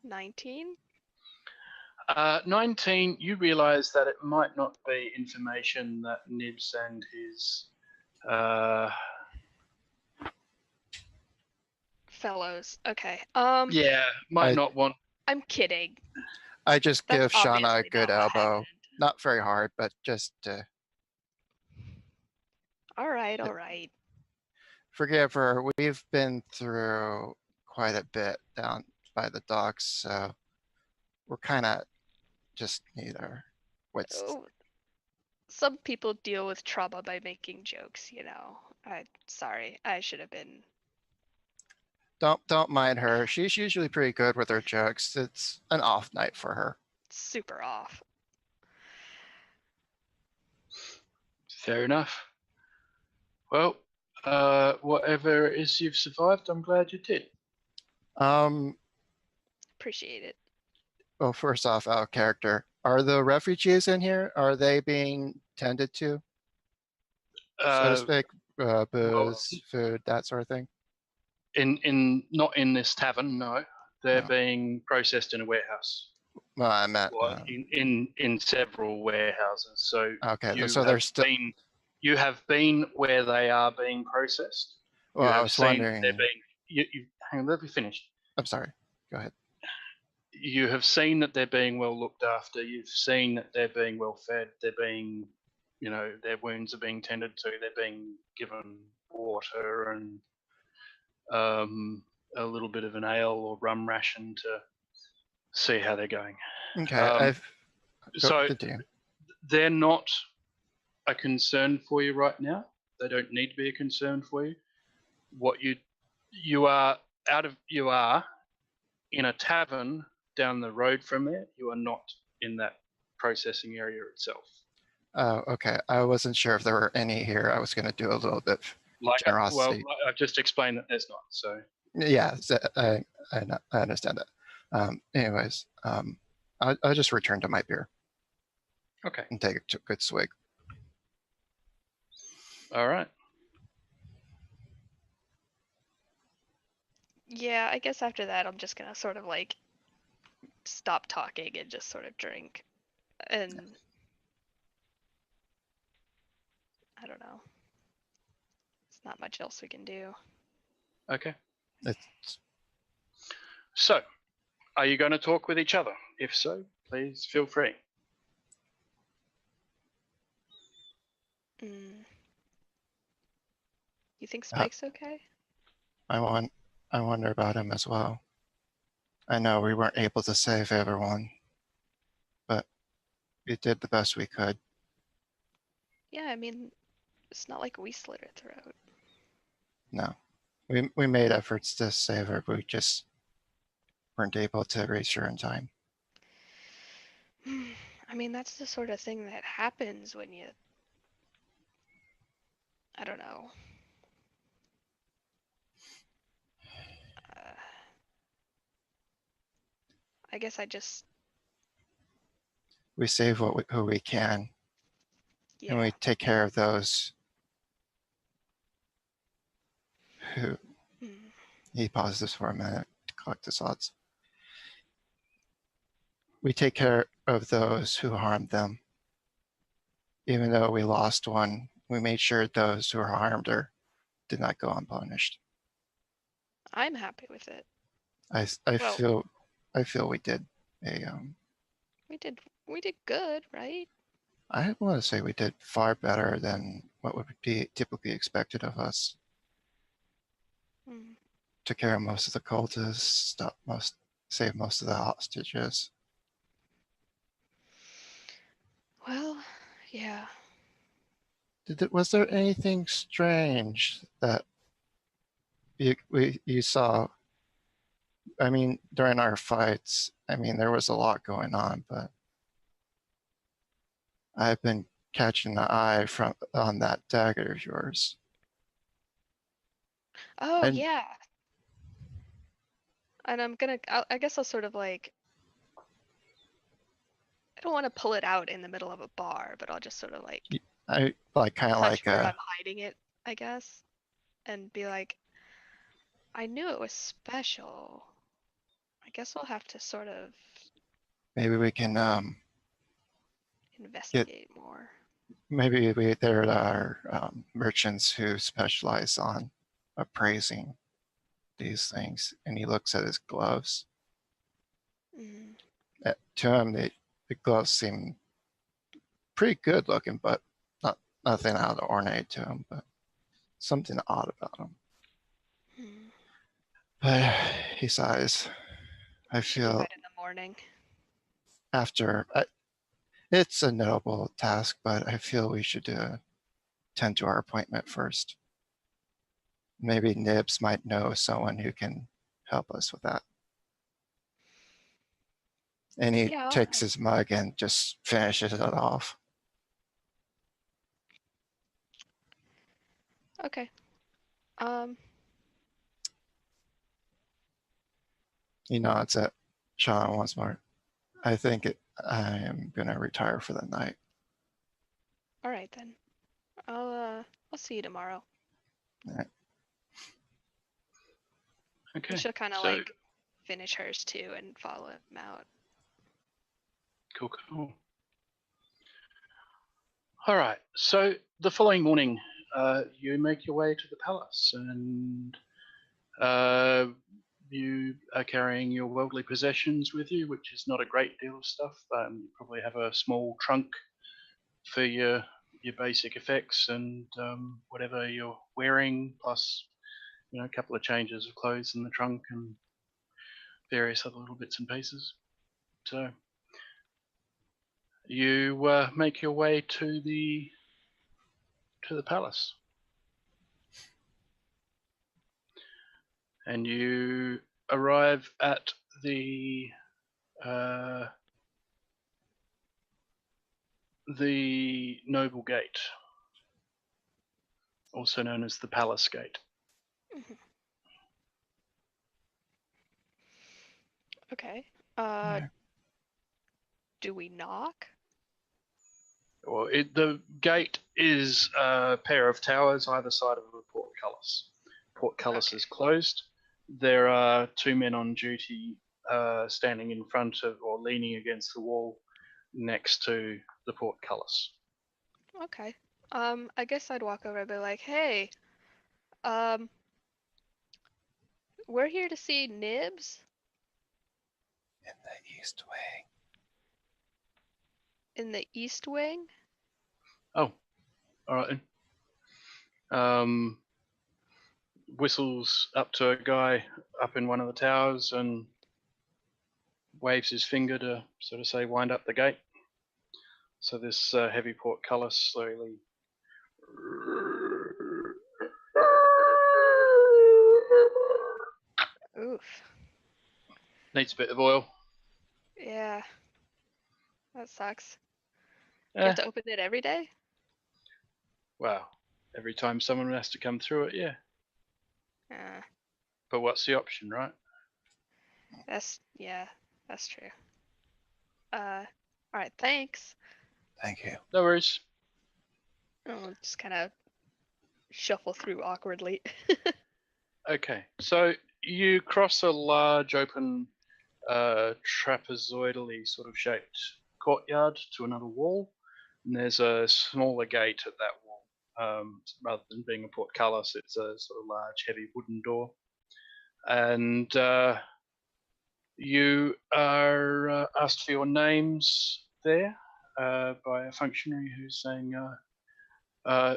19? 19, you realise that it might not be information that Nibs and his Fellows. Okay. might I- not want. I'm kidding. I just That's give Shauna a obviously good not what elbow. happened. Not very hard, but just All right. forgive her. We've been through quite a bit down by the docks, so we're kind of just neither. What's Oh, some people deal with trauma by making jokes, you know. Sorry, I should have been. don't mind her. She's usually pretty good with her jokes. It's an off night for her. Super off. Fair enough. Well, whatever it is you've survived, I'm glad you did. Appreciate it. Well, first off, out of character. Are the refugees in here? Are they being tended to, so to Uh, speak? Booze, food, that sort of thing? not in this tavern, no. They're No. being processed in a warehouse. Well, I meant, Or in several warehouses. So okay, you so have they're still, you have been where they are being processed. well, You I have was seen wondering, they're being. Hang on, let me finish. I'm sorry, go ahead. You have seen that they're being well looked after. You've seen that they're being well fed. They're being, their wounds are being tended to. They're being given water and a little bit of an ale or rum ration to see how they're going. Okay, So continue. they're not a concern for you right now. They don't need to be a concern for you. What you are in a tavern down the road from there. You are not in that processing area itself. Oh, okay. I wasn't sure if there were any here. I was going to do a little bit generosity. I've just explained that there's not. So yeah, I understand that. Anyways, I'll just return to my beer. Okay. And take a good swig. All right. Yeah, I guess after that, I'm just gonna sort of like stop talking and just sort of drink. And I don't know. There's not much else we can do. Okay. It's So, are you going to talk with each other? If so, please feel free. You think Spike's okay? I wonder about him as well. I know we weren't able to save everyone, but we did the best we could. Yeah, I mean, it's not like we slit her throat. No, we made efforts to save her, but we just weren't able to reach her in time. I mean, that's the sort of thing that happens when you, I don't know. I guess I just. We save who we can, Yeah. and we take care of those who. He pauses for a minute to collect his thoughts. We take care of those who harmed them. Even though we lost one, we made sure those who harmed her did not go unpunished. I'm happy with it. I feel we did We did good, right? I want to say we did far better than what would be typically expected of us. Took care of most of the cultists, saved most of the hostages. Well, yeah. Was there anything strange that you saw? I mean, during our fights, I mean, there was a lot going on, but I've been catching the eye on that dagger of yours. Oh, And yeah. And I guess I'll sort of like, I don't want to pull it out in the middle of a bar, but I'll just sort of like I like kind of touch like where I'm hiding it, I guess, and be like, I knew it was special. I guess we'll have to sort of maybe we can investigate more. maybe there are merchants who specialize on appraising these things. And he looks at his gloves. Mm. To him, the gloves seem pretty good looking, but nothing out of the ordinary to him, but something odd about them. Hmm. But he sighs. I Should do feel it in the morning. it's a noble task, but I feel we should tend to our appointment first. Maybe Nibs might know someone who can help us with that. And he Yeah. takes his mug and just finishes it off. Okay. He nods at Sean once more. I think I am gonna retire for the night. All right then. I'll see you tomorrow. Okay. She'll kind of So like finish hers too and follow him out. cool. All right. So the following morning, you make your way to the palace, and you are carrying your worldly possessions with you, which is not a great deal of stuff. You probably have a small trunk for your basic effects and whatever you're wearing, plus a couple of changes of clothes in the trunk and various other little bits and pieces. So you make your way to the palace, and you arrive at the noble gate, also known as the palace gate. Mm-hmm. Okay. Do we knock? Well, the gate is a pair of towers either side of a portcullis. Portcullis is closed. There are two men on duty standing in front of or leaning against the wall next to the portcullis. Okay. I guess I'd walk over and be like, hey, we're here to see Nibs In the East Wing. in the East Wing. Oh, all right then. Whistles up to a guy up in one of the towers and waves his finger to sort of say, wind up the gate. So this heavy portcullis slowly Oof. needs a bit of oil. Yeah. That sucks. Do you have to open it every day? Wow. Every time someone has to come through it, yeah. But what's the option, right? That's true. All right, thanks. Thank you. No worries. I'll just kind of shuffle through awkwardly. Okay, so you cross a large open trapezoidally sort of shaped courtyard to another wall, and there's a smaller gate at that wall. Rather than being a portcullis, it's a sort of large, heavy wooden door. And you are asked for your names there by a functionary who's saying,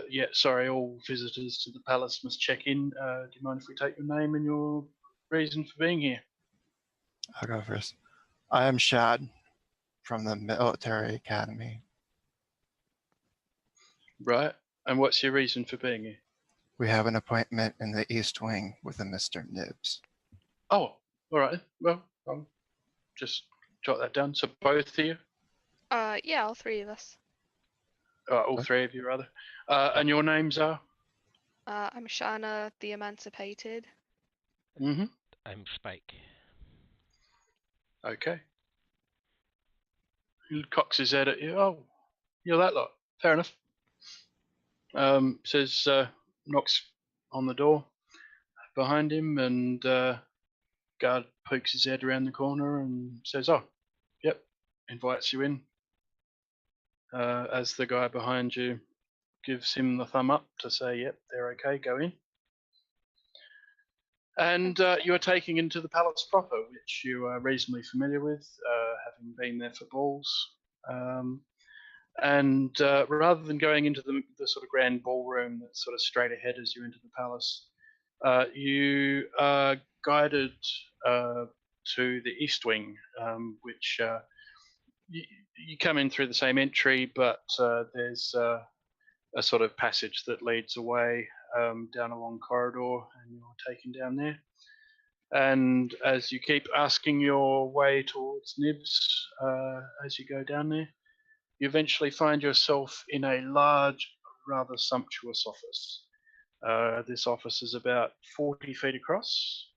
yeah, sorry, all visitors to the palace must check in. Do you mind if we take your name and your reason for being here? I'll go first. I am Shad from the military academy. Right. And what's your reason for being here? We have an appointment in the East Wing with a Mr. Nibs. Oh, all right. Well, I'll just jot that down. So both of you? Yeah, all three of us. All three of you, rather. And your names are? I'm Shauna the Emancipated. Mm-hmm. I'm Spike. Okay. He cocks his head at you. Oh, you're that lot. Fair enough. Says, knocks on the door behind him, and guard pokes his head around the corner and says, "Oh, yep," invites you in. As the guy behind you gives him the thumb up to say, "Yep, they're okay, go in." And you are taken into the palace proper, which you are reasonably familiar with, having been there for balls. And rather than going into the sort of grand ballroom that's sort of straight ahead as you enter the palace, you are guided to the east wing, which you come in through the same entry, but there's a sort of passage that leads away down a long corridor, and you're taken down there. And as you keep asking your way towards Nibs as you go down there, you eventually find yourself in a large, rather sumptuous office. This office is about 40 feet across.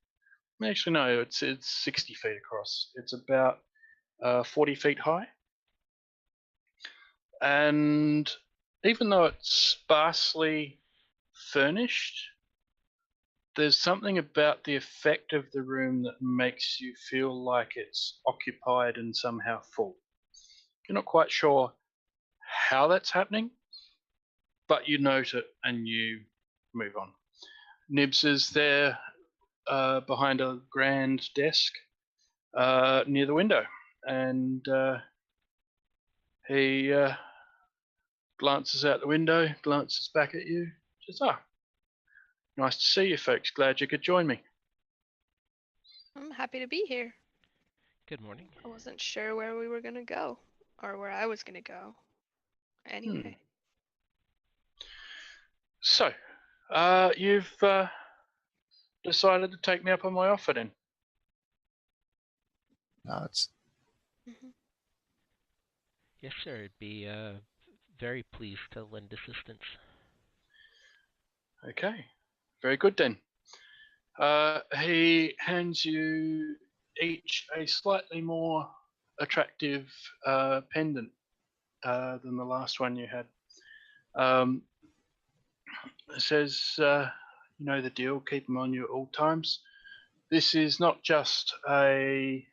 Actually, no, it's 60 feet across. It's about 40 feet high. And even though it's sparsely furnished, there's something about the effect of the room that makes you feel like it's occupied and somehow full. You're not quite sure how that's happening, but you note it and you move on. Nibs is there behind a grand desk near the window, and he glances out the window, glances back at you, says, "Ah, nice to see you folks. Glad you could join me." I'm happy to be here. Good morning. I wasn't sure where we were gonna go, or where I was gonna go. Anyway. So, you've decided to take me up on my offer then? No, it's Mhm. Yes, sir. I'd be very pleased to lend assistance. Okay, very good then. He hands you each a slightly more attractive pendant than the last one you had. It says, you know the deal, keep them on you at all times. This is not just a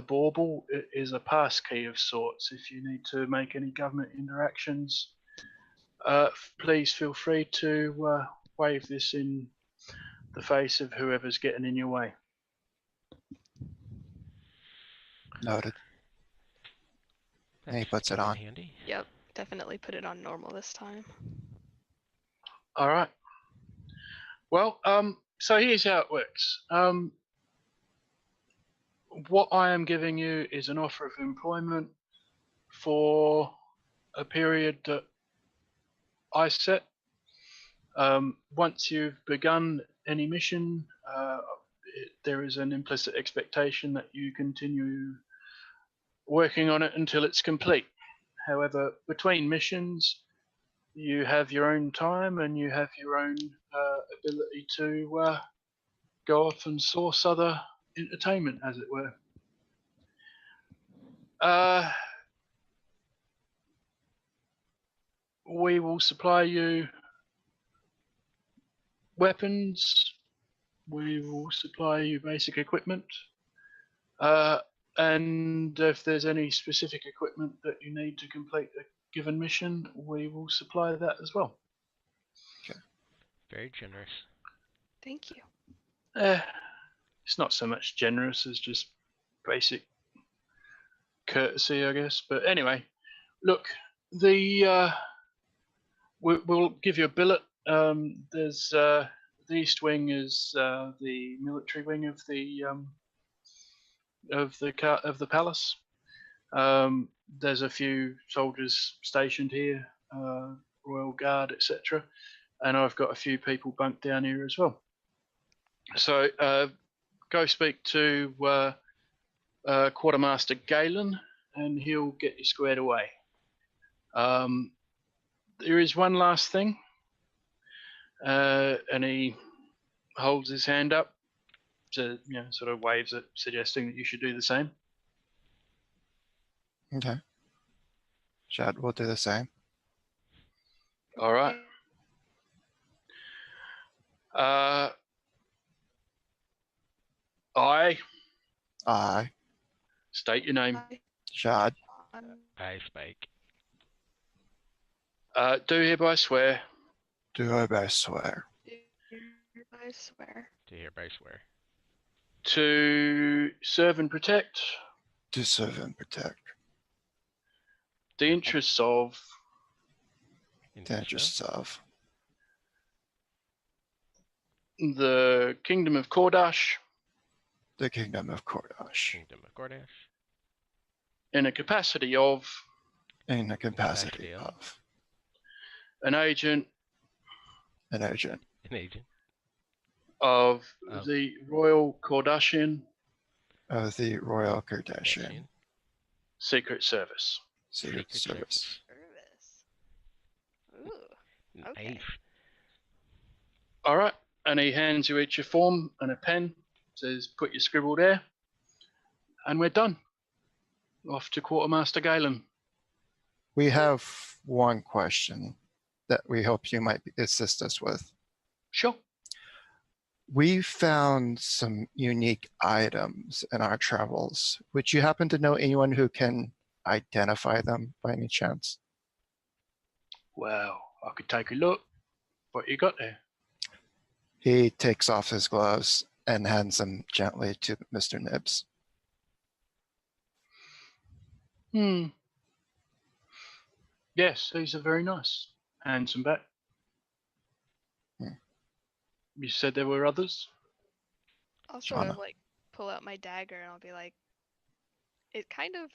bauble, it is a pass key of sorts. If you need to make any government interactions, please feel free to wave this in the face of whoever's getting in your way. noted. And he That's puts it good and on. handy. Yep, definitely put it on normal this time. All right. Well, so here's how it works. What I am giving you is an offer of employment for a period that I set. Once you've begun any mission, there is an implicit expectation that you continue working on it until it's complete. However, between missions, you have your own time and you have your own ability to go off and source other entertainment, as it were. We will supply you weapons. We will supply you basic equipment. And if there's any specific equipment that you need to complete a given mission, we will supply that as well. Very generous. Thank you. It's not so much generous as just basic courtesy, I guess. But anyway, look, we'll give you a billet. There's the east wing is the military wing of the palace. There's a few soldiers stationed here, Royal Guard, etc. And I've got a few people bunked down here as well. So go speak to Quartermaster Galen, and he'll get you squared away. There is one last thing, and he holds his hand up to, sort of waves it, suggesting that you should do the same. Okay. Shad will do the same. All right. I state your name. Shad, I Spike. Do hereby swear do hereby swear I swear. To hereby swear. to serve and protect to serve and protect the interests of the interests of the Kingdom of Kordash the Kingdom of Kordash Kingdom of Kordash. in a capacity of in the capacity of an agent an agent An agent. of Of the Royal Kordashian of the Royal Kardashian Secret Service. Secret Service. Ooh. Nice. Okay. All right. And he hands you each a form and a pen, says, put your scribble there, and we're done. Off to Quartermaster Galen. We have one question that we hope you might assist us with. Sure. We found some unique items in our travels. Would you happen to know anyone who can identify them by any chance? Well, I could take a look. What you got there? He takes off his gloves and hands them gently to Mr. Nibs. Yes, these are very nice. Hands them back. You said there were others? I'll sort Shauna. of like pull out my dagger and I'll be like, it kind of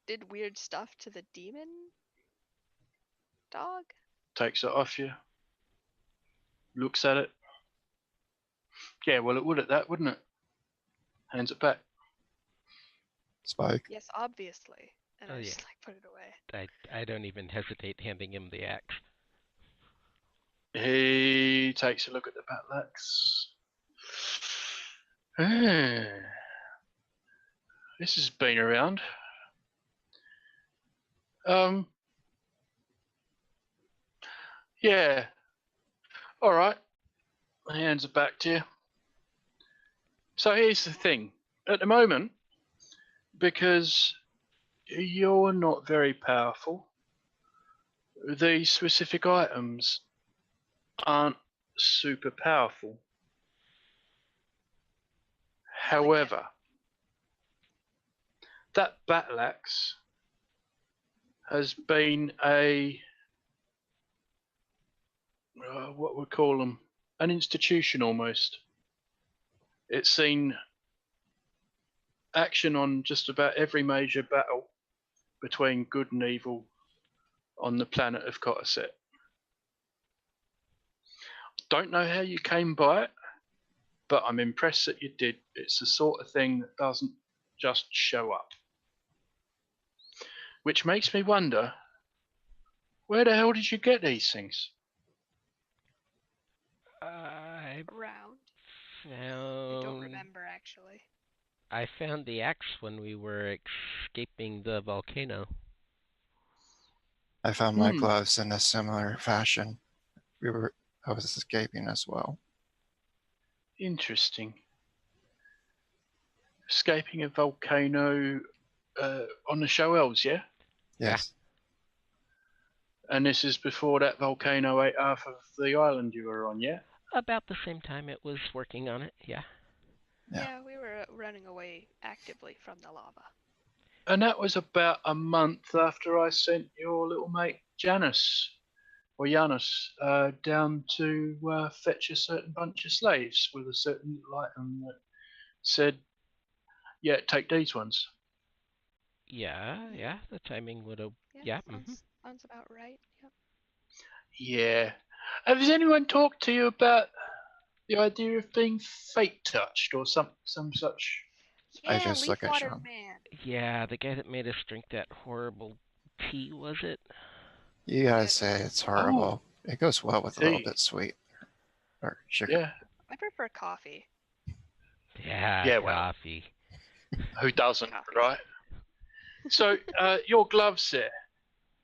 did weird stuff to the demon dog. Takes it off you. Looks at it. Yeah, well, it would at that, wouldn't it? Hands it back. Spike. Yes, obviously. And Oh, I yeah. just like put it away. I don't even hesitate handing him the axe. He takes a look at the battle axe. This has been around. Yeah. All right. Hands it back to you. So here's the thing. At the moment, because you're not very powerful, these specific items aren't super powerful. However, that battle axe has been a what we call them, an institution almost. It's seen action on just about every major battle between good and evil on the planet of Kotiset. Don't know how you came by it, but I'm impressed that you did. It's the sort of thing that doesn't just show up. Which makes me wonder, where the hell did you get these things? Around. I I don't remember actually. I found the axe when we were escaping the volcano. I found my gloves in a similar fashion. I was escaping as well. Interesting. Escaping a volcano on the Shoals, yeah? Yes. And this is before that volcano ate half of the island you were on, yeah? About the same time it was working on it, yeah. Yeah, we were running away actively from the lava. And that was about a month after I sent your little mate Janus down to fetch a certain bunch of slaves with a certain little item that said, yeah, take these ones. Yeah, the timing would have, yeah. Sounds about right, yep. Yeah. Has anyone talked to you about the idea of being fate touched or some such? Yeah, I just look at Leafwater Sean. Man. Yeah, the guy that made us drink that horrible tea was it? You gotta It say was- it's horrible. It goes well with a little tea. bit sweet or sugar. Yeah. I prefer coffee. Yeah, Yeah, well. coffee. Who doesn't, Coffee. right? So, your gloves there.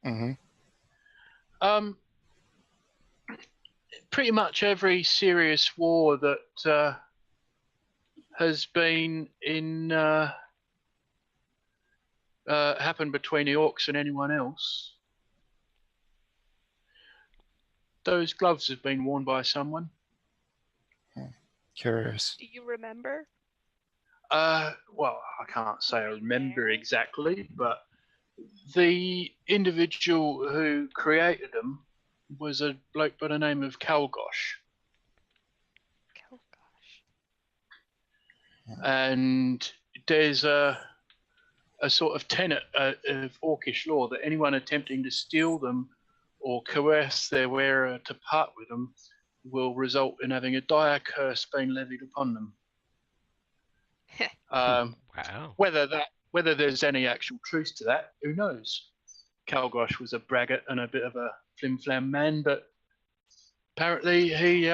Hmm. Pretty much every serious war that has been in happened between the orcs and anyone else, those gloves have been worn by someone. Curious. Do you remember? Well, I can't say I remember There? exactly, but the individual who created them was a bloke by the name of Kalgosh. Oh gosh. And there's a sort of tenet of Orcish law that anyone attempting to steal them or coerce their wearer to part with them will result in having a dire curse being levied upon them. Wow. Whether there's any actual truth to that, who knows? Kalgosh was a braggart and a bit of a flim-flam man, but apparently he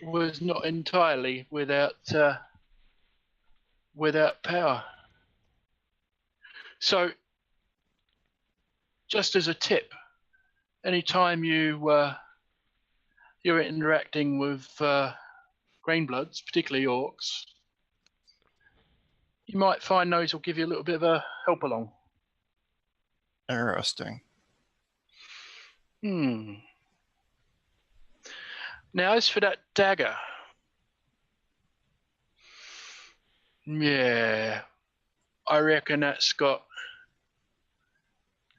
was not entirely without power. So, just as a tip, anytime you're interacting with Greenbloods, particularly orcs, you might find those will give you a little bit of a help along. Interesting. Now, as for that dagger, yeah, I reckon that's got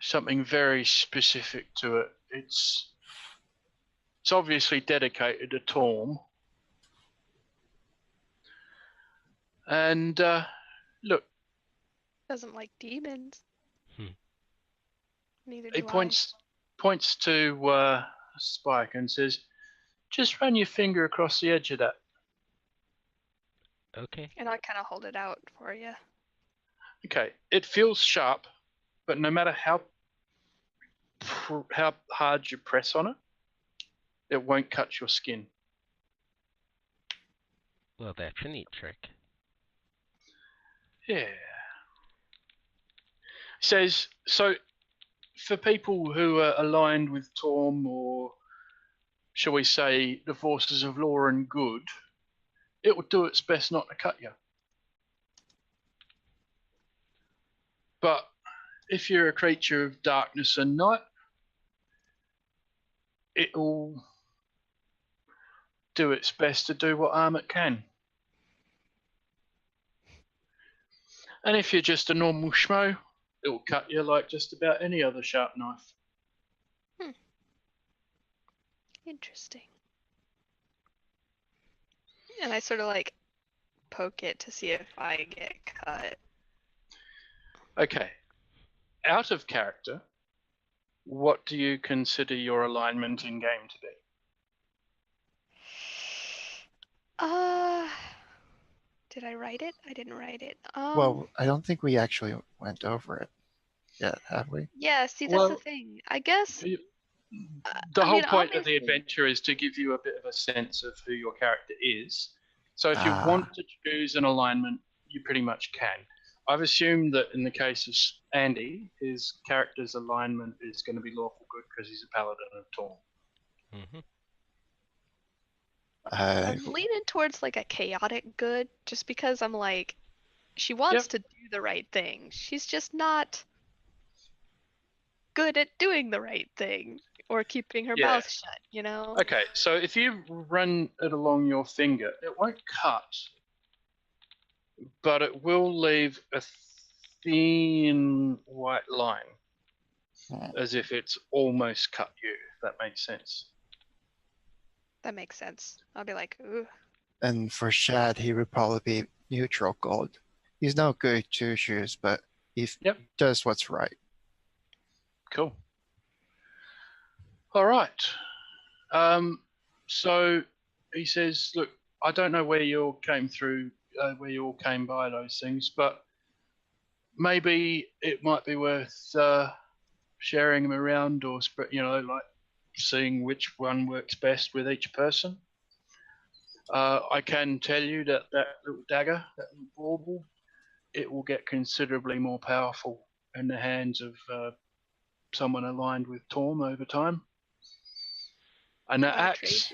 something very specific to it. It's obviously dedicated to Torm. And look, Doesn't like demons. Neither he do points to Spike and says, "Just run your finger across the edge of that." Okay. And I kind of hold it out for you. Okay, it feels sharp, but no matter how hard you press on it, it won't cut your skin. Well, that's a neat trick. Yeah. Says, so for people who are aligned with Torm, or shall we say the forces of law and good, it will do its best not to cut you. But if you're a creature of darkness and night, it'll do its best to do what harm it can. And if you're just a normal schmo, it'll cut you like just about any other sharp knife. Interesting. And I sort of like poke it to see if I get cut. Okay. Out of character, what do you consider your alignment in game to be? Did I write it? I didn't write it. Well, I don't think we actually went over it yet, have we? Yeah, see, that's Well, the thing. I guess. The I whole mean, point of the obviously- adventure is to give you a bit of a sense of who your character is. So if you Ah. want to choose an alignment, you pretty much can. I've assumed that in the case of Andy, his character's alignment is going to be lawful good because he's a paladin of Torm. I'm leaning towards like a chaotic good, just because I'm like, she wants to do the right thing. She's just not good at doing the right thing or keeping her mouth shut, you know? Okay, so if you run it along your finger, it won't cut, but it will leave a thin white line, as if it's almost cut you, if that makes sense. That makes sense. I'll be like, ooh. And for Shad, he would probably be neutral gold. He's no good two shoes, but he does what's right. Cool. All right. So he says, look, I don't know where you all came through, where you all came by those things, but maybe it might be worth sharing them around or like seeing which one works best with each person. I can tell you that little dagger, that little bauble, it will get considerably more powerful in the hands of someone aligned with Torm over time. And the axe,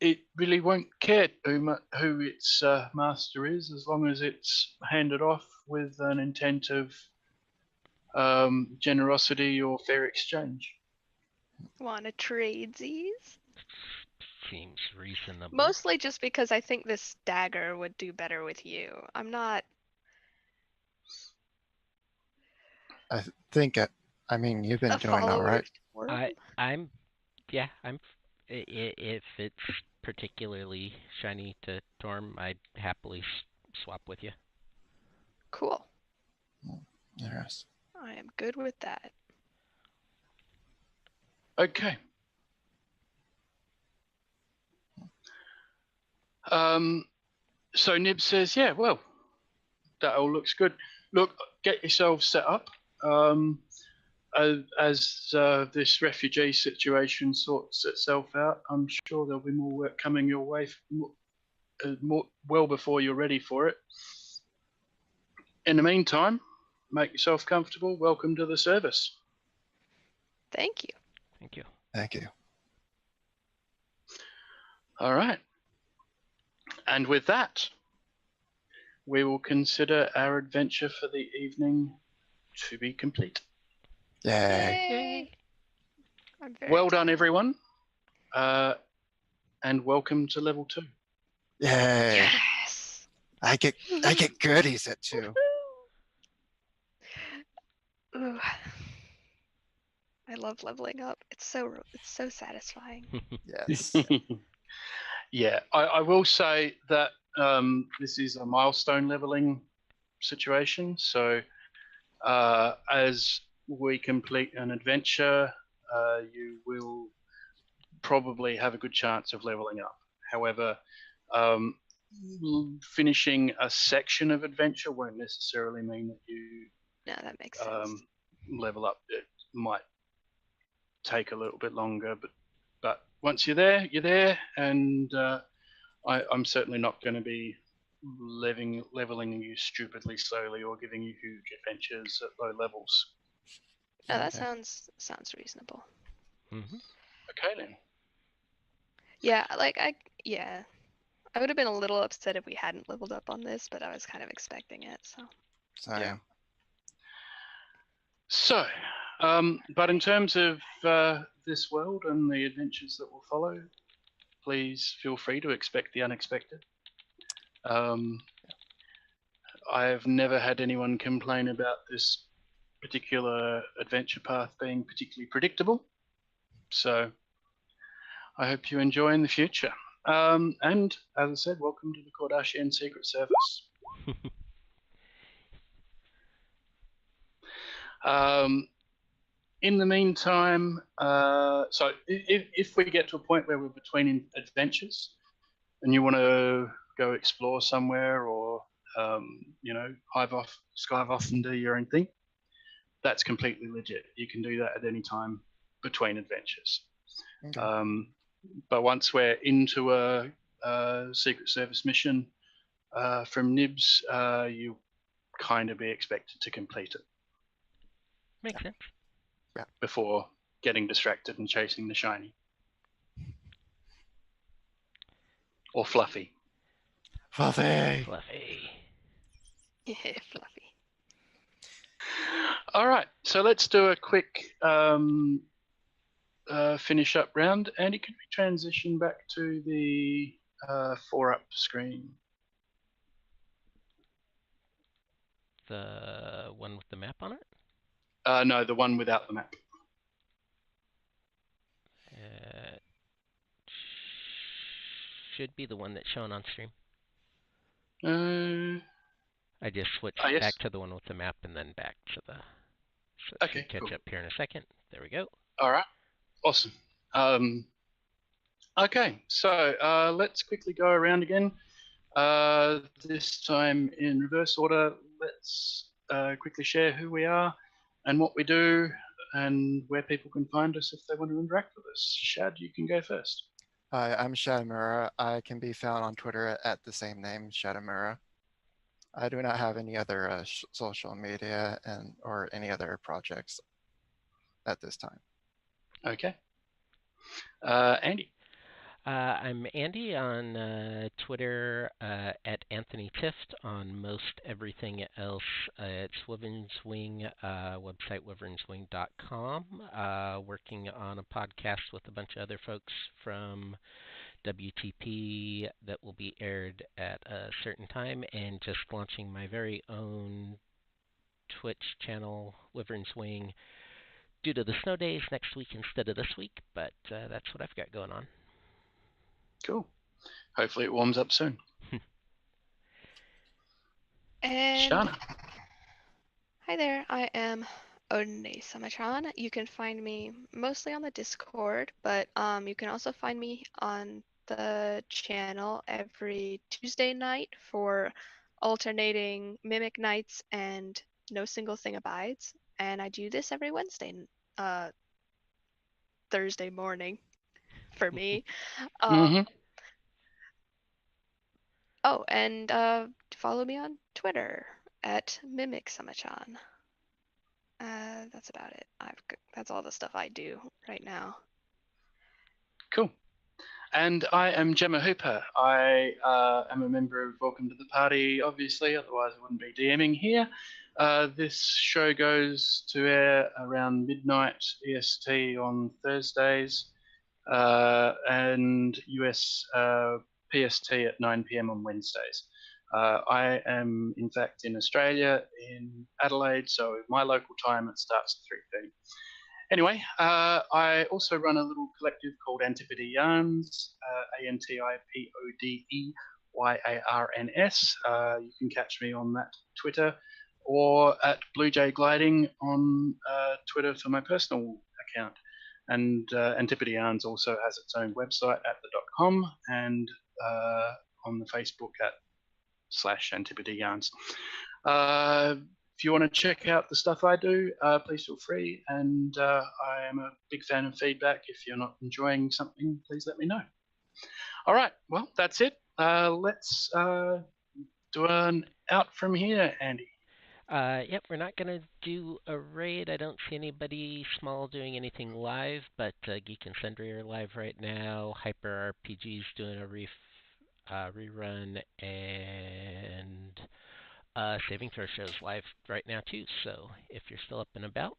it really won't care who its master is, as long as it's handed off with an intent of generosity or fair exchange. Wanna tradesies? Seems reasonable. Mostly just because I think this dagger would do better with you. I'm not. I think I mean, you've been a doing all follower right. of Torm. If it's particularly shiny to Torm, I'd happily swap with you. Cool. Interesting. I am good with that. Okay. So Nib says, yeah, well, that all looks good. Look, get yourselves set up. As this refugee situation sorts itself out, I'm sure there'll be more work coming your way well before you're ready for it. In the meantime, make yourself comfortable. Welcome to the service. Thank you. Thank you. Thank you. All right. And with that, we will consider our adventure for the evening to be complete. Yay. Yay. I'm very Well done, excited. everyone. And welcome to level 2. Yay. Yes. I get goodies at 2. Ooh. I love leveling up. It's so satisfying. Yes. Yeah, I will say that this is a milestone leveling situation. So as we complete an adventure, you will probably have a good chance of leveling up. However, finishing a section of adventure won't necessarily mean that you No, that makes sense. level up. It might take a little bit longer, but once you're there, and I'm certainly not going to be leveling you stupidly slowly or giving you huge adventures at low levels. No, that Okay. sounds reasonable. Mm-hmm. Okay then. Yeah, I would have been a little upset if we hadn't leveled up on this, but I was kind of expecting it, so. So So, but in terms of this world and the adventures that will follow, please feel free to expect the unexpected. I've never had anyone complain about this particular adventure path being particularly predictable. So I hope you enjoy in the future. And as I said, welcome to the Kardashian Secret Service. In the meantime, so if we get to a point where we're between adventures and you want to go explore somewhere or, skive off and do your own thing, that's completely legit. You can do that at any time between adventures. okay. But once we're into a Secret Service mission from Nibs, you kind of be expected to complete it. Makes sense. Before getting distracted and chasing the shiny. Or Fluffy. Fluffy. Yeah, fluffy. All right, so let's do a quick finish up round. Andy, can we transition back to the 4-up screen? The one with the map on it? No, the one without the map. Should be the one that's shown on stream. I just switched back to the one with the map and then back to the. So it should catch up here in a second. There we go. All right, awesome. Okay, so let's quickly go around again. This time in reverse order. Let's quickly share who we are and what we do and where people can find us if they want to interact with us. Shad, you can go first. Hi, I'm Shadamura. I can be found on Twitter at the same name, Shadamura. I do not have any other social media or any other projects at this time. Okay. Andy. I'm Andy on Twitter at Anthony Tift. On most everything else, it's Wyvern's Wing, website wyvernswing.com. Working on a podcast with a bunch of other folks from WTP that will be aired at a certain time, and just launching my very own Twitch channel, Wyvern's Wing, due to the snow days next week instead of this week, but that's what I've got going on. Cool. Hopefully it warms up soon. And Shana. hi there, I am Odine Samachan. You can find me mostly on the Discord, but you can also find me on the channel every Tuesday night for alternating Mimic Nights and No Single Thing Abides. And I do this every Thursday morning for me. Oh, and follow me on Twitter at Mimic Samachan. That's about it. That's all the stuff I do right now. Cool. And I am Gemma Hooper. I am a member of Welcome to the Party, obviously, otherwise I wouldn't be DMing here. This show goes to air around midnight EST on Thursdays and US PST at 9 p.m. on Wednesdays. I am, in fact, in Australia, in Adelaide, so my local time it starts at 3:30. Anyway, I also run a little collective called Antipode Yarns, ANTIPODEYARNS. You can catch me on that Twitter or at Blue Jay Gliding on Twitter for my personal account. And Antipode Yarns also has its own website at the.com and on the Facebook at /Antipode Yarns. If you want to check out the stuff I do, please feel free. And I am a big fan of feedback. If you're not enjoying something, please let me know. All right, well, that's it. Let's do an out from here, Andy. Yep, we're not going to do a raid. I don't see anybody small doing anything live, but Geek and Sundry are live right now. Hyper RPG's doing a rerun, and Saving Throw Show's live right now too. So if you're still up and about,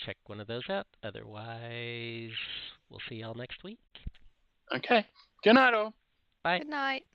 check one of those out. Otherwise, we'll see y'all next week. Okay. Good night, all. Bye. Good night.